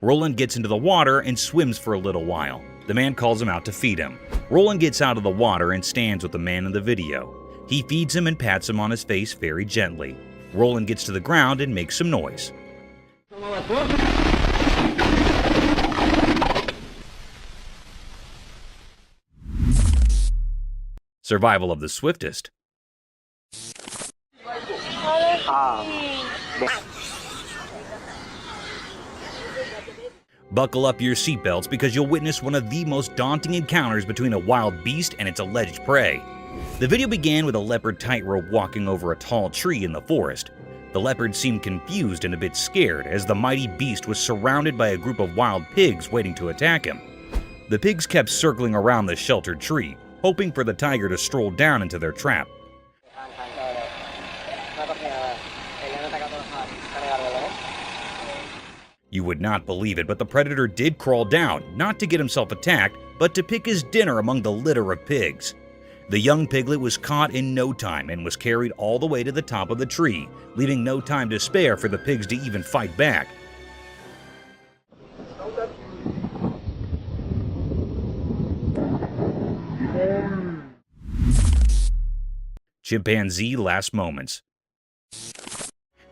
Roland gets into the water and swims for a little while. The man calls him out to feed him. Roland gets out of the water and stands with the man in the video. He feeds him and pats him on his face very gently. Roland gets to the ground and makes some noise. Survival of the swiftest. Buckle up your seatbelts because you'll witness one of the most daunting encounters between a wild beast and its alleged prey. The video began with a leopard tightrope walking over a tall tree in the forest. The leopard seemed confused and a bit scared as the mighty beast was surrounded by a group of wild pigs waiting to attack him. The pigs kept circling around the sheltered tree, hoping for the tiger to stroll down into their trap. You would not believe it, but the predator did crawl down, not to get himself attacked, but to pick his dinner among the litter of pigs. The young piglet was caught in no time and was carried all the way to the top of the tree, leaving no time to spare for the pigs to even fight back. Chimpanzee last moments.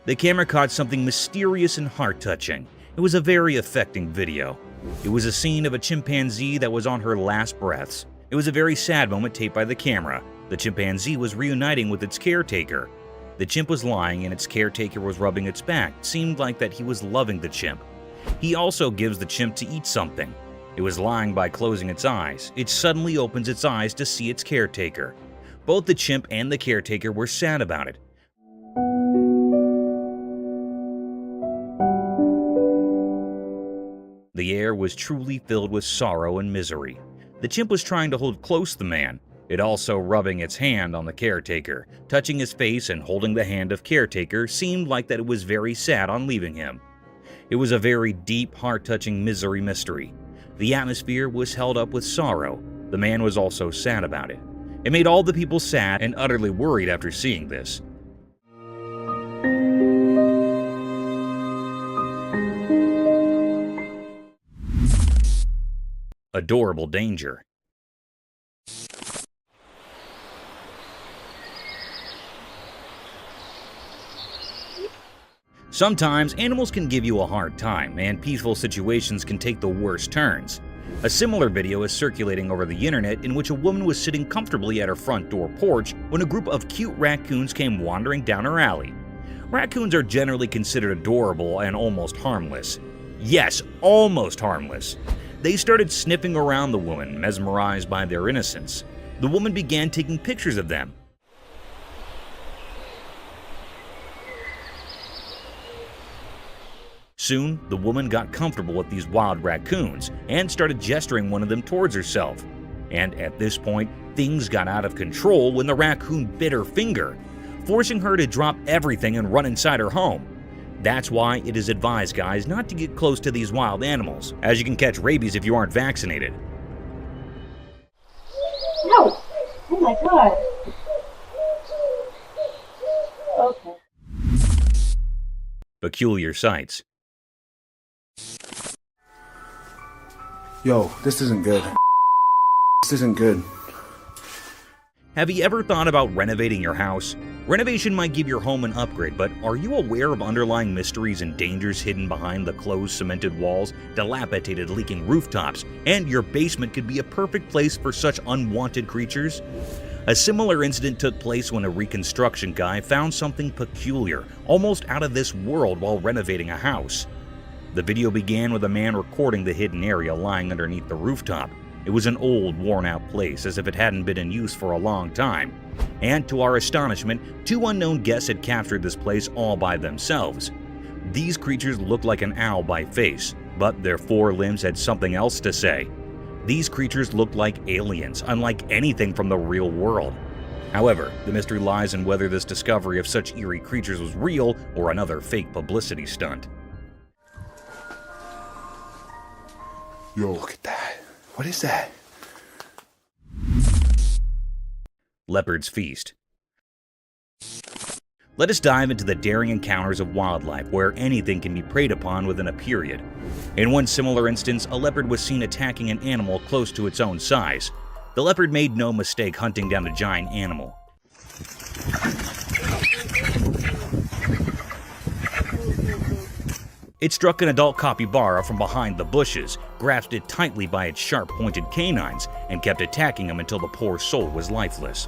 The camera caught something mysterious and heart-touching. It was a very affecting video. It was a scene of a chimpanzee that was on her last breaths. It was a very sad moment taped by the camera. The chimpanzee was reuniting with its caretaker. The chimp was lying and its caretaker was rubbing its back. It seemed like that he was loving the chimp. He also gives the chimp to eat something. It was lying by closing its eyes. It suddenly opens its eyes to see its caretaker. Both the chimp and the caretaker were sad about it. The air was truly filled with sorrow and misery. The chimp was trying to hold close the man, it also rubbing its hand on the caretaker. Touching his face and holding the hand of caretaker seemed like that it was very sad on leaving him. It was a very deep, heart-touching misery mystery. The atmosphere was held up with sorrow. The man was also sad about it. It made all the people sad and utterly worried after seeing this. Adorable danger. Sometimes animals can give you a hard time, and peaceful situations can take the worst turns. A similar video is circulating over the internet in which a woman was sitting comfortably at her front door porch when a group of cute raccoons came wandering down her alley. Raccoons are generally considered adorable and almost harmless. Yes, almost harmless. They started sniffing around the woman, mesmerized by their innocence. The woman began taking pictures of them. Soon, the woman got comfortable with these wild raccoons and started gesturing one of them towards herself. And at this point, things got out of control when the raccoon bit her finger, forcing her to drop everything and run inside her home. That's why it is advised, guys, not to get close to these wild animals, as you can catch rabies if you aren't vaccinated. No! Oh my god! Okay. Peculiar sights. Yo, this isn't good. This isn't good. Have you ever thought about renovating your house? Renovation might give your home an upgrade, but are you aware of underlying mysteries and dangers hidden behind the closed cemented walls, dilapidated leaking rooftops, and your basement could be a perfect place for such unwanted creatures? A similar incident took place when a reconstruction guy found something peculiar, almost out of this world while renovating a house. The video began with a man recording the hidden area lying underneath the rooftop. It was an old, worn-out place, as if it hadn't been in use for a long time. And to our astonishment, two unknown guests had captured this place all by themselves. These creatures looked like an owl by face, but their four limbs had something else to say. These creatures looked like aliens, unlike anything from the real world. However, the mystery lies in whether this discovery of such eerie creatures was real or another fake publicity stunt. Yo, look at that. What is that? Leopard's Feast. Let us dive into the daring encounters of wildlife where anything can be preyed upon within a period. In one similar instance, a leopard was seen attacking an animal close to its own size. The leopard made no mistake hunting down a giant animal. It struck an adult capybara from behind the bushes, grasped it tightly by its sharp-pointed canines, and kept attacking him until the poor soul was lifeless.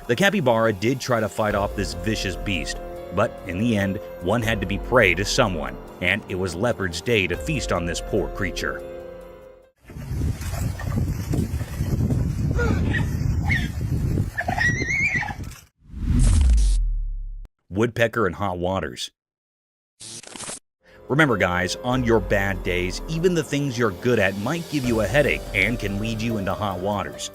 The capybara did try to fight off this vicious beast, but in the end, one had to be prey to someone, and it was Leopard's day to feast on this poor creature. Woodpecker in hot waters. Remember guys, on your bad days, even the things you're good at might give you a headache and can lead you into hot waters.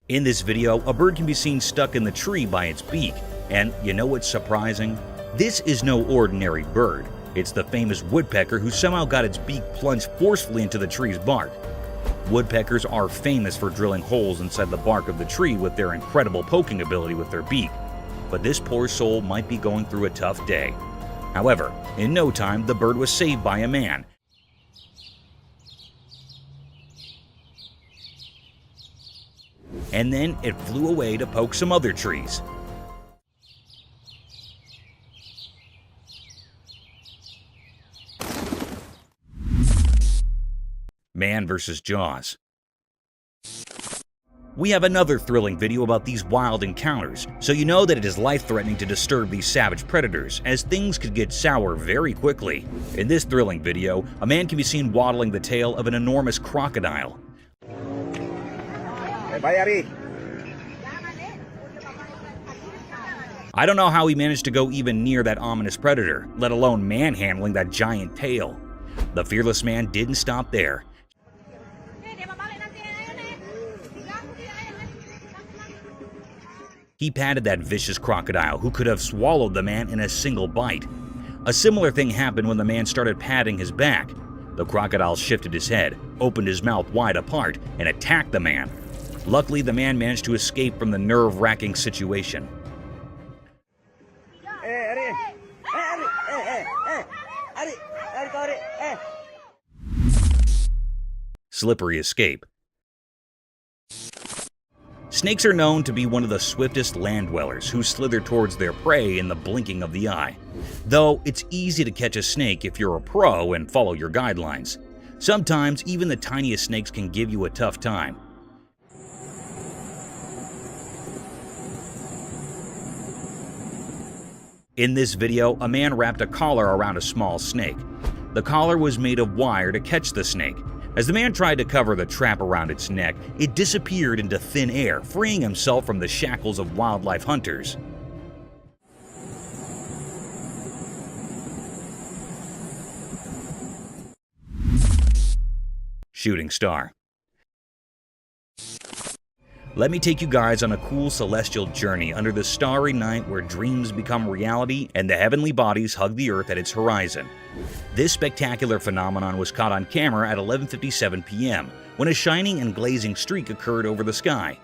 In this video, a bird can be seen stuck in the tree by its beak, and you know what's surprising? This is no ordinary bird. It's the famous woodpecker who somehow got its beak plunged forcefully into the tree's bark. Woodpeckers are famous for drilling holes inside the bark of the tree with their incredible poking ability with their beak. But this poor soul might be going through a tough day. However, in no time, the bird was saved by a man. And then it flew away to poke some other trees. Man vs. Jaws. We have another thrilling video about these wild encounters, so you know that it is life-threatening to disturb these savage predators, as things could get sour very quickly. In this thrilling video, a man can be seen waddling the tail of an enormous crocodile. I don't know how he managed to go even near that ominous predator, let alone manhandling that giant tail. The fearless man didn't stop there. He patted that vicious crocodile, who could have swallowed the man in a single bite. A similar thing happened when the man started patting his back. The crocodile shifted his head, opened his mouth wide apart, and attacked the man. Luckily, the man managed to escape from the nerve-wracking situation. Slippery escape. Snakes are known to be one of the swiftest land dwellers who slither towards their prey in the blinking of the eye. Though it's easy to catch a snake if you're a pro and follow your guidelines. Sometimes even the tiniest snakes can give you a tough time. In this video, a man wrapped a collar around a small snake. The collar was made of wire to catch the snake. As the man tried to cover the trap around its neck, it disappeared into thin air, freeing himself from the shackles of wildlife hunters. Shooting star. Let me take you guys on a cool celestial journey under the starry night where dreams become reality and the heavenly bodies hug the earth at its horizon. This spectacular phenomenon was caught on camera at 11:57 p.m. when a shining and glazing streak occurred over the sky.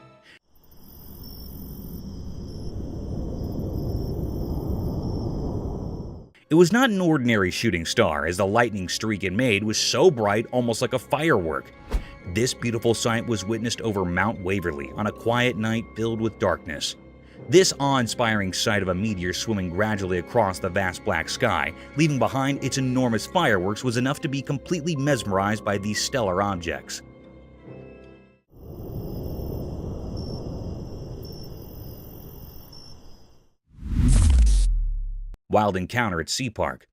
It was not an ordinary shooting star, as the lightning streak it made was so bright, almost like a firework. This beautiful sight was witnessed over Mount Waverly on a quiet night filled with darkness. This awe-inspiring sight of a meteor swimming gradually across the vast black sky, leaving behind its enormous fireworks, was enough to be completely mesmerized by these stellar objects. Wild encounter at Sea Park.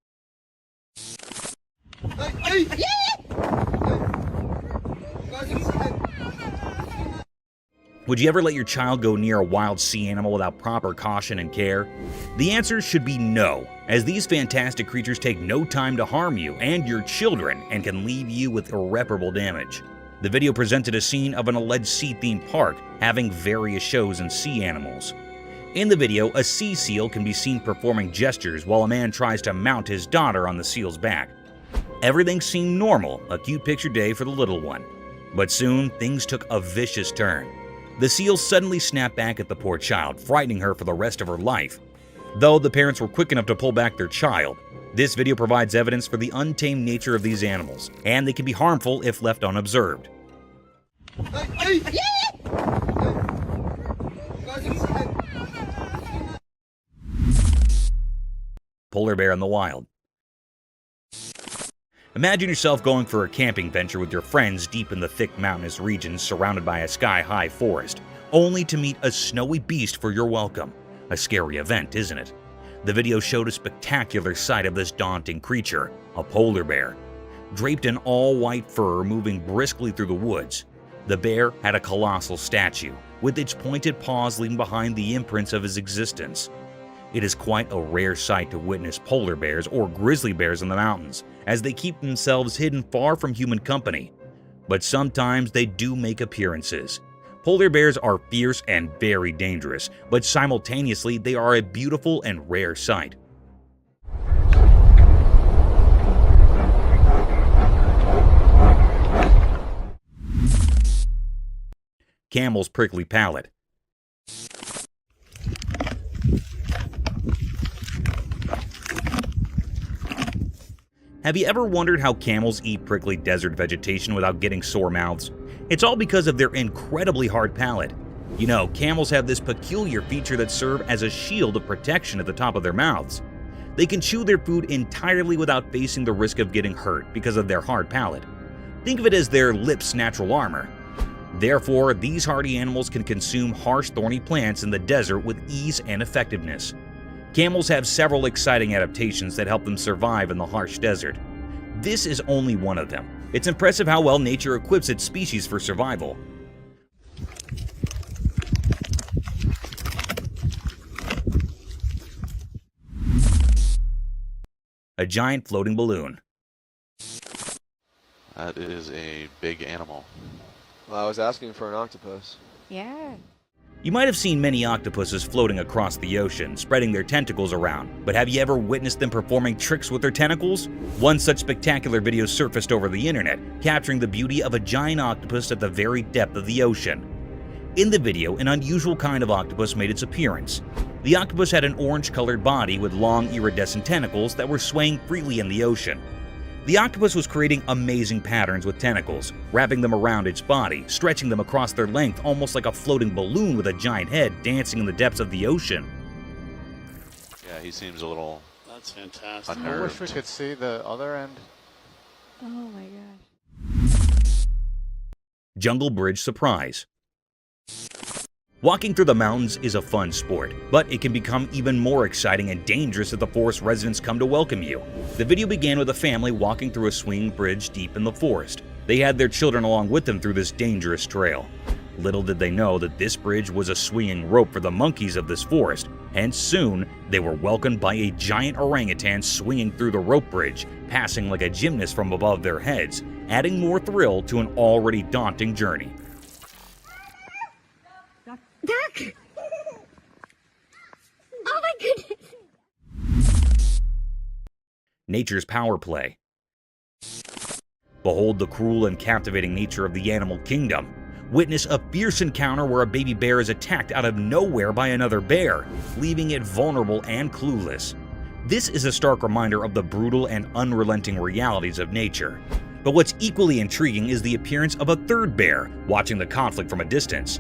Would you ever let your child go near a wild sea animal without proper caution and care? The answer should be no, as these fantastic creatures take no time to harm you and your children and can leave you with irreparable damage. The video presented a scene of an alleged sea-themed park having various shows and sea animals. In the video, a sea seal can be seen performing gestures while a man tries to mount his daughter on the seal's back. Everything seemed normal, a cute picture day for the little one. But soon, things took a vicious turn. The seal suddenly snapped back at the poor child, frightening her for the rest of her life. Though the parents were quick enough to pull back their child, this video provides evidence for the untamed nature of these animals, and they can be harmful if left unobserved. Polar bear in the wild. Imagine yourself going for a camping venture with your friends deep in the thick mountainous regions surrounded by a sky-high forest, only to meet a snowy beast for your welcome. A scary event, isn't it? The video showed a spectacular sight of this daunting creature, a polar bear. Draped in all-white fur moving briskly through the woods, the bear had a colossal statue, with its pointed paws leaving behind the imprints of his existence. It is quite a rare sight to witness polar bears or grizzly bears in the mountains, as they keep themselves hidden far from human company. But sometimes they do make appearances. Polar bears are fierce and very dangerous, but simultaneously they are a beautiful and rare sight. Camel's prickly palate. Have you ever wondered how camels eat prickly desert vegetation without getting sore mouths? It's all because of their incredibly hard palate. You know, camels have this peculiar feature that serves as a shield of protection at the top of their mouths. They can chew their food entirely without facing the risk of getting hurt because of their hard palate. Think of it as their lips' natural armor. Therefore, these hardy animals can consume harsh, thorny plants in the desert with ease and effectiveness. Camels have several exciting adaptations that help them survive in the harsh desert. This is only one of them. It's impressive how well nature equips its species for survival. A giant floating balloon. That is a big animal. Well, I was asking for an octopus. Yeah. You might have seen many octopuses floating across the ocean, spreading their tentacles around, but have you ever witnessed them performing tricks with their tentacles? One such spectacular video surfaced over the internet, capturing the beauty of a giant octopus at the very depth of the ocean. In the video, an unusual kind of octopus made its appearance. The octopus had an orange-colored body with long iridescent tentacles that were swaying freely in the ocean. The octopus was creating amazing patterns with tentacles, wrapping them around its body, stretching them across their length almost like a floating balloon with a giant head dancing in the depths of the ocean. Yeah, he seems a little That's fantastic. unnerved. I wish we could see the other end. Oh my gosh. Jungle Bridge surprise. Walking through the mountains is a fun sport, but it can become even more exciting and dangerous if the forest residents come to welcome you. The video began with a family walking through a swinging bridge deep in the forest. They had their children along with them through this dangerous trail. Little did they know that this bridge was a swinging rope for the monkeys of this forest, and soon they were welcomed by a giant orangutan swinging through the rope bridge, passing like a gymnast from above their heads, adding more thrill to an already daunting journey. Duck! Oh my goodness! Nature's power play. Behold the cruel and captivating nature of the animal kingdom. Witness a fierce encounter where a baby bear is attacked out of nowhere by another bear, leaving it vulnerable and clueless. This is a stark reminder of the brutal and unrelenting realities of nature. But what's equally intriguing is the appearance of a third bear, watching the conflict from a distance.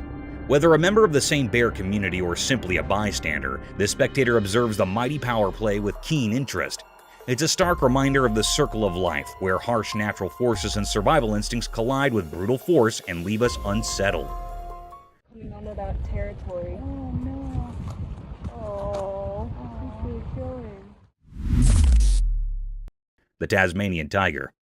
Whether a member of the same bear community or simply a bystander, the spectator observes the mighty power play with keen interest. It's a stark reminder of the circle of life, where harsh natural forces and survival instincts collide with brutal force and leave us unsettled. Coming onto that territory. Oh no. Oh, he's really killing. The Tasmanian tiger.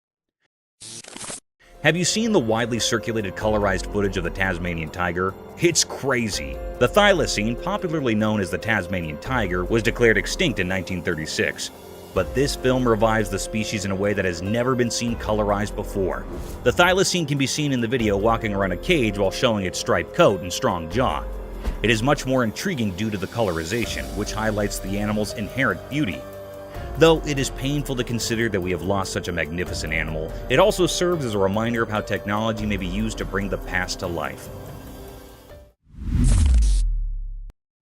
Have you seen the widely circulated colorized footage of the Tasmanian tiger? It's crazy. The thylacine, popularly known as the Tasmanian tiger, was declared extinct in 1936. But this film revives the species in a way that has never been seen colorized before. The thylacine can be seen in the video walking around a cage while showing its striped coat and strong jaw. It is much more intriguing due to the colorization, which highlights the animal's inherent beauty. Though it is painful to consider that we have lost such a magnificent animal, it also serves as a reminder of how technology may be used to bring the past to life.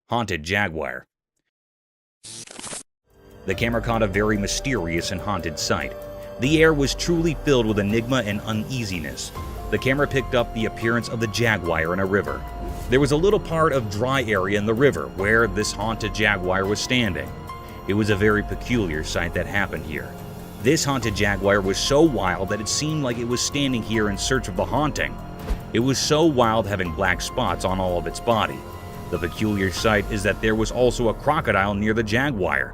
Haunted jaguar. The camera caught a very mysterious and haunted sight. The air was truly filled with enigma and uneasiness. The camera picked up the appearance of the jaguar in a river. There was a little part of dry area in the river where this haunted jaguar was standing. It was a very peculiar sight that happened here. This haunted jaguar was so wild that it seemed like it was standing here in search of the haunting. It was so wild, having black spots on all of its body. The peculiar sight is that there was also a crocodile near the jaguar.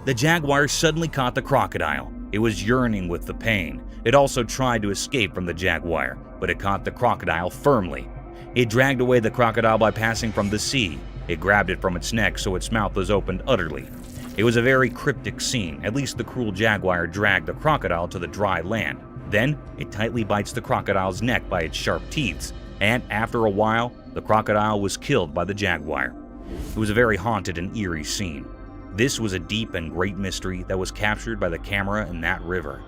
The jaguar suddenly caught the crocodile. It was yearning with the pain. It also tried to escape from the jaguar, but it caught the crocodile firmly. It dragged away the crocodile by passing from the sea. It grabbed it from its neck so its mouth was opened utterly. It was a very cryptic scene. At least the cruel jaguar dragged the crocodile to the dry land. Then, it tightly bites the crocodile's neck by its sharp teeth, and after a while, the crocodile was killed by the jaguar. It was a very haunted and eerie scene. This was a deep and great mystery that was captured by the camera in that river.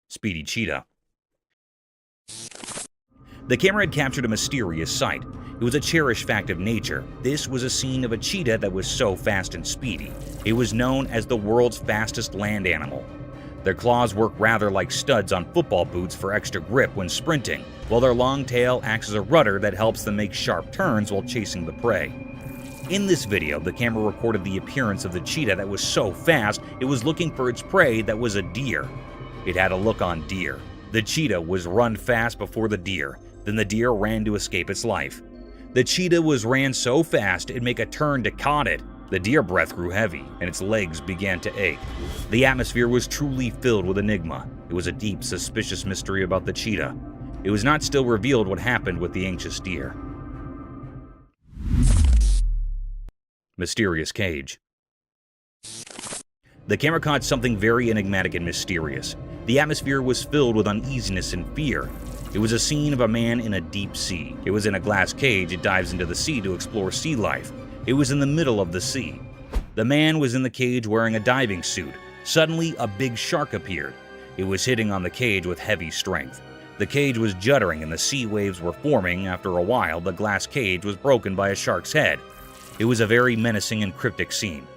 Speedy cheetah. The camera had captured a mysterious sight. It was a cherished fact of nature. This was a scene of a cheetah that was so fast and speedy. It was known as the world's fastest land animal. Their claws work rather like studs on football boots for extra grip when sprinting, while their long tail acts as a rudder that helps them make sharp turns while chasing the prey. In this video, the camera recorded the appearance of the cheetah that was so fast it was looking for its prey that was a deer. It had a look on deer. The cheetah was run fast before the deer, then the deer ran to escape its life. The cheetah ran so fast it'd make a turn to caught it. The deer breath grew heavy, and its legs began to ache. The atmosphere was truly filled with enigma. It was a deep, suspicious mystery about the cheetah. It was not still revealed what happened with the anxious deer. Mysterious cage. The camera caught something very enigmatic and mysterious. The atmosphere was filled with uneasiness and fear. It was a scene of a man in a deep sea. It was in a glass cage. It dives into the sea to explore sea life. It was in the middle of the sea. The man was in the cage wearing a diving suit. Suddenly, a big shark appeared. It was hitting on the cage with heavy strength. The cage was juddering and the sea waves were forming. After a while, the glass cage was broken by a shark's head. It was a very menacing and cryptic scene.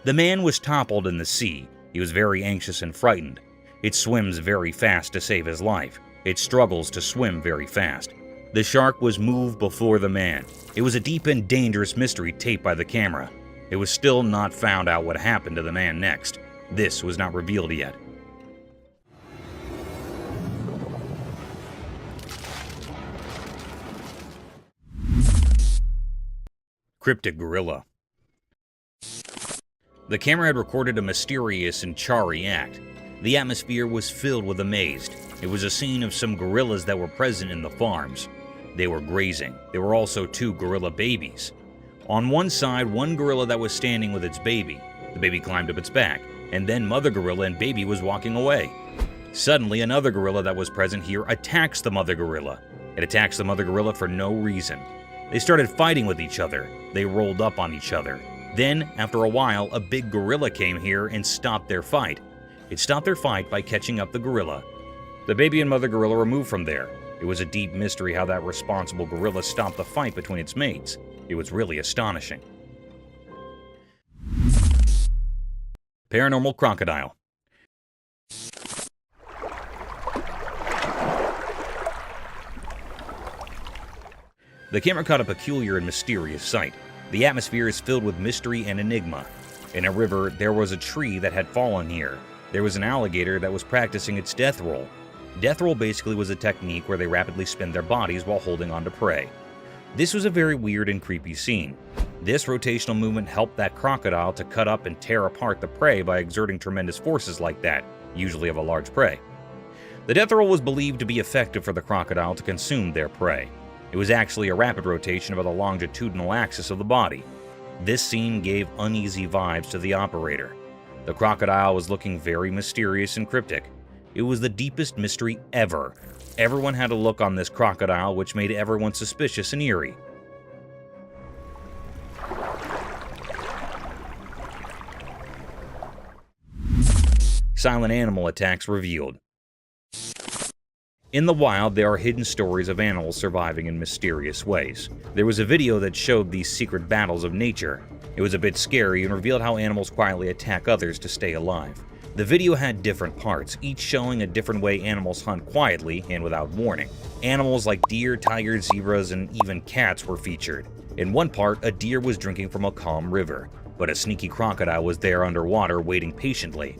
The man was toppled in the sea. He was very anxious and frightened. It swims very fast to save his life. It struggles to swim very fast. The shark was moved before the man. It was a deep and dangerous mystery taped by the camera. It was still not found out what happened to the man next. This was not revealed yet. Cryptic gorilla. The camera had recorded a mysterious and chary act. The atmosphere was filled with amaze. It was a scene of some gorillas that were present in the farms. They were grazing. There were also 2 gorilla babies. On one side, one gorilla that was standing with its baby. The baby climbed up its back, and then mother gorilla and baby was walking away. Suddenly, another gorilla that was present here attacks the mother gorilla. It attacks the mother gorilla for no reason. They started fighting with each other. They rolled up on each other. Then, after a while, a big gorilla came here and stopped their fight. It stopped their fight by catching up the gorilla. The baby and mother gorilla were moved from there. It was a deep mystery how that responsible gorilla stopped the fight between its mates. It was really astonishing. Paranormal crocodile. The camera caught a peculiar and mysterious sight. The atmosphere is filled with mystery and enigma. In a river, there was a tree that had fallen here. There was an alligator that was practicing its death roll. Death roll basically was a technique where they rapidly spin their bodies while holding on to prey. This was a very weird and creepy scene. This rotational movement helped that crocodile to cut up and tear apart the prey by exerting tremendous forces like that, usually of a large prey. The death roll was believed to be effective for the crocodile to consume their prey. It was actually a rapid rotation of the longitudinal axis of the body. This scene gave uneasy vibes to the operator. The crocodile was looking very mysterious and cryptic. It was the deepest mystery ever. Everyone had a look on this crocodile which made everyone suspicious and eerie. Silent animal attacks revealed. In the wild, there are hidden stories of animals surviving in mysterious ways. There was a video that showed these secret battles of nature. It was a bit scary and revealed how animals quietly attack others to stay alive. The video had different parts, each showing a different way animals hunt quietly and without warning. Animals like deer, tigers, zebras, and even cats were featured. In one part, a deer was drinking from a calm river, but a sneaky crocodile was there underwater waiting patiently.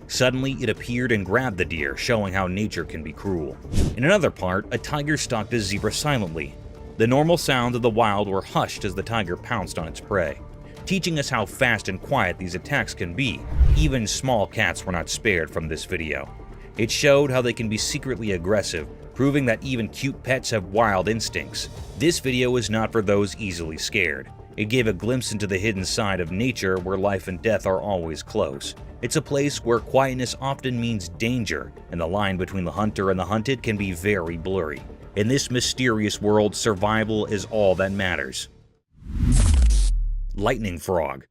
Suddenly, it appeared and grabbed the deer, showing how nature can be cruel. In another part, a tiger stalked a zebra silently. The normal sounds of the wild were hushed as the tiger pounced on its prey, teaching us how fast and quiet these attacks can be. Even small cats were not spared from this video. It showed how they can be secretly aggressive, proving that even cute pets have wild instincts. This video is not for those easily scared. It gave a glimpse into the hidden side of nature where life and death are always close. It's a place where quietness often means danger, and the line between the hunter and the hunted can be very blurry. In this mysterious world, survival is all that matters. Lightning frog.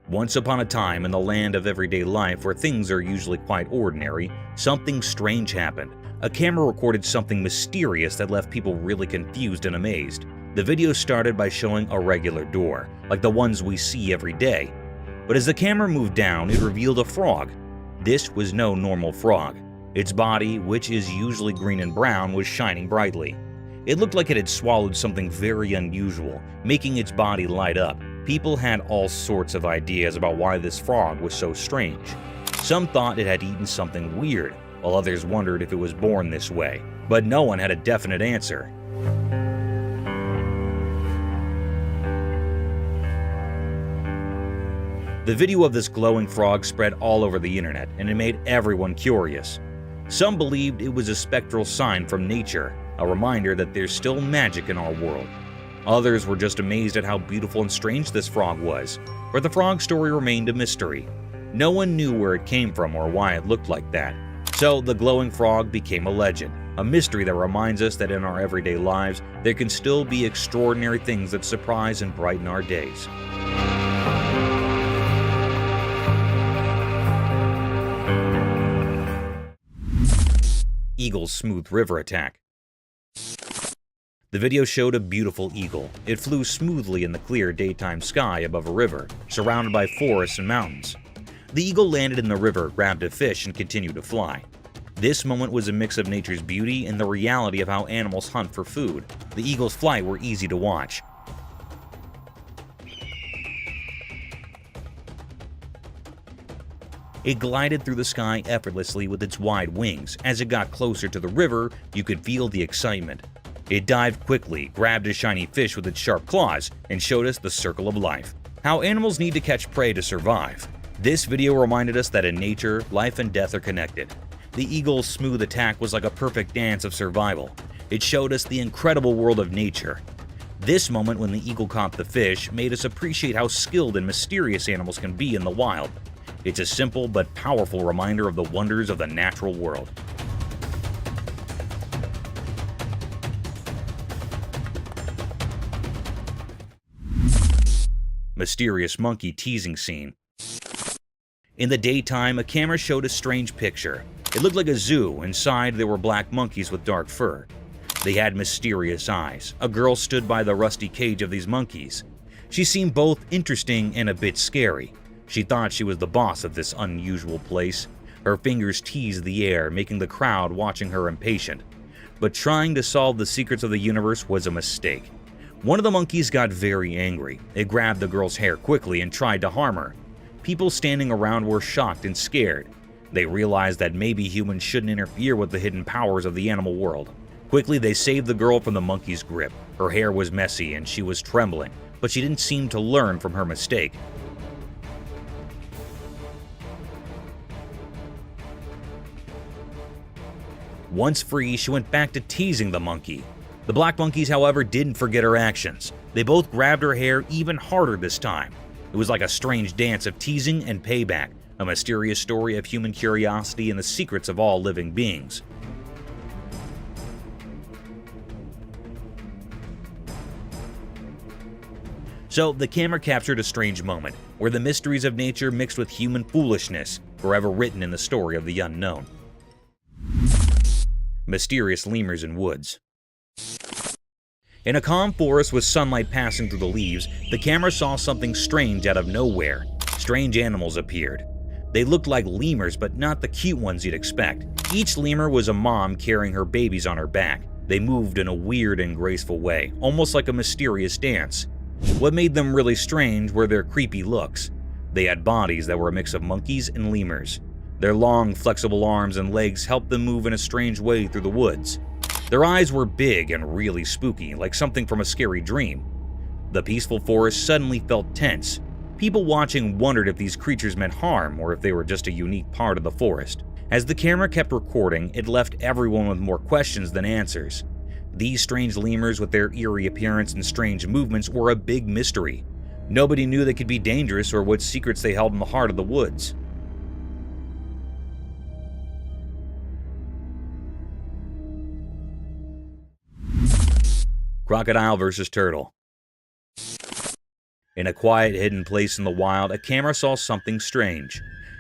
Once upon a time in the land of everyday life where things are usually quite ordinary, something strange happened. A camera recorded something mysterious that left people really confused and amazed. The video started by showing a regular door, like the ones we see every day. But as the camera moved down, it revealed a frog. This was no normal frog. Its body, which is usually green and brown, was shining brightly. It looked like it had swallowed something very unusual, making its body light up. People had all sorts of ideas about why this frog was so strange. Some thought it had eaten something weird, while others wondered if it was born this way. But no one had a definite answer. The video of this glowing frog spread all over the internet, and it made everyone curious. Some believed it was a spectral sign from nature, a reminder that there's still magic in our world. Others were just amazed at how beautiful and strange this frog was, but the frog story remained a mystery. No one knew where it came from or why it looked like that. So the glowing frog became a legend, a mystery that reminds us that in our everyday lives, there can still be extraordinary things that surprise and brighten our days. Eagle's smooth river attack. The video showed a beautiful eagle. It flew smoothly in the clear daytime sky above a river, surrounded by forests and mountains. The eagle landed in the river, grabbed a fish, and continued to fly. This moment was a mix of nature's beauty and the reality of how animals hunt for food. The eagle's flight were easy to watch. It glided through the sky effortlessly with its wide wings. As it got closer to the river, you could feel the excitement. It dived quickly, grabbed a shiny fish with its sharp claws, and showed us the circle of life. How animals need to catch prey to survive. This video reminded us that in nature, life and death are connected. The eagle's smooth attack was like a perfect dance of survival. It showed us the incredible world of nature. This moment when the eagle caught the fish made us appreciate how skilled and mysterious animals can be in the wild. It's a simple but powerful reminder of the wonders of the natural world. Mysterious monkey teasing scene. In the daytime, a camera showed a strange picture. It looked like a zoo. Inside, there were black monkeys with dark fur. They had mysterious eyes. A girl stood by the rusty cage of these monkeys. She seemed both interesting and a bit scary. She thought she was the boss of this unusual place. Her fingers teased the air, making the crowd watching her impatient. But trying to solve the secrets of the universe was a mistake. One of the monkeys got very angry. It grabbed the girl's hair quickly and tried to harm her. People standing around were shocked and scared. They realized that maybe humans shouldn't interfere with the hidden powers of the animal world. Quickly, they saved the girl from the monkey's grip. Her hair was messy and she was trembling, but she didn't seem to learn from her mistake. Once free, she went back to teasing the monkey. The black monkeys, however, didn't forget her actions. They both grabbed her hair even harder this time. It was like a strange dance of teasing and payback, a mysterious story of human curiosity and the secrets of all living beings. So, the camera captured a strange moment, where the mysteries of nature mixed with human foolishness, forever written in the story of the unknown. Mysterious lemurs in woods. In a calm forest with sunlight passing through the leaves, the camera saw something strange out of nowhere. Strange animals appeared. They looked like lemurs, but not the cute ones you'd expect. Each lemur was a mom carrying her babies on her back. They moved in a weird and graceful way, almost like a mysterious dance. What made them really strange were their creepy looks. They had bodies that were a mix of monkeys and lemurs. Their long, flexible arms and legs helped them move in a strange way through the woods. Their eyes were big and really spooky, like something from a scary dream. The peaceful forest suddenly felt tense. People watching wondered if these creatures meant harm or if they were just a unique part of the forest. As the camera kept recording, it left everyone with more questions than answers. These strange lemurs with their eerie appearance and strange movements were a big mystery. Nobody knew they could be dangerous or what secrets they held in the heart of the woods. Crocodile versus turtle. In a quiet, hidden place in the wild, a camera saw something strange.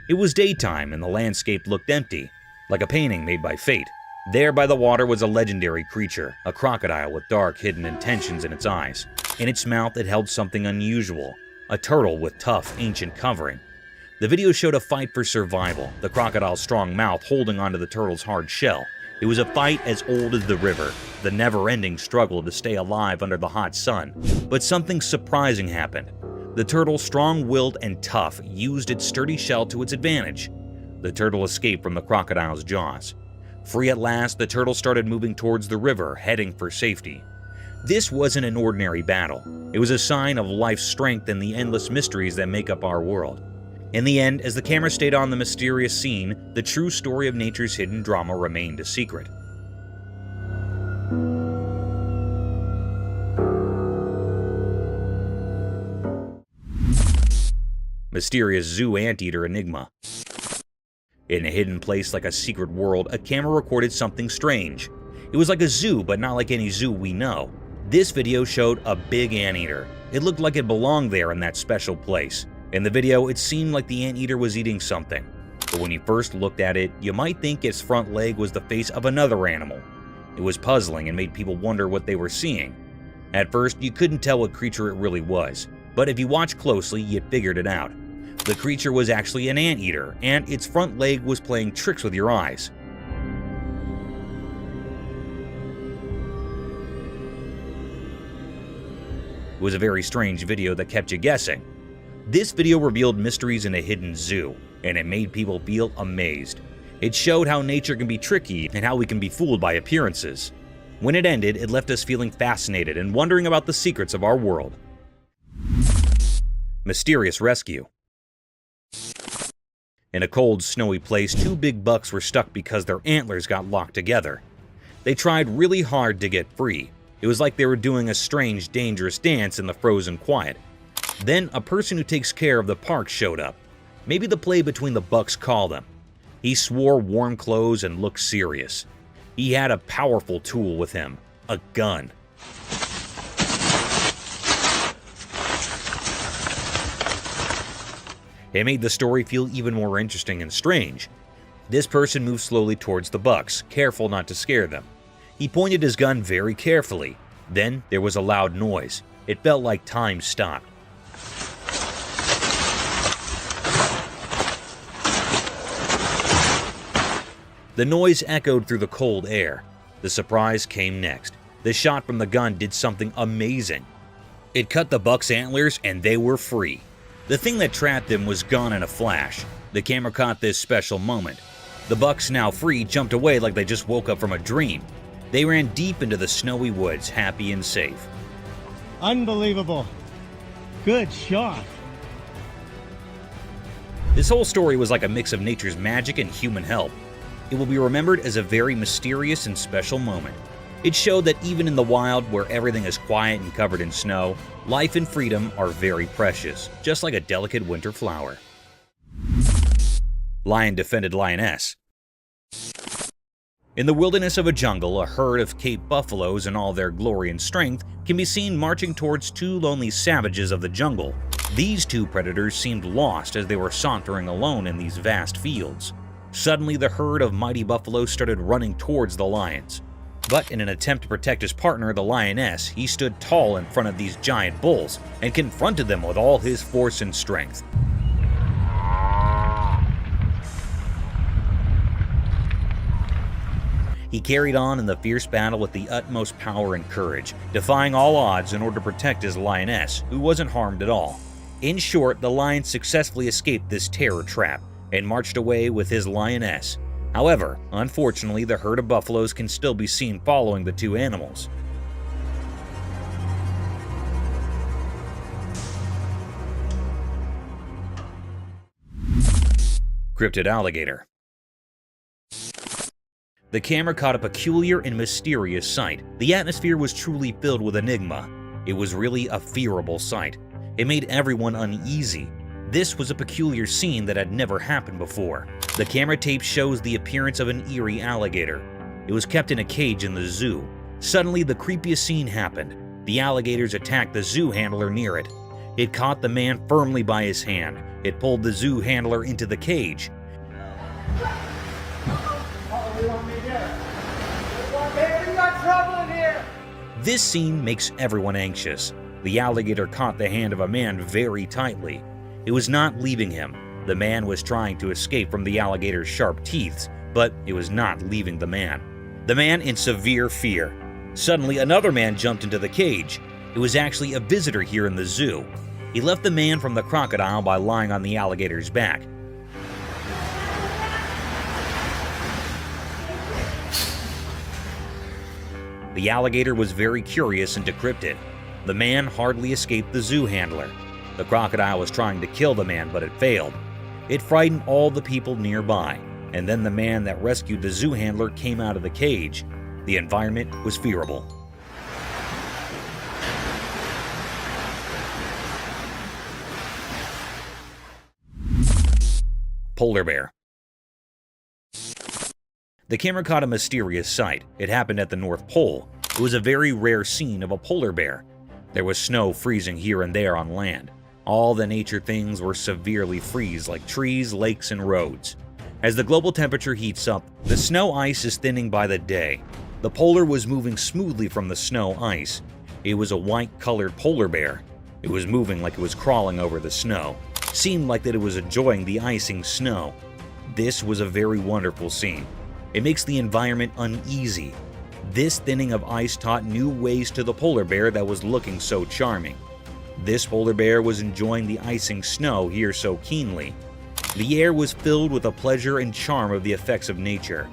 It was daytime and the landscape looked empty, like a painting made by fate. There by the water was a legendary creature, a crocodile with dark, hidden intentions in its eyes. In its mouth it held something unusual, a turtle with tough, ancient covering. The video showed a fight for survival, the crocodile's strong mouth holding onto the turtle's hard shell. It was a fight as old as the river, the never-ending struggle to stay alive under the hot sun. But something surprising happened. The turtle, strong-willed and tough, used its sturdy shell to its advantage. The turtle escaped from the crocodile's jaws. Free at last, the turtle started moving towards the river, heading for safety. This wasn't an ordinary battle. It was a sign of life's strength and the endless mysteries that make up our world. In the end, as the camera stayed on the mysterious scene, the true story of nature's hidden drama remained a secret. Mysterious zoo anteater Enigma. In a hidden place like a secret world, a camera recorded something strange. It was like a zoo, but not like any zoo we know. This video showed a big anteater. It looked like it belonged there in that special place. In the video, it seemed like the anteater was eating something. But when you first looked at it, you might think its front leg was the face of another animal. It was puzzling and made people wonder what they were seeing. At first, you couldn't tell what creature it really was, but if you watched closely, you figured it out. The creature was actually an anteater, and its front leg was playing tricks with your eyes. It was a very strange video that kept you guessing. This video revealed mysteries in a hidden zoo, and it made people feel amazed. It showed how nature can be tricky and how we can be fooled by appearances. When it ended, it left us feeling fascinated and wondering about the secrets of our world. Mysterious rescue. In a cold, snowy place, 2 big bucks were stuck because their antlers got locked together. They tried really hard to get free. It was like they were doing a strange, dangerous dance in the frozen quiet. Then a person who takes care of the park showed up. Maybe the play between the bucks called him. He swore warm clothes and looked serious. He had a powerful tool with him, a gun. It made the story feel even more interesting and strange. This person moved slowly towards the bucks, careful not to scare them. He pointed his gun very carefully. Then there was a loud noise. It felt like time stopped. The noise echoed through the cold air. The surprise came next. The shot from the gun did something amazing. It cut the buck's antlers and they were free. The thing that trapped them was gone in a flash. The camera caught this special moment. The bucks, now free, jumped away like they just woke up from a dream. They ran deep into the snowy woods, happy and safe. Unbelievable. Good shot. This whole story was like a mix of nature's magic and human help. It will be remembered as a very mysterious and special moment. It showed that even in the wild, where everything is quiet and covered in snow, life and freedom are very precious, just like a delicate winter flower. Lion defended lioness. In the wilderness of a jungle, a herd of Cape buffaloes in all their glory and strength can be seen marching towards 2 lonely savages of the jungle. These 2 predators seemed lost as they were sauntering alone in these vast fields. Suddenly, the herd of mighty buffaloes started running towards the lions. But in an attempt to protect his partner, the lioness, he stood tall in front of these giant bulls and confronted them with all his force and strength. He carried on in the fierce battle with the utmost power and courage, defying all odds in order to protect his lioness, who wasn't harmed at all. In short, the lion successfully escaped this terror trap and marched away with his lioness. However, unfortunately, the herd of buffaloes can still be seen following the 2 animals. Cryptid alligator. The camera caught a peculiar and mysterious sight. The atmosphere was truly filled with enigma. It was really a fearable sight. It made everyone uneasy. This was a peculiar scene that had never happened before. The camera tape shows the appearance of an eerie alligator. It was kept in a cage in the zoo. Suddenly, the creepiest scene happened. The alligators attacked the zoo handler near it. It caught the man firmly by his hand. It pulled the zoo handler into the cage. This scene makes everyone anxious. The alligator caught the hand of a man very tightly. It was not leaving him. The man was trying to escape from the alligator's sharp teeth, but it was not leaving the man. The man in severe fear. Suddenly, another man jumped into the cage. It was actually a visitor here in the zoo. He left the man from the crocodile by lying on the alligator's back. The alligator was very curious and decrypted. The man hardly escaped the zoo handler. The crocodile was trying to kill the man, but it failed. It frightened all the people nearby, and then the man that rescued the zoo handler came out of the cage. The environment was fearable. Polar bear. The camera caught a mysterious sight. It happened at the North Pole. It was a very rare scene of a polar bear. There was snow freezing here and there on land. All the nature things were severely freeze, like trees, lakes, and roads. As the global temperature heats up, the snow ice is thinning by the day. The polar was moving smoothly from the snow ice. It was a white-colored polar bear. It was moving like it was crawling over the snow. Seemed like that it was enjoying the icing snow. This was a very wonderful scene. It makes the environment uneasy. This thinning of ice taught new ways to the polar bear that was looking so charming. This polar bear was enjoying the icing snow here so keenly. The air was filled with the pleasure and charm of the effects of nature.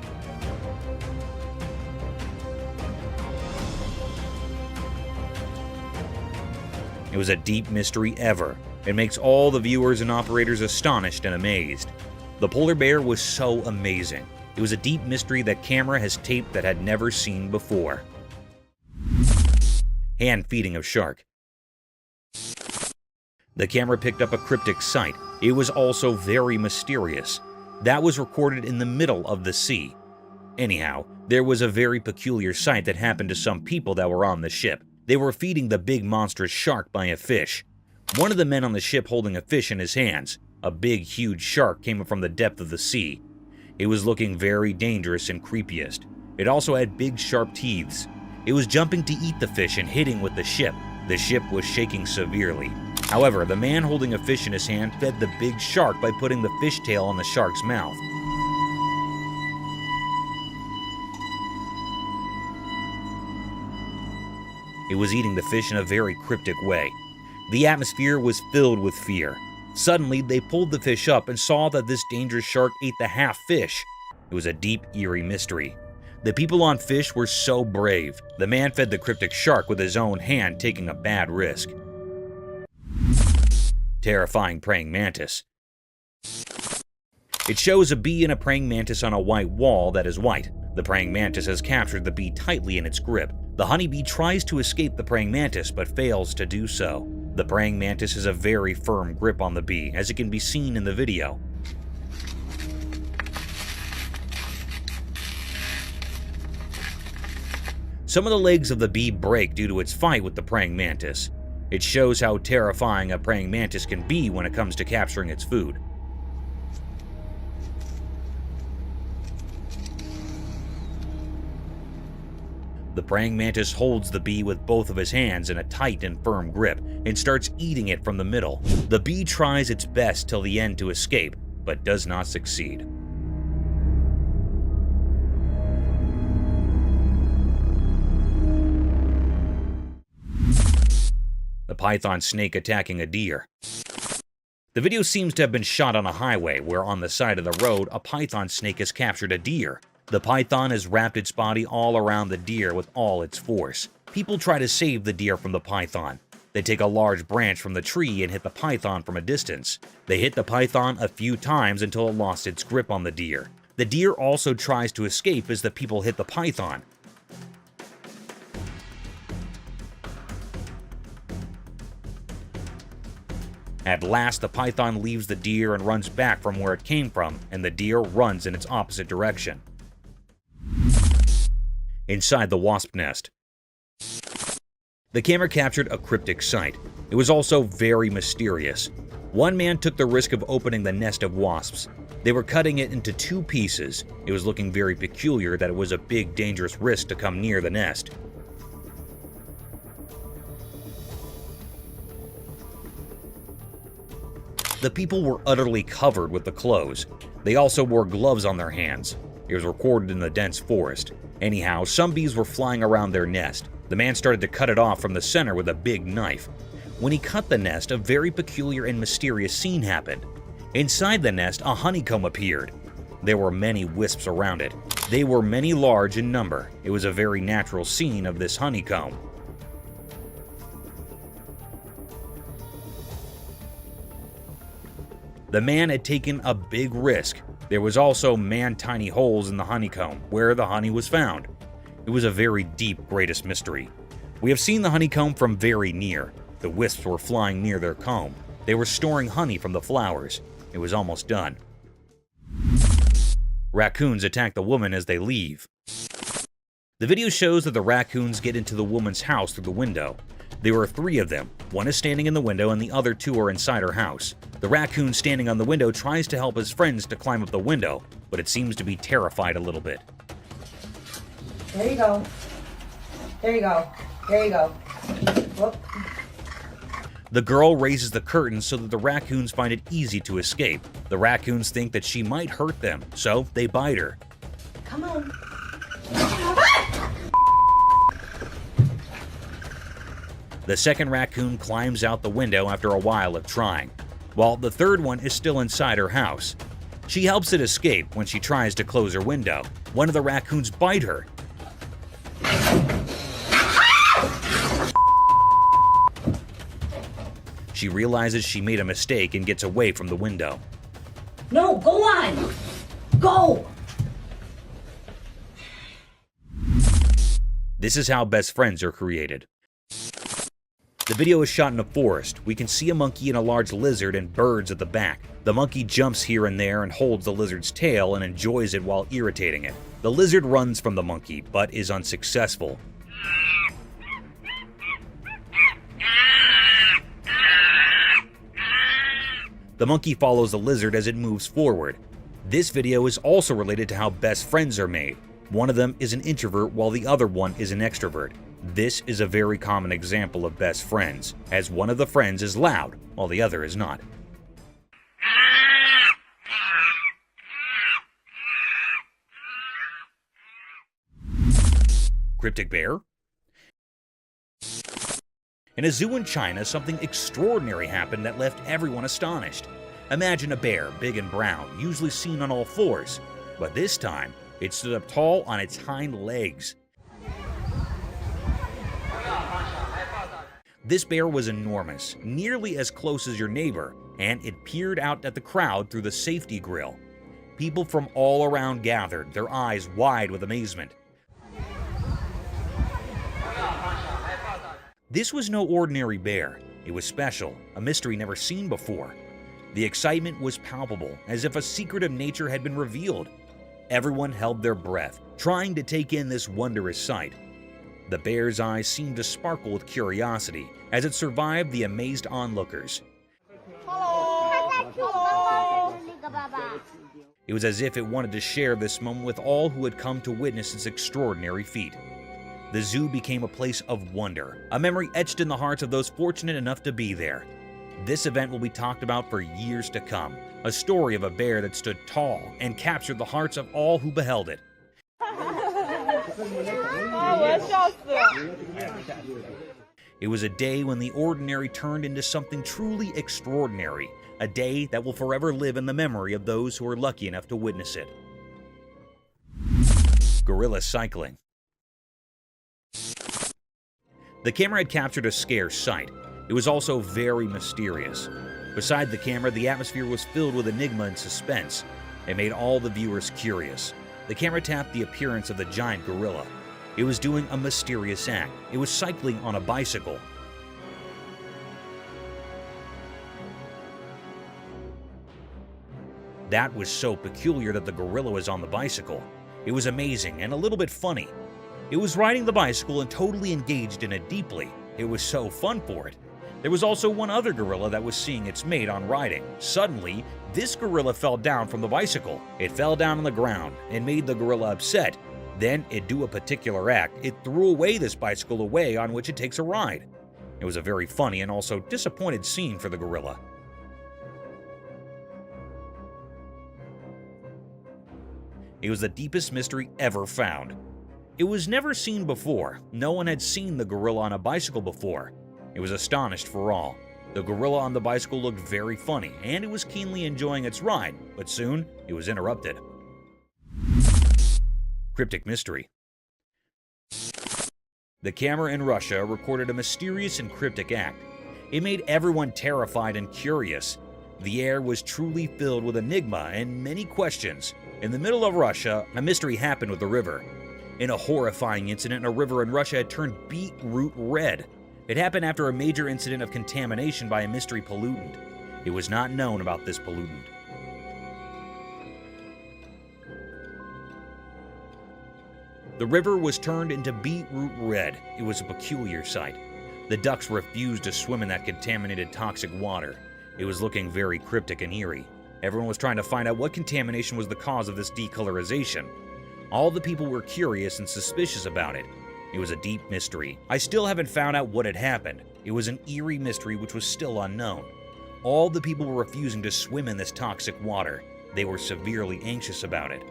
It was a deep mystery ever. It makes all the viewers and operators astonished and amazed. The polar bear was so amazing. It was a deep mystery that camera has taped that had never seen before. Hand feeding of shark. The camera picked up a cryptic sight. It was also very mysterious. That was recorded in the middle of the sea. Anyhow, there was a very peculiar sight that happened to some people that were on the ship. They were feeding the big monstrous shark by a fish. One of the men on the ship holding a fish in his hands. A big, huge shark came up from the depth of the sea. It was looking very dangerous and creepiest. It also had big, sharp teeth. It was jumping to eat the fish and hitting with the ship. The ship was shaking severely. However, the man holding a fish in his hand fed the big shark by putting the fish tail on the shark's mouth. It was eating the fish in a very cryptic way. The atmosphere was filled with fear. Suddenly, they pulled the fish up and saw that this dangerous shark ate the half fish. It was a deep, eerie mystery. The people on fish were so brave. The man fed the cryptic shark with his own hand, taking a bad risk. Terrifying praying mantis. It shows a bee and a praying mantis on a white wall that is white. The praying mantis has captured the bee tightly in its grip. The honeybee tries to escape the praying mantis but fails to do so. The praying mantis has a very firm grip on the bee, as it can be seen in the video. Some of the legs of the bee break due to its fight with the praying mantis. It shows how terrifying a praying mantis can be when it comes to capturing its food. The praying mantis holds the bee with both of his hands in a tight and firm grip and starts eating it from the middle. The bee tries its best till the end to escape, but does not succeed. The python snake attacking a deer. The video seems to have been shot on a highway where on the side of the road a python snake has captured a deer. The python has wrapped its body all around the deer with all its force. People try to save the deer from the python. They take a large branch from the tree and hit the python from a distance. They hit the python a few times until it lost its grip on the deer. The deer also tries to escape as the people hit the python. At last, the python leaves the deer and runs back from where it came from, and the deer runs in its opposite direction. Inside the wasp nest. The camera captured a cryptic sight. It was also very mysterious. One man took the risk of opening the nest of wasps. They were cutting it into 2 pieces. It was looking very peculiar that it was a big, dangerous risk to come near the nest. The people were utterly covered with the clothes. They also wore gloves on their hands. It was recorded in the dense forest. Anyhow, some bees were flying around their nest. The man started to cut it off from the center with a big knife. When he cut the nest, a very peculiar and mysterious scene happened. Inside the nest, a honeycomb appeared. There were many wisps around it. They were many large in number. It was a very natural scene of this honeycomb. The man had taken a big risk. There was also man-tiny holes in the honeycomb, where the honey was found. It was a very deep, greatest mystery. We have seen the honeycomb from very near. The wisps were flying near their comb. They were storing honey from the flowers. It was almost done. Raccoons attack the woman as they leave. The video shows that the raccoons get into the woman's house through the window. There were 3 of them. One is standing in the window and the other 2 are inside her house. The raccoon standing on the window tries to help his friends to climb up the window, but it seems to be terrified a little bit. There you go. There you go. There you go. Whoop. The girl raises the curtains so that the raccoons find it easy to escape. The raccoons think that she might hurt them, so they bite her. Come on. The second raccoon climbs out the window after a while of trying, while the third one is still inside her house. She helps it escape when she tries to close her window. One of the raccoons bite her. She realizes she made a mistake and gets away from the window. No, go on! Go! This is how best friends are created. The video is shot in a forest. We can see a monkey and a large lizard and birds at the back. The monkey jumps here and there and holds the lizard's tail and enjoys it while irritating it. The lizard runs from the monkey, but is unsuccessful. The monkey follows the lizard as it moves forward. This video is also related to how best friends are made. One of them is an introvert while the other one is an extrovert. This is a very common example of best friends, as one of the friends is loud while the other is not. Cryptic bear? In a zoo in China, something extraordinary happened that left everyone astonished. Imagine a bear, big and brown, usually seen on all fours, but this time, it stood up tall on its hind legs. This bear was enormous, nearly as close as your neighbor, and it peered out at the crowd through the safety grill. People from all around gathered, their eyes wide with amazement. This was no ordinary bear. It was special, a mystery never seen before. The excitement was palpable, as if a secret of nature had been revealed. Everyone held their breath, trying to take in this wondrous sight. The bear's eyes seemed to sparkle with curiosity as it survived the amazed onlookers. It was as if it wanted to share this moment with all who had come to witness its extraordinary feat. The zoo became a place of wonder, a memory etched in the hearts of those fortunate enough to be there. This event will be talked about for years to come, a story of a bear that stood tall and captured the hearts of all who beheld it. It was a day when the ordinary turned into something truly extraordinary, a day that will forever live in the memory of those who were lucky enough to witness it. Gorilla cycling. The camera had captured a scarce sight. It was also very mysterious. Beside the camera, the atmosphere was filled with enigma and suspense. It made all the viewers curious. The camera tapped the appearance of the giant gorilla. It was doing a mysterious act. It was cycling on a bicycle. That was so peculiar that the gorilla was on the bicycle. It was amazing and a little bit funny. It was riding the bicycle and totally engaged in it deeply. It was so fun for it. There was also one other gorilla that was seeing its mate on riding. Suddenly, this gorilla fell down from the bicycle. It fell down on the ground and made the gorilla upset. Then it do a particular act. It threw away this bicycle away on which it takes a ride. It was a very funny and also disappointed scene for the gorilla. It was the deepest mystery ever found. It was never seen before. No one had seen the gorilla on a bicycle before. It was astonished for all. The gorilla on the bicycle looked very funny, and it was keenly enjoying its ride, but soon it was interrupted. Cryptic mystery. The camera in Russia recorded a mysterious and cryptic act. It made everyone terrified and curious. The air was truly filled with enigma and many questions. In the middle of Russia, a mystery happened with the river. In a horrifying incident, a river in Russia had turned beetroot red. It happened after a major incident of contamination by a mystery pollutant. It was not known about this pollutant. The river was turned into beetroot red. It was a peculiar sight. The ducks refused to swim in that contaminated toxic water. It was looking very cryptic and eerie. Everyone was trying to find out what contamination was the cause of this decolorization. All the people were curious and suspicious about it. It was a deep mystery. I still haven't found out what had happened. It was an eerie mystery which was still unknown. All the people were refusing to swim in this toxic water. They were severely anxious about it.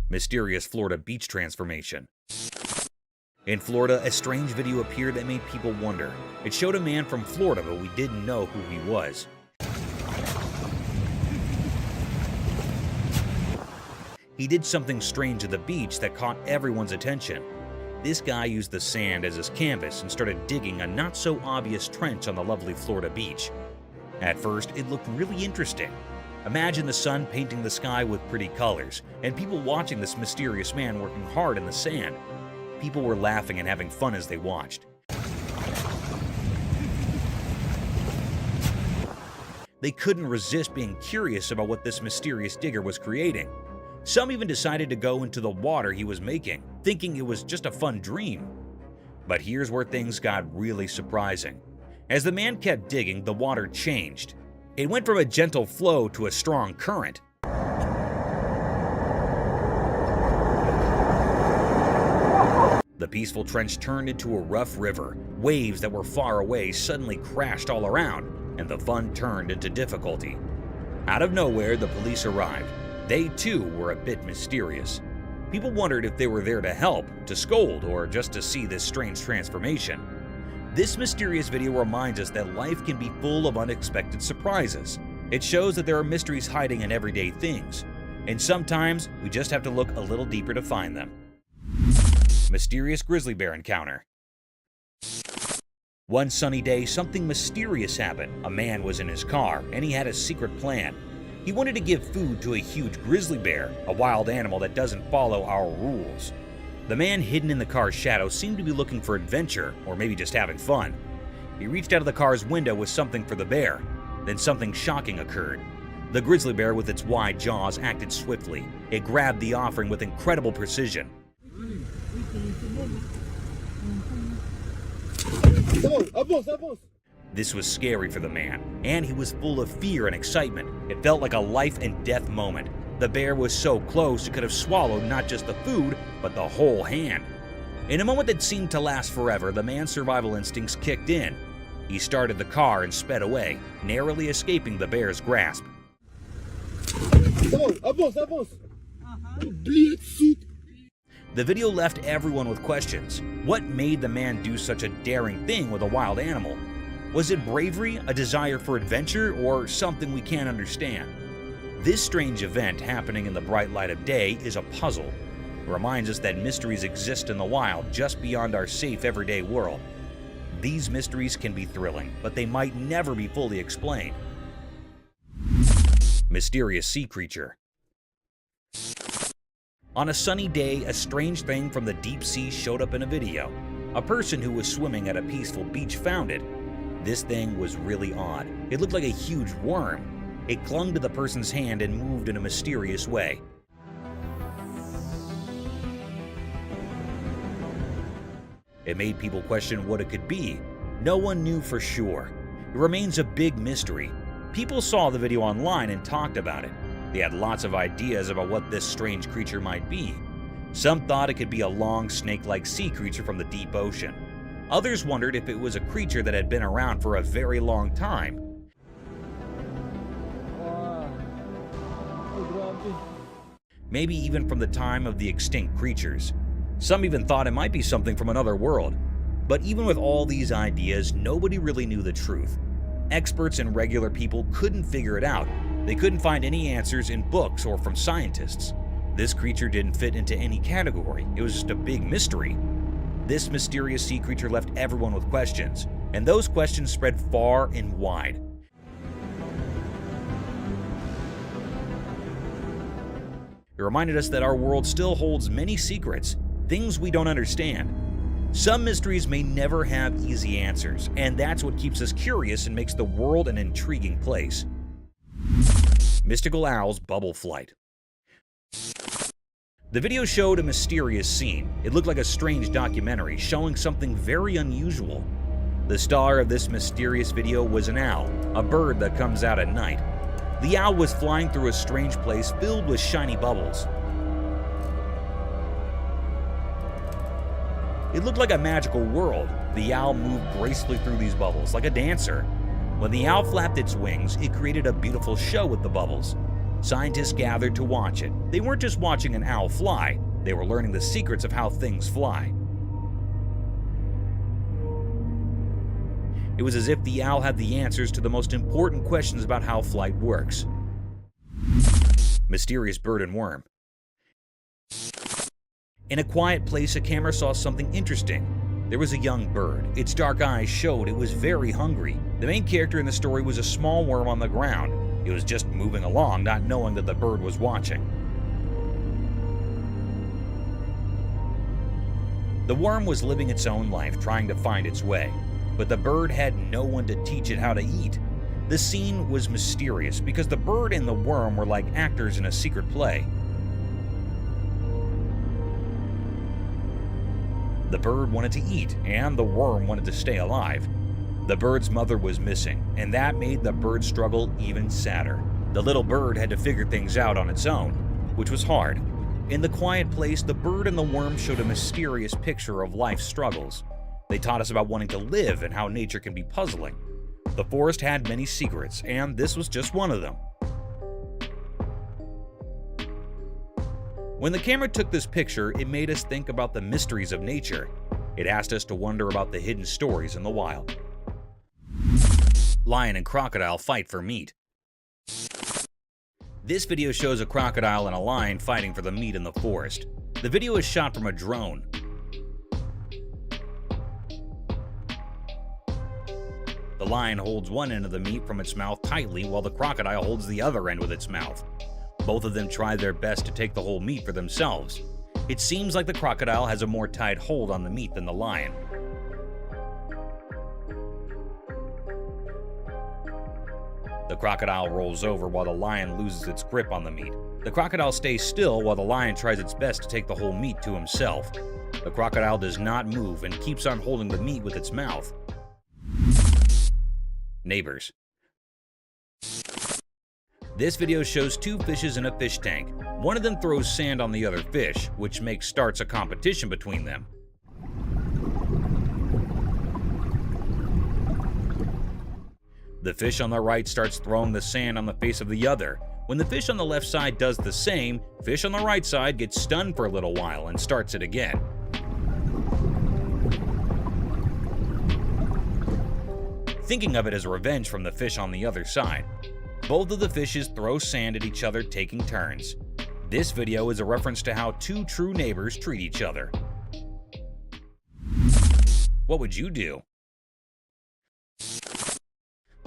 Mysterious Florida beach transformation. In Florida, a strange video appeared that made people wonder. It showed a man from Florida, but we didn't know who he was. He did something strange at the beach that caught everyone's attention. This guy used the sand as his canvas and started digging a not-so-obvious trench on the lovely Florida beach. At first, it looked really interesting. Imagine the sun painting the sky with pretty colors, and people watching this mysterious man working hard in the sand. People were laughing and having fun as they watched. They couldn't resist being curious about what this mysterious digger was creating. Some even decided to go into the water he was making, thinking it was just a fun dream. But here's where things got really surprising. As the man kept digging, the water changed. It went from a gentle flow to a strong current. The peaceful trench turned into a rough river. Waves that were far away suddenly crashed all around, and the fun turned into difficulty. Out of nowhere, the police arrived. They too were a bit mysterious. People wondered if they were there to help, to scold, or just to see this strange transformation. This mysterious video reminds us that life can be full of unexpected surprises. It shows that there are mysteries hiding in everyday things, and sometimes we just have to look a little deeper to find them. Mysterious grizzly bear encounter. One sunny day, something mysterious happened. A man was in his car, and he had a secret plan. He wanted to give food to a huge grizzly bear, a wild animal that doesn't follow our rules. The man hidden in the car's shadow seemed to be looking for adventure, or maybe just having fun. He reached out of the car's window with something for the bear. Then something shocking occurred. The grizzly bear with its wide jaws acted swiftly. It grabbed the offering with incredible precision. This was scary for the man, and he was full of fear and excitement. It felt like a life and death moment. The bear was so close it could have swallowed not just the food, but the whole hand. In a moment that seemed to last forever, the man's survival instincts kicked in. He started the car and sped away, narrowly escaping the bear's grasp. The video left everyone with questions. What made the man do such a daring thing with a wild animal? Was it bravery, a desire for adventure, or something we can't understand? This strange event happening in the bright light of day is a puzzle. It reminds us that mysteries exist in the wild just beyond our safe everyday world. These mysteries can be thrilling, but they might never be fully explained. Mysterious sea creature. On a sunny day, a strange thing from the deep sea showed up in a video. A person who was swimming at a peaceful beach found it. This thing was really odd. It looked like a huge worm. It clung to the person's hand and moved in a mysterious way. It made people question what it could be. No one knew for sure. It remains a big mystery. People saw the video online and talked about it. They had lots of ideas about what this strange creature might be. Some thought it could be a long, snake-like sea creature from the deep ocean. Others wondered if it was a creature that had been around for a very long time. Maybe even from the time of the extinct creatures. Some even thought it might be something from another world. But even with all these ideas, nobody really knew the truth. Experts and regular people couldn't figure it out. They couldn't find any answers in books or from scientists. This creature didn't fit into any category. It was just a big mystery. This mysterious sea creature left everyone with questions, and those questions spread far and wide. It reminded us that our world still holds many secrets, things we don't understand. Some mysteries may never have easy answers, and that's what keeps us curious and makes the world an intriguing place. Mystical owl's bubble flight. The video showed a mysterious scene. It looked like a strange documentary showing something very unusual. The star of this mysterious video was an owl, a bird that comes out at night. The owl was flying through a strange place filled with shiny bubbles. It looked like a magical world. The owl moved gracefully through these bubbles like a dancer. When the owl flapped its wings, it created a beautiful show with the bubbles. Scientists gathered to watch it. They weren't just watching an owl fly, they were learning the secrets of how things fly. It was as if the owl had the answers to the most important questions about how flight works. Mysterious bird and worm. In a quiet place, a camera saw something interesting. There was a young bird. Its dark eyes showed it was very hungry. The main character in the story was a small worm on the ground. It was just moving along, not knowing that the bird was watching. The worm was living its own life, trying to find its way, but the bird had no one to teach it how to eat. The scene was mysterious because the bird and the worm were like actors in a secret play. The bird wanted to eat, and the worm wanted to stay alive. The bird's mother was missing, and that made the bird's struggle even sadder. The little bird had to figure things out on its own, which was hard. In the quiet place, the bird and the worm showed a mysterious picture of life's struggles. They taught us about wanting to live and how nature can be puzzling. The forest had many secrets, and this was just one of them. When the camera took this picture, it made us think about the mysteries of nature. It asked us to wonder about the hidden stories in the wild. Lion and crocodile fight for meat. This video shows a crocodile and a lion fighting for the meat in the forest. The video is shot from a drone. The lion holds one end of the meat from its mouth tightly while the crocodile holds the other end with its mouth. Both of them try their best to take the whole meat for themselves. It seems like the crocodile has a more tight hold on the meat than the lion. The crocodile rolls over while the lion loses its grip on the meat. The crocodile stays still while the lion tries its best to take the whole meat to himself. The crocodile does not move and keeps on holding the meat with its mouth. Neighbors. This video shows two fishes in a fish tank. One of them throws sand on the other fish, which starts a competition between them. The fish on the right starts throwing the sand on the face of the other. When the fish on the left side does the same, fish on the right side gets stunned for a little while and starts it again. Thinking of it as revenge from the fish on the other side. Both of the fishes throw sand at each other, taking turns. This video is a reference to how two true neighbors treat each other. What would you do?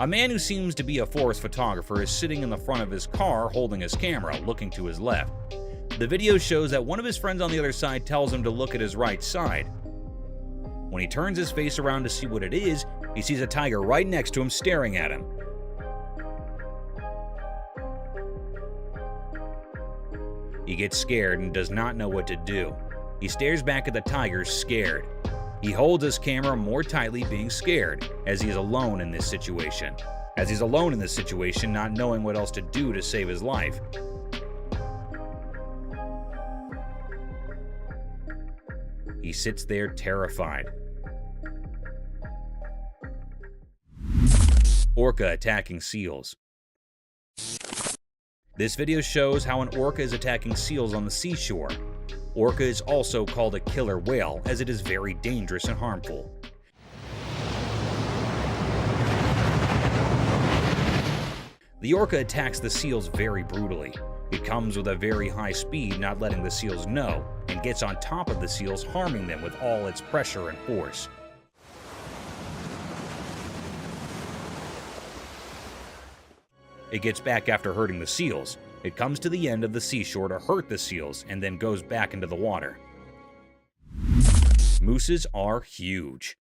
A man who seems to be a forest photographer is sitting in the front of his car holding his camera, looking to his left. The video shows that one of his friends on the other side tells him to look at his right side. When he turns his face around to see what it is, he sees a tiger right next to him staring at him. He gets scared and does not know what to do. He stares back at the tiger, scared. He holds his camera more tightly, being scared, as he is alone in this situation. Not knowing what else to do to save his life. He sits there terrified. Orca attacking seals. This video shows how an orca is attacking seals on the seashore. Orca is also called a killer whale, as it is very dangerous and harmful. The orca attacks the seals very brutally. It comes with a very high speed, not letting the seals know, and gets on top of the seals, harming them with all its pressure and force. It gets back after hurting the seals. It comes to the end of the seashore to hurt the seals and then goes back into the water. Mooses are huge.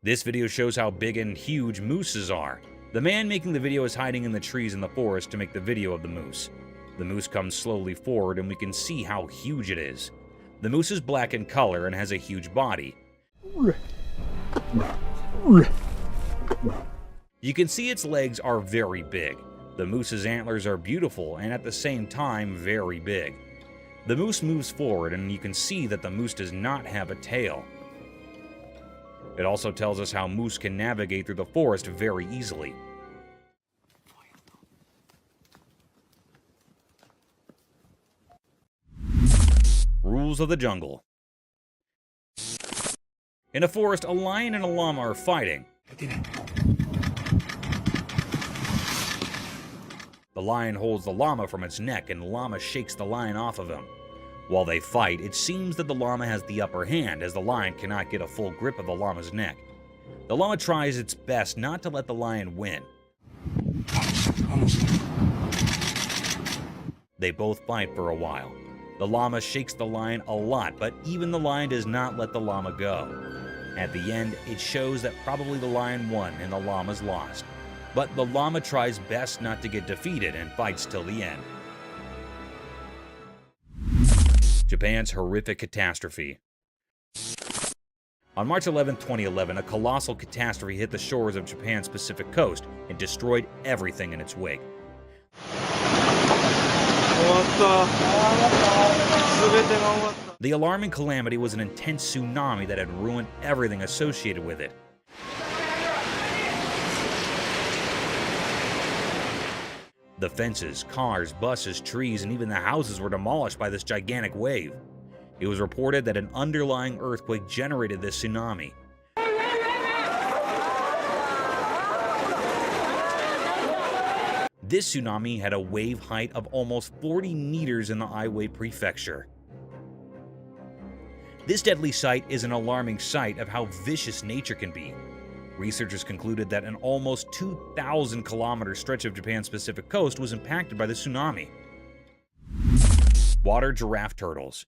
This video shows how big and huge mooses are. The man making the video is hiding in the trees in the forest to make the video of the moose. The moose comes slowly forward and we can see how huge it is. The moose is black in color and has a huge body. You can see its legs are very big. The moose's antlers are beautiful and at the same time very big. The moose moves forward and you can see that the moose does not have a tail. It also tells us how moose can navigate through the forest very easily. Rules of the jungle. In a forest, a lion and a llama are fighting. The lion holds the llama from its neck and the llama shakes the lion off of him. While they fight, it seems that the llama has the upper hand as the lion cannot get a full grip of the llama's neck. The llama tries its best not to let the lion win. They both fight for a while. The llama shakes the lion a lot, but even the lion does not let the llama go. At the end, it shows that probably the lion won and the llama's lost. But the llama tries best not to get defeated and fights till the end. Japan's horrific catastrophe. On March 11, 2011, a colossal catastrophe hit the shores of Japan's Pacific coast and destroyed everything in its wake. The alarming calamity was an intense tsunami that had ruined everything associated with it. The fences, cars, buses, trees, and even the houses were demolished by this gigantic wave. It was reported that an underlying earthquake generated this tsunami. This tsunami had a wave height of almost 40 meters in the Aiwei Prefecture. This deadly sight is an alarming sight of how vicious nature can be. Researchers concluded that an almost 2,000-kilometer stretch of Japan's Pacific coast was impacted by the tsunami. Water giraffe turtles.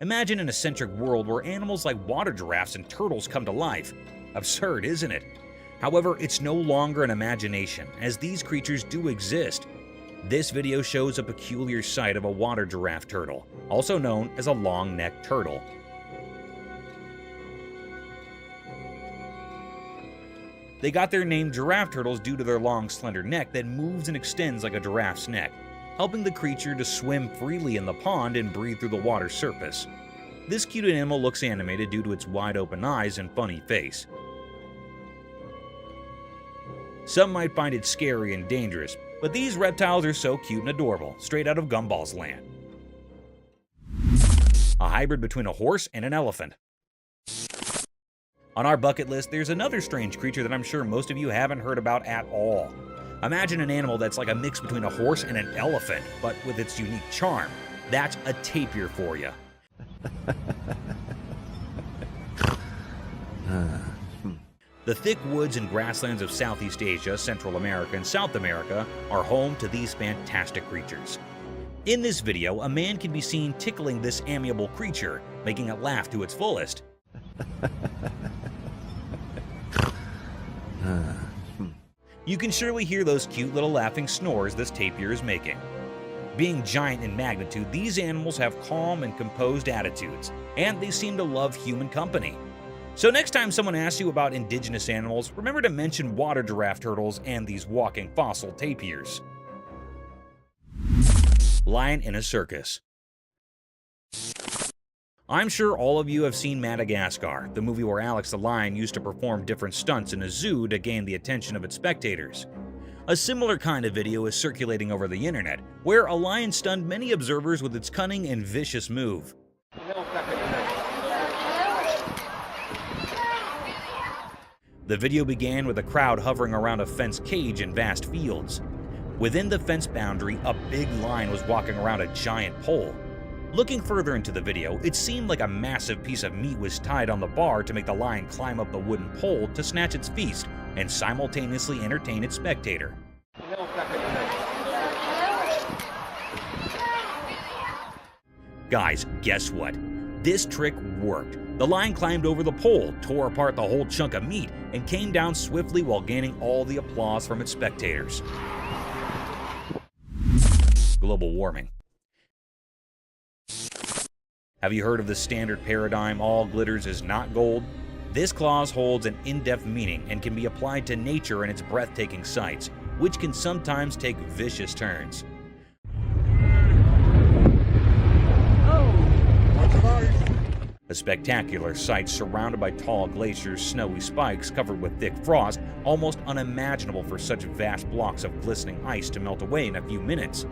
Imagine an eccentric world where animals like water giraffes and turtles come to life. Absurd, isn't it? However, it's no longer an imagination, as these creatures do exist. This video shows a peculiar sight of a water giraffe turtle, also known as a long-necked turtle. They got their name giraffe turtles due to their long, slender neck that moves and extends like a giraffe's neck, helping the creature to swim freely in the pond and breathe through the water's surface. This cute animal looks animated due to its wide-open eyes and funny face. Some might find it scary and dangerous, but these reptiles are so cute and adorable, straight out of Gumball's land. A hybrid between a horse and an elephant. On our bucket list, there's another strange creature that I'm sure most of you haven't heard about at all. Imagine an animal that's like a mix between a horse and an elephant, but with its unique charm. That's a tapir for you. The thick woods and grasslands of Southeast Asia, Central America, and South America are home to these fantastic creatures. In this video, a man can be seen tickling this amiable creature, making it laugh to its fullest. You can surely hear those cute little laughing snores this tapir is making. Being giant in magnitude, these animals have calm and composed attitudes, and they seem to love human company. So next time someone asks you about indigenous animals, remember to mention water giraffe turtles and these walking fossil tapirs. Lion in a circus. I'm sure all of you have seen Madagascar, the movie where Alex the lion used to perform different stunts in a zoo to gain the attention of its spectators. A similar kind of video is circulating over the internet, where a lion stunned many observers with its cunning and vicious move. The video began with a crowd hovering around a fenced cage in vast fields. Within the fence boundary, a big lion was walking around a giant pole. Looking further into the video, it seemed like a massive piece of meat was tied on the bar to make the lion climb up the wooden pole to snatch its feast and simultaneously entertain its spectator. Guys, guess what? This trick worked. The lion climbed over the pole, tore apart the whole chunk of meat, and came down swiftly while gaining all the applause from its spectators. Global warming. Have you heard of the standard paradigm, all glitters is not gold? This clause holds an in-depth meaning and can be applied to nature and its breathtaking sights, which can sometimes take vicious turns. A spectacular sight surrounded by tall glaciers, snowy spikes covered with thick frost, almost unimaginable for such vast blocks of glistening ice to melt away in a few minutes.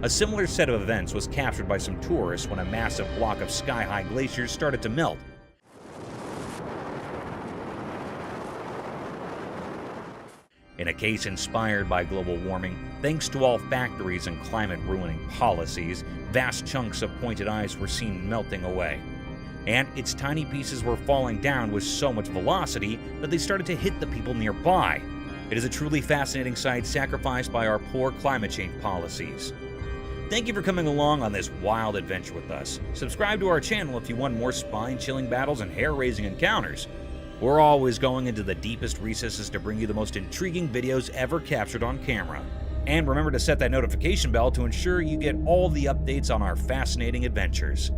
A similar set of events was captured by some tourists when a massive block of sky-high glaciers started to melt. In a case inspired by global warming, thanks to all factories and climate-ruining policies, vast chunks of pointed ice were seen melting away. And its tiny pieces were falling down with so much velocity that they started to hit the people nearby. It is a truly fascinating sight sacrificed by our poor climate change policies. Thank you for coming along on this wild adventure with us. Subscribe to our channel if you want more spine-chilling battles and hair-raising encounters. We're always going into the deepest recesses to bring you the most intriguing videos ever captured on camera. And remember to set that notification bell to ensure you get all the updates on our fascinating adventures.